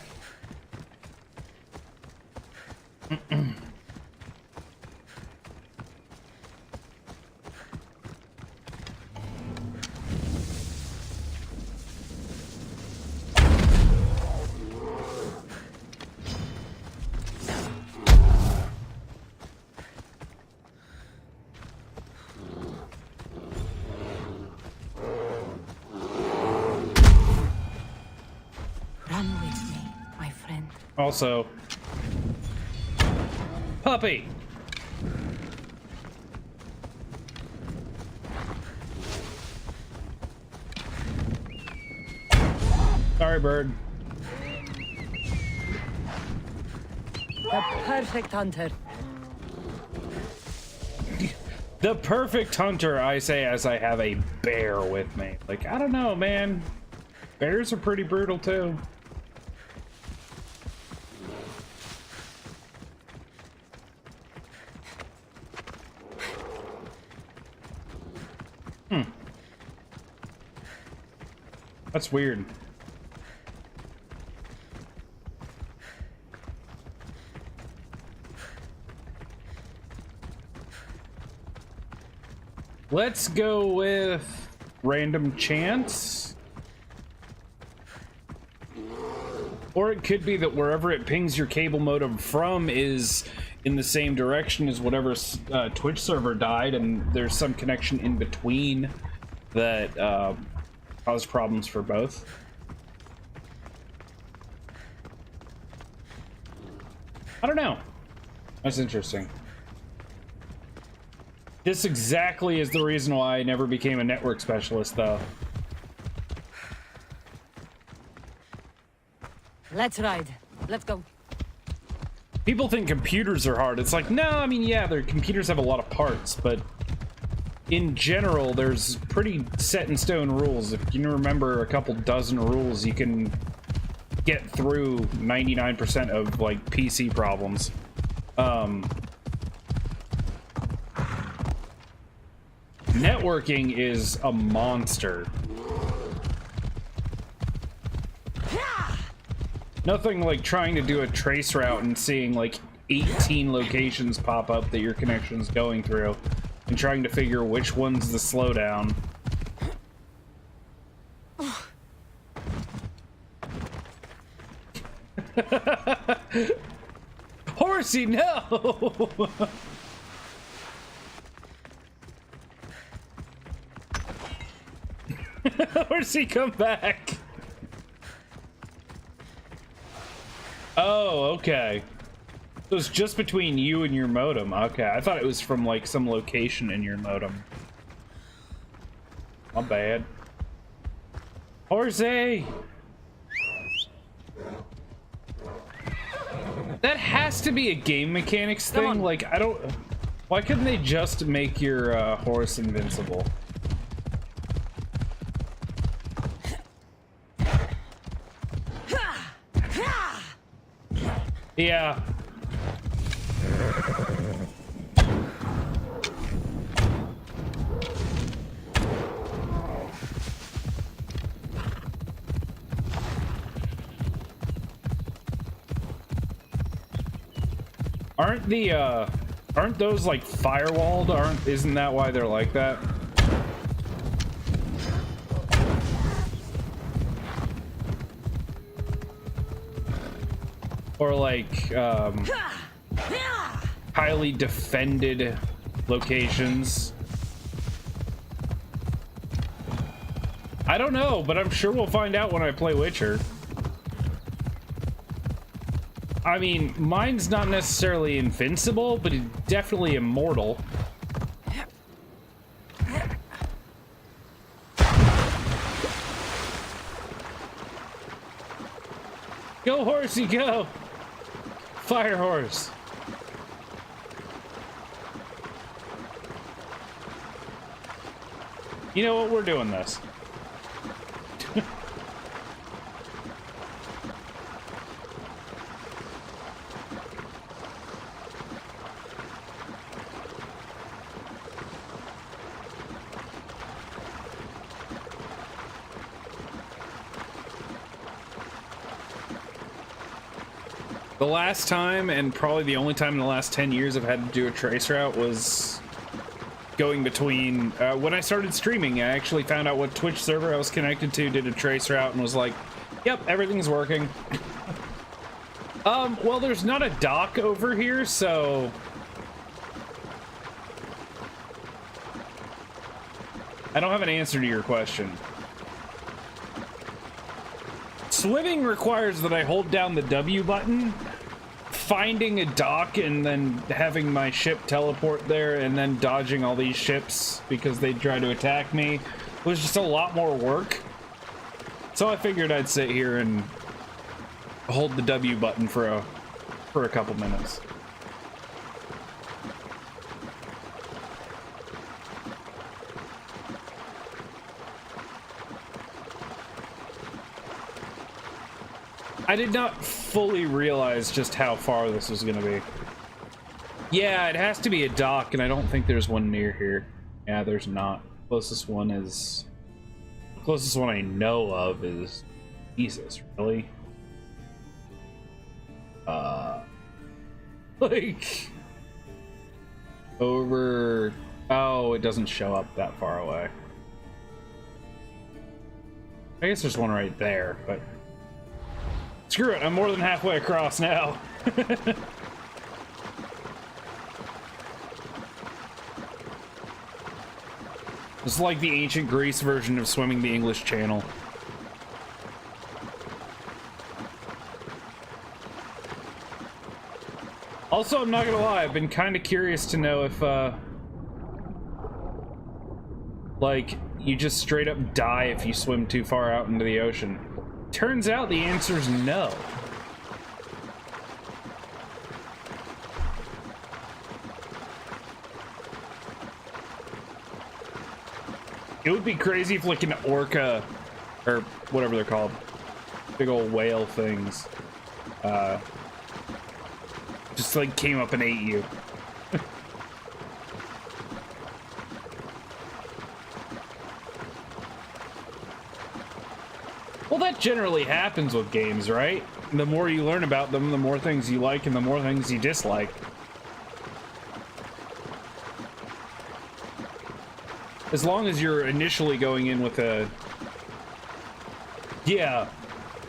Run with me, my friend. Also, puppy. Sorry, bird. The perfect hunter. The perfect hunter, I say as I have a bear with me. Like, I don't know, man. Bears are pretty brutal too. That's weird. Let's go with random chance. Or it could be that wherever it pings your cable modem from is in the same direction as whatever Twitch server died, and there's some connection in between that caused problems for both. I don't know. That's interesting. This exactly is the reason why I never became a network specialist, though. Let's ride. Let's go. People think computers are hard. It's like, no, I mean, yeah, their computers have a lot of parts, but in general, there's pretty set in stone rules. If you remember a couple dozen rules, you can get through 99% of like PC problems. Networking is a monster. Nothing like trying to do a trace route and seeing like 18 locations pop up that your connection's going through and trying to figure which one's the slowdown. Horsey, no! Horsey, come back! Oh, okay. So it's just between you and your modem. Okay, I thought it was from like some location in your modem. My bad. Horsey! That has to be a game mechanics thing. Like, I don't... Why couldn't they just make your horse invincible? Yeah. aren't those like firewalled? Isn't that why they're like that? Or like highly defended locations. I don't know, but I'm sure we'll find out when I play Witcher. I mean, mine's not necessarily invincible, but it's definitely immortal. Go, horsey, go! Fire horse. You know what? We're doing this. The last time, and probably the only time in the last 10 years I've had to do a trace route, was going between... when I started streaming, I actually found out what Twitch server I was connected to, did a trace route, and was like, yep, everything's working. Well, there's not a dock over here, so... I don't have an answer to your question. Swimming requires that I hold down the W button. Finding a dock and then having my ship teleport there and then dodging all these ships because they try to attack me was just a lot more work. So I figured I'd sit here and hold the W button for a couple minutes. I did not fully realize just how far this was gonna be. Yeah, it has to be a dock, and I don't think there's one near here. Yeah, there's not. Closest one I know of is Jesus, really? Like over... Oh, it doesn't show up that far away. I guess there's one right there, but screw it, I'm more than halfway across now. It's like the ancient Greece version of swimming the English Channel. Also, I'm not gonna lie, I've been kind of curious to know if, like, you just straight up die if you swim too far out into the ocean. Turns out the answer's no. It would be crazy if, like, an orca, or whatever they're called, big old whale things, just, like, came up and ate you. Well, that generally happens with games, right? The more you learn about them, the more things you like and the more things you dislike. As long as you're initially going in with a... Yeah.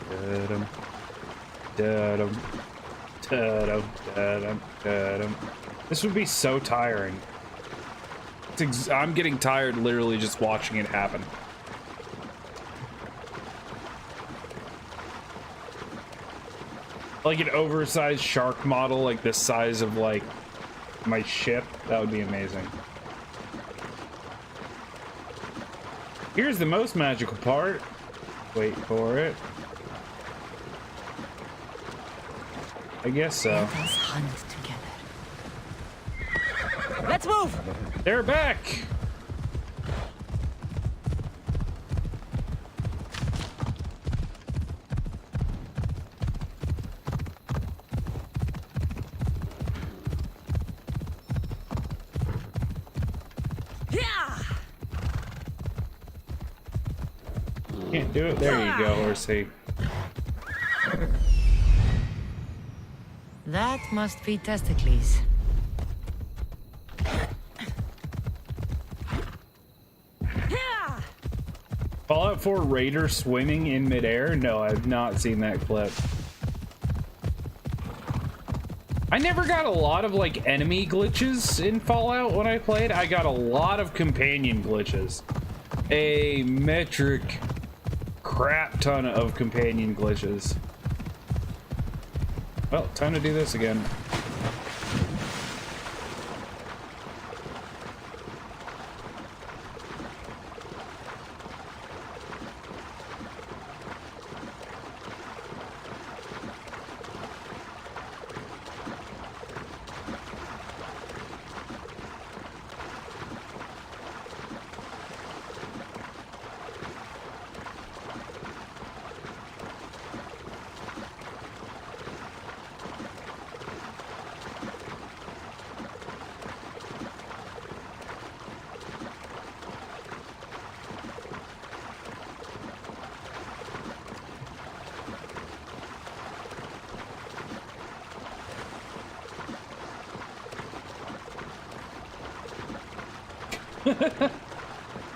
Da-dum, da-dum, da-dum, da-dum, da-dum. This would be so tiring. I'm getting tired literally just watching it happen. Like an oversized shark model, like the size of, like, my ship. That would be amazing. Here's the most magical part. Wait for it. I guess so. Let us hunt together. Let's move! They're back! Can't do it. There you go, horsey. That must be testicles. Fallout 4 Raider swimming in midair? No, I've not seen that clip. I never got a lot of like enemy glitches in Fallout when I played. I got a lot of companion glitches. A metric crap ton of companion glitches. Well, time to do this again.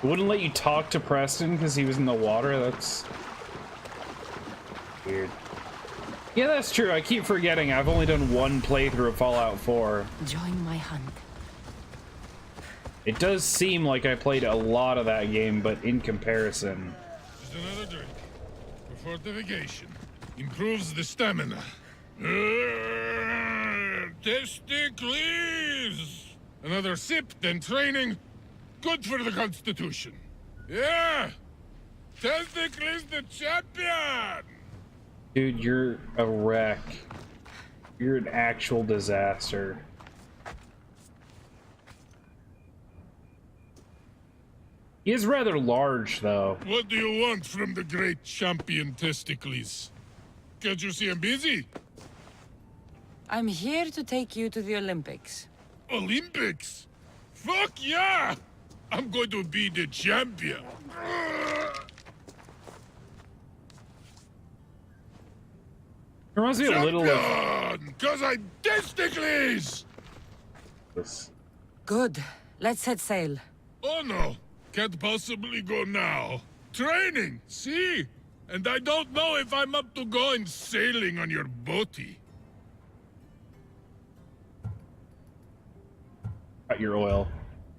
Wouldn't let you talk to Preston because he was in the water. That's weird. Yeah, that's true. I keep forgetting I've only done one playthrough of Fallout 4. Join my hunt. It does seem like I played a lot of that game, but in comparison. Just another drink. For fortification. Improves the stamina. Testicles! Another sip, then training. Good for the Constitution. Yeah! Testicles the champion! Dude, you're a wreck. You're an actual disaster. He is rather large, though. What do you want from the great champion Testicles? Can't you see I'm busy? I'm here to take you to the Olympics. Olympics? Fuck yeah! I'm going to be the champion. Reminds me a little of... Cause I testicles! Good. Let's set sail. Oh no, can't possibly go now. Training, see? And I don't know if I'm up to going sailing on your boaty. Got your oil.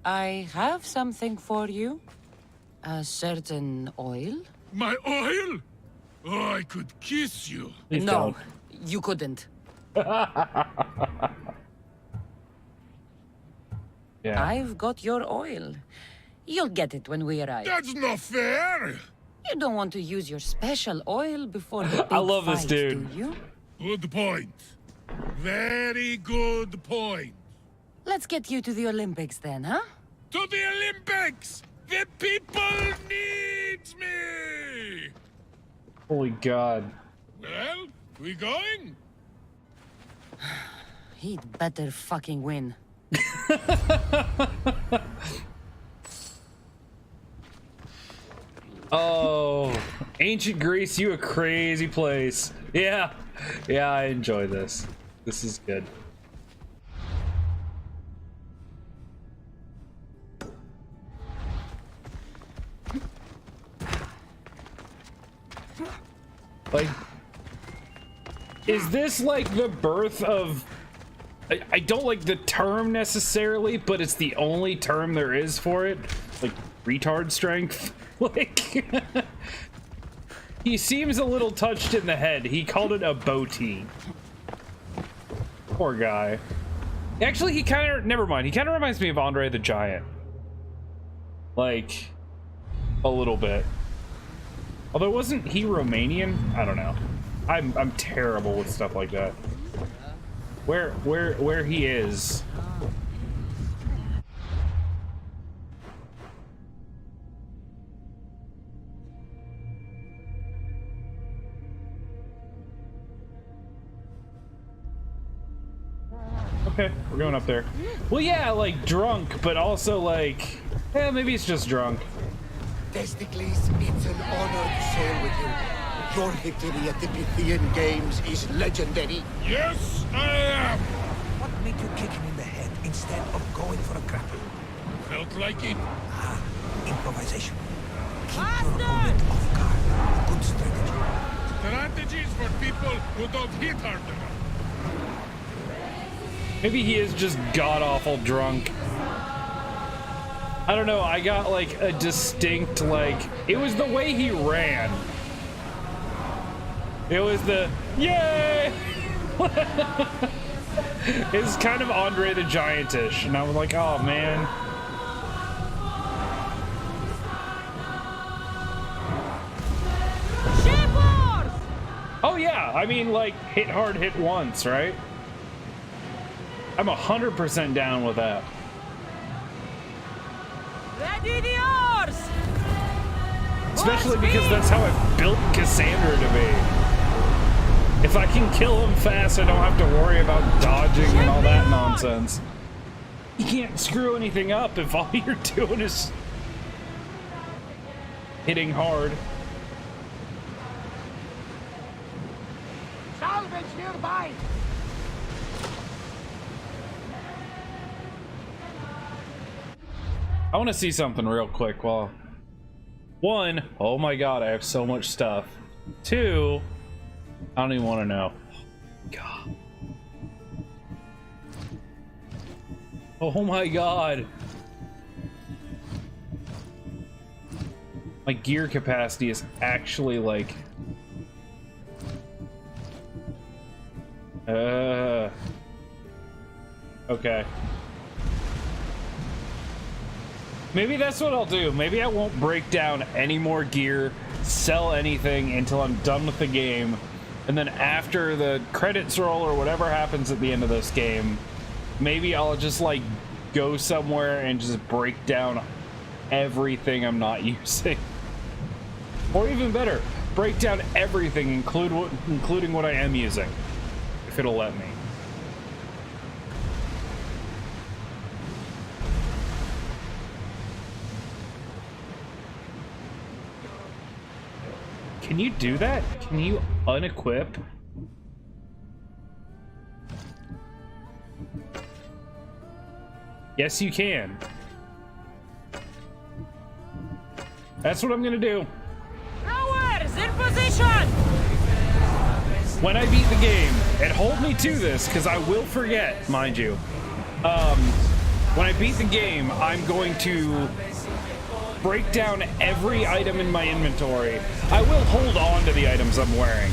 I have something for you. A certain oil. My oil? Oh, I could kiss you. Please no, don't. you couldn't. Yeah. I've got your oil. You'll get it when we arrive. That's not fair! You don't want to use your special oil before the big I love this fight, dude. do you? Good point. Very good point. Let's get you to the Olympics then, huh? To the Olympics! The people need me! Holy God. Well, we going? He'd better fucking win. Oh, ancient Greece, you a crazy place. Yeah, yeah, I enjoy this. This is good. Like, is this like the birth of... I don't like the term necessarily, but it's the only term there is for it. Like, retard strength. Like, he seems a little touched in the head. He called it a boaty. Poor guy. Actually, he kind of... Never mind. He kind of reminds me of Andre the Giant. Like, a little bit. Although, wasn't he Romanian? I don't know. I'm terrible with stuff like that. Where he is. Okay, we're going up there. Well, yeah, like drunk, but also like, maybe it's just drunk. Testicles, it's an honor to sail with you. Your victory at the Pythian Games is legendary. Yes, I am! What made you kick him in the head instead of going for a grapple? Felt like it. Ah, improvisation. Keep your opponent off guard. Good strategy. Strategies for people who don't hit hard enough. Maybe he is just god-awful drunk. I don't know, I got like a distinct, like, it was the way he ran. It was the, yay! It's kind of Andre the Giant-ish, and I was like, oh man. Oh yeah, I mean, like, hit hard, hit once, right? I'm 100% down with that. Ready the oars! Especially because that's how I built Cassandra to be. If I can kill him fast, I don't have to worry about dodging and all that nonsense. You can't screw anything up if all you're doing is hitting hard. Salvage nearby! I want to see something real quick. Well, one, oh my god, I have so much stuff. Two, I don't even want to know. God. Oh my god. My gear capacity is actually like... Okay. Maybe that's what I'll do. Maybe I won't break down any more gear, sell anything until I'm done with the game. And then after the credits roll or whatever happens at the end of this game, maybe I'll just like go somewhere and just break down everything I'm not using. Or even better, break down everything, including what I am using, if it'll let me. Can you do that? Can you unequip? Yes, you can. That's what I'm gonna do. Towers in position! When I beat the game, and hold me to this, because I will forget, mind you. When I beat the game, I'm going to break down every item in my inventory. I will hold on to the items I'm wearing,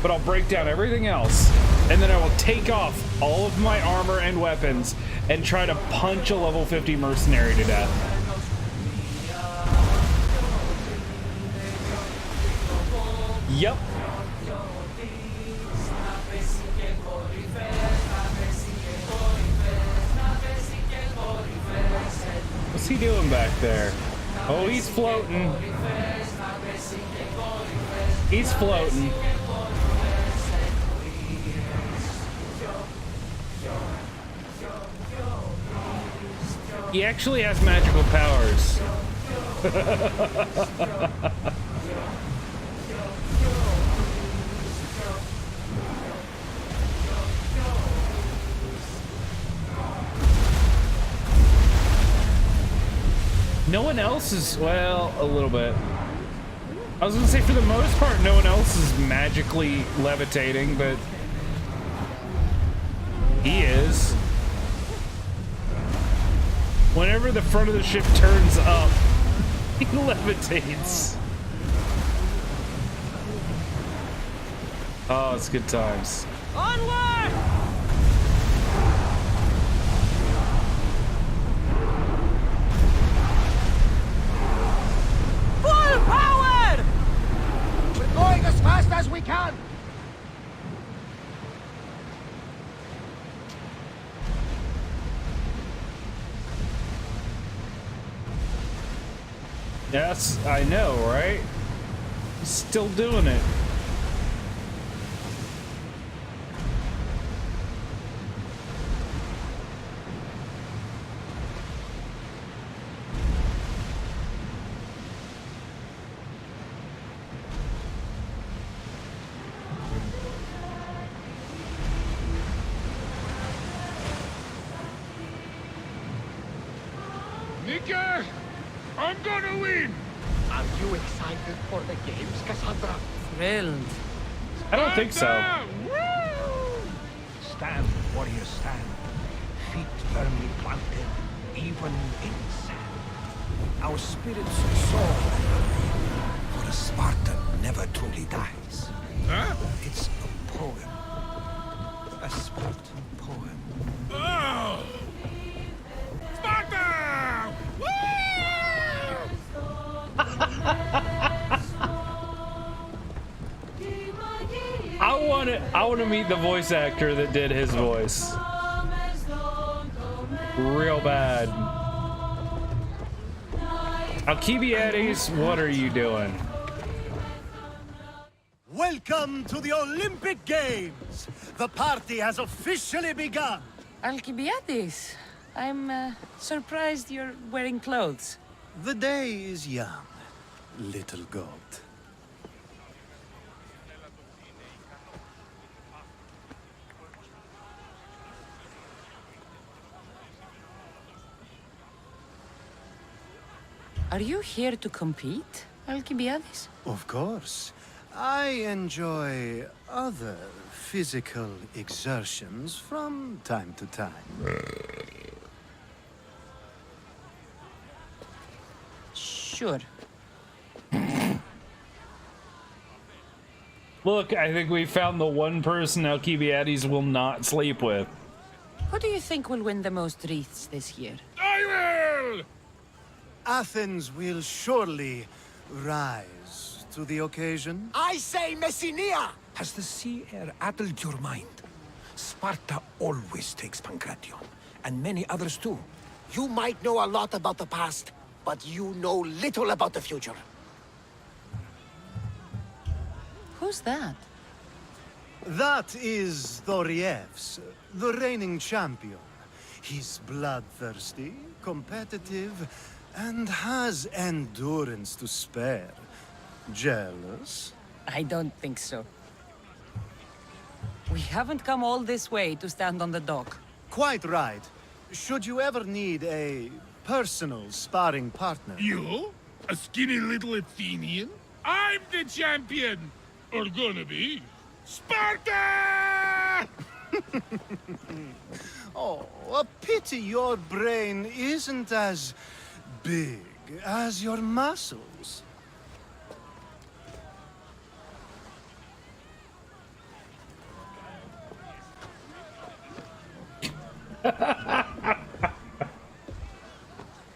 but I'll break down everything else, and then I will take off all of my armor and weapons and try to punch a level 50 mercenary to death. Yep. What's he doing back there? Oh, he's floating. He's floating. He actually has magical powers. No one else is, well, a little bit. I was gonna say, for the most part, no one else is magically levitating, but he is. Whenever the front of the ship turns up, he levitates. Oh, it's good times. Onward! Full power! We're going as fast as we can! Yes, I know, right? He's still doing it. Nika, I'm gonna win! Are you excited for the games, Cassandra? Thrilled. I don't think so. Stand, warriors, stand. Feet firmly planted, even in sand. Our spirits soar. For a Spartan never truly dies. Huh? It's a poem. A Spartan poem. Oh! Sparta! Woo! I want to meet the voice actor that did his voice. Real bad. Alcibiades, what are you doing? Welcome to the Olympic Games! The party has officially begun! Alcibiades, I'm surprised you're wearing clothes. The day is young, little goat. Are you here to compete, Alcibiades? Of course. I enjoy other physical exertions from time to time. Sure. Look, I think we found the one person Alcibiades will not sleep with. Who do you think will win the most wreaths this year? I will! Athens will surely rise to the occasion. I say Messinia! Has the sea air addled your mind? Sparta always takes Pancration, and many others too. You might know a lot about the past, but you know little about the future. Who's that? That is Thorievs, the reigning champion. He's bloodthirsty, competitive, and has endurance to spare. Jealous? I don't think so. We haven't come all this way to stand on the dock. Quite right. Should you ever need a personal sparring partner... You? A skinny little Athenian? I'm the champion! Or gonna be. Sparta! Oh, a pity your brain isn't as big as your muscles.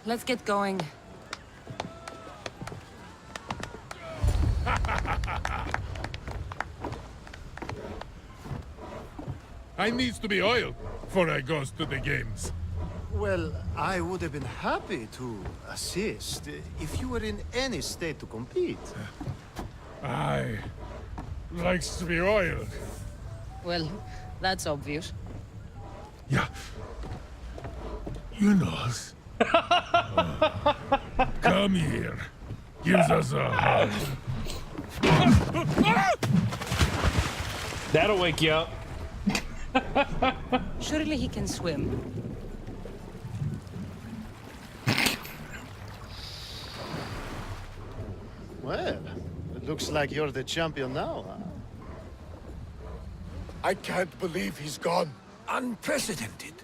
Let's get going. I needs to be oiled before I goes to the games. Well, I would have been happy to assist if you were in any state to compete. I likes to be oiled. Well, that's obvious. Yeah. You knows. Come here. Gives us a hug. That'll wake you up. Surely he can swim. Well, it looks like you're the champion now, huh? I can't believe he's gone. Unprecedented.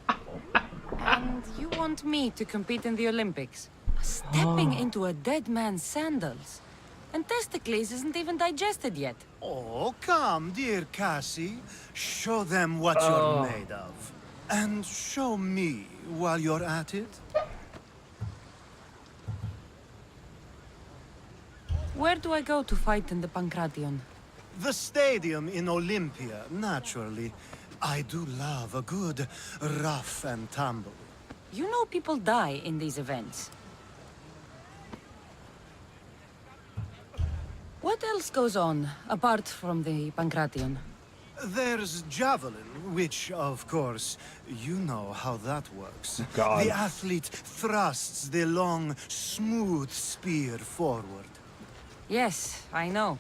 And you want me to compete in the Olympics? Stepping into a dead man's sandals. And Testicles isn't even digested yet. Oh, come, dear Cassie. Show them what you're made of. And show me while you're at it. Where do I go to fight in the Pancration? The stadium in Olympia, naturally. I do love a good rough and tumble. You know people die in these events. What else goes on, apart from the Pancration? There's javelin, which, of course, you know how that works. God. The athlete thrusts the long, smooth spear forward. Yes, I know.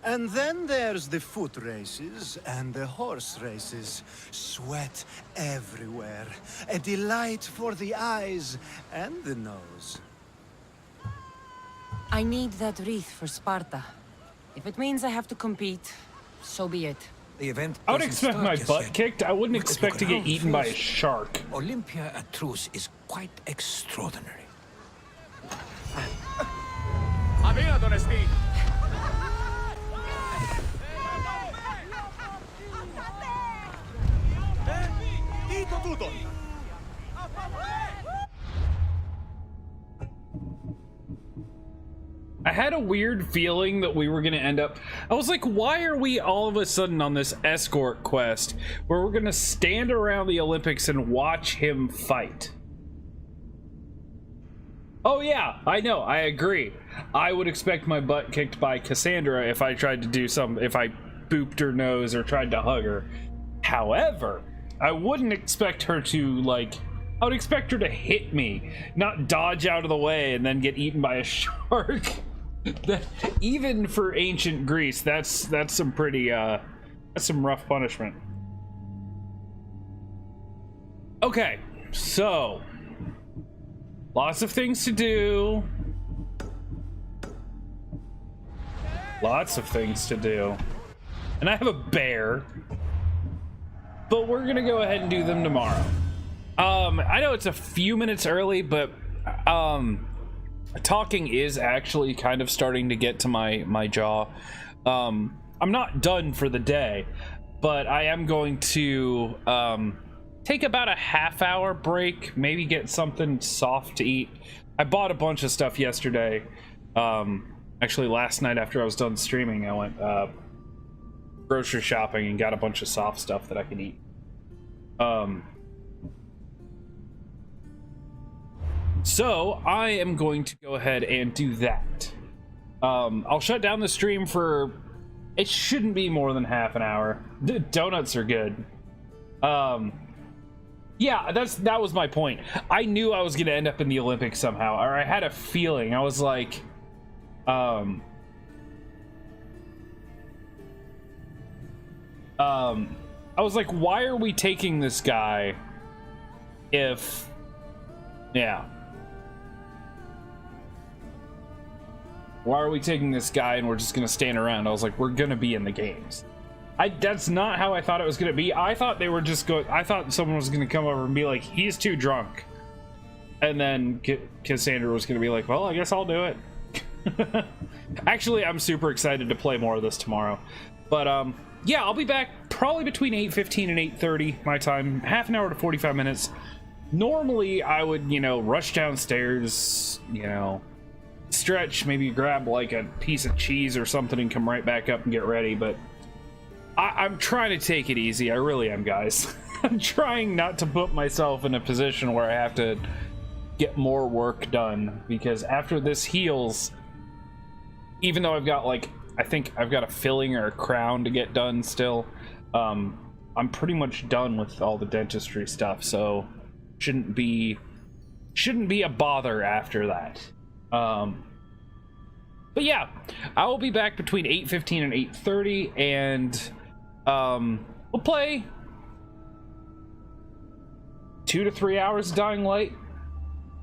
And then there's the foot races and the horse races. Sweat everywhere. A delight for the eyes and the nose. I need that wreath for Sparta. If it means I have to compete, so be it. The event I would doesn't expect start my just butt yet. kicked. I wouldn't We could expect look to get around eaten by a first. shark. Olympia at truce is quite extraordinary. Dito tutto! I had a weird feeling that we were going to end up... I was like, why are we all of a sudden on this escort quest where we're going to stand around the Olympics and watch him fight? Oh yeah, I know, I agree. I would expect my butt kicked by Cassandra if I tried to do if I booped her nose or tried to hug her. However, I wouldn't expect her to, like... I would expect her to hit me, not dodge out of the way and then get eaten by a shark. Even for ancient Greece, that's some pretty that's some rough punishment. Okay, so lots of things to do. Lots of things to do. And I have a bear. But we're gonna go ahead and do them tomorrow. I know it's a few minutes early, but talking is actually kind of starting to get to my jaw. I'm not done for the day, but I am going to take about a half-hour break, maybe get something soft to eat. I bought a bunch of stuff yesterday. Actually, last night after I was done streaming, I went grocery shopping and got a bunch of soft stuff that I can eat. So I am going to go ahead and do that. I'll shut down the stream for, it shouldn't be more than half an hour. The donuts are good. Yeah, that was my point. I knew I was gonna end up in the Olympics somehow, or I had a feeling. I was like, I was like, why are we taking this guy if, yeah. Why are we taking this guy and we're just gonna stand around? I was like, we're gonna be in the games. That's not how I thought it was gonna be. I thought they were just going, I thought someone was gonna come over and be like, he's too drunk. And then Cassandra was gonna be like, well, I guess I'll do it. Actually, I'm super excited to play more of this tomorrow. But yeah, I'll be back probably between 8:15 and 8:30 my time, half an hour to 45 minutes. Normally I would, you know, rush downstairs, you know, stretch, maybe grab like a piece of cheese or something and come right back up and get ready, but I'm trying to take it easy. I really am, guys. I'm trying not to put myself in a position where I have to get more work done, because after this heals, even though I've got like, I think I've got a filling or a crown to get done still, I'm pretty much done with all the dentistry stuff, so shouldn't be a bother after that. But yeah, I will be back between 8:15 and 8:30, and we'll play 2 to 3 hours of Dying Light,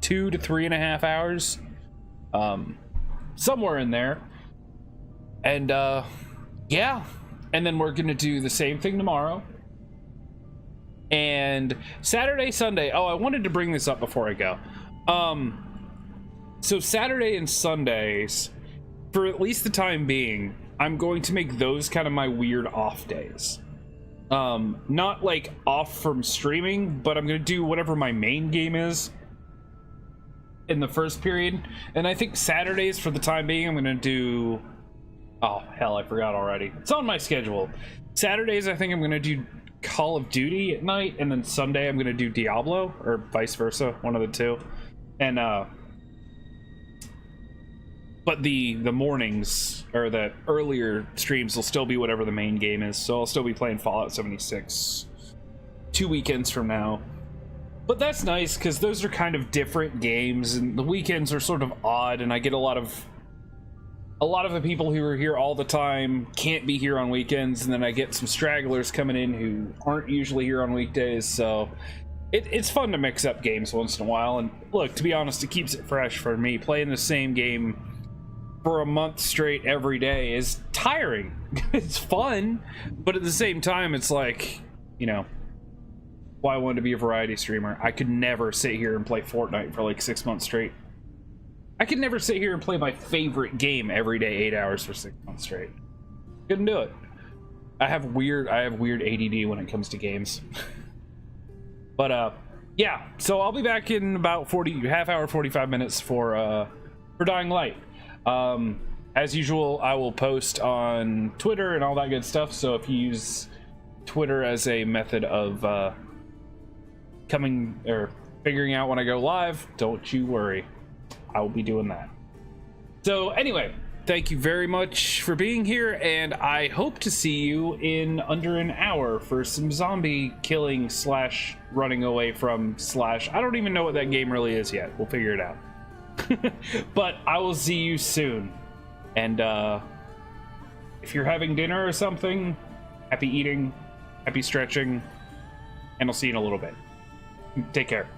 2 to 3.5 hours, somewhere in there. And yeah, and then we're gonna do the same thing tomorrow. And Saturday, Sunday. Oh, I wanted to bring this up before I go. So Saturday and Sundays, for at least the time being, I'm going to make those kind of my weird off days. Not like off from streaming, but I'm gonna do whatever my main game is in the first period. And I think Saturdays, for the time being, I'm gonna do, oh hell, I forgot already. It's on my schedule. Saturdays, I think I'm gonna do Call of Duty at night, and then Sunday I'm gonna do Diablo, or vice versa, one of the two. And but the mornings, or the earlier streams, will still be whatever the main game is. So I'll still be playing Fallout 76 2 weekends from now. But that's nice, because those are kind of different games, and the weekends are sort of odd, and I get a lot of a lot of the people who are here all the time can't be here on weekends, and then I get some stragglers coming in who aren't usually here on weekdays, so it's fun to mix up games once in a while. And look, to be honest, it keeps it fresh for me. Playing the same game for a month straight every day is tiring. It's fun, but at the same time, it's like, you know, why I wanted to be a variety streamer. I could never sit here and play Fortnite for like 6 months straight. I could never sit here and play my favorite game every day 8 hours for 6 months straight. Couldn't do it. I have weird ADD when it comes to games. But yeah, so I'll be back in about half hour, 45 minutes for Dying Light. As usual, I will post on Twitter and all that good stuff, so if you use Twitter as a method of coming or figuring out when I go live, don't you worry. I will be doing that. So anyway, thank you very much for being here, and I hope to see you in under an hour for some zombie killing slash running away from slash I don't even know what that game really is yet. We'll figure it out. But I will see you soon, and if you're having dinner or something, happy eating, happy stretching, and I'll see you in a little bit. Take care.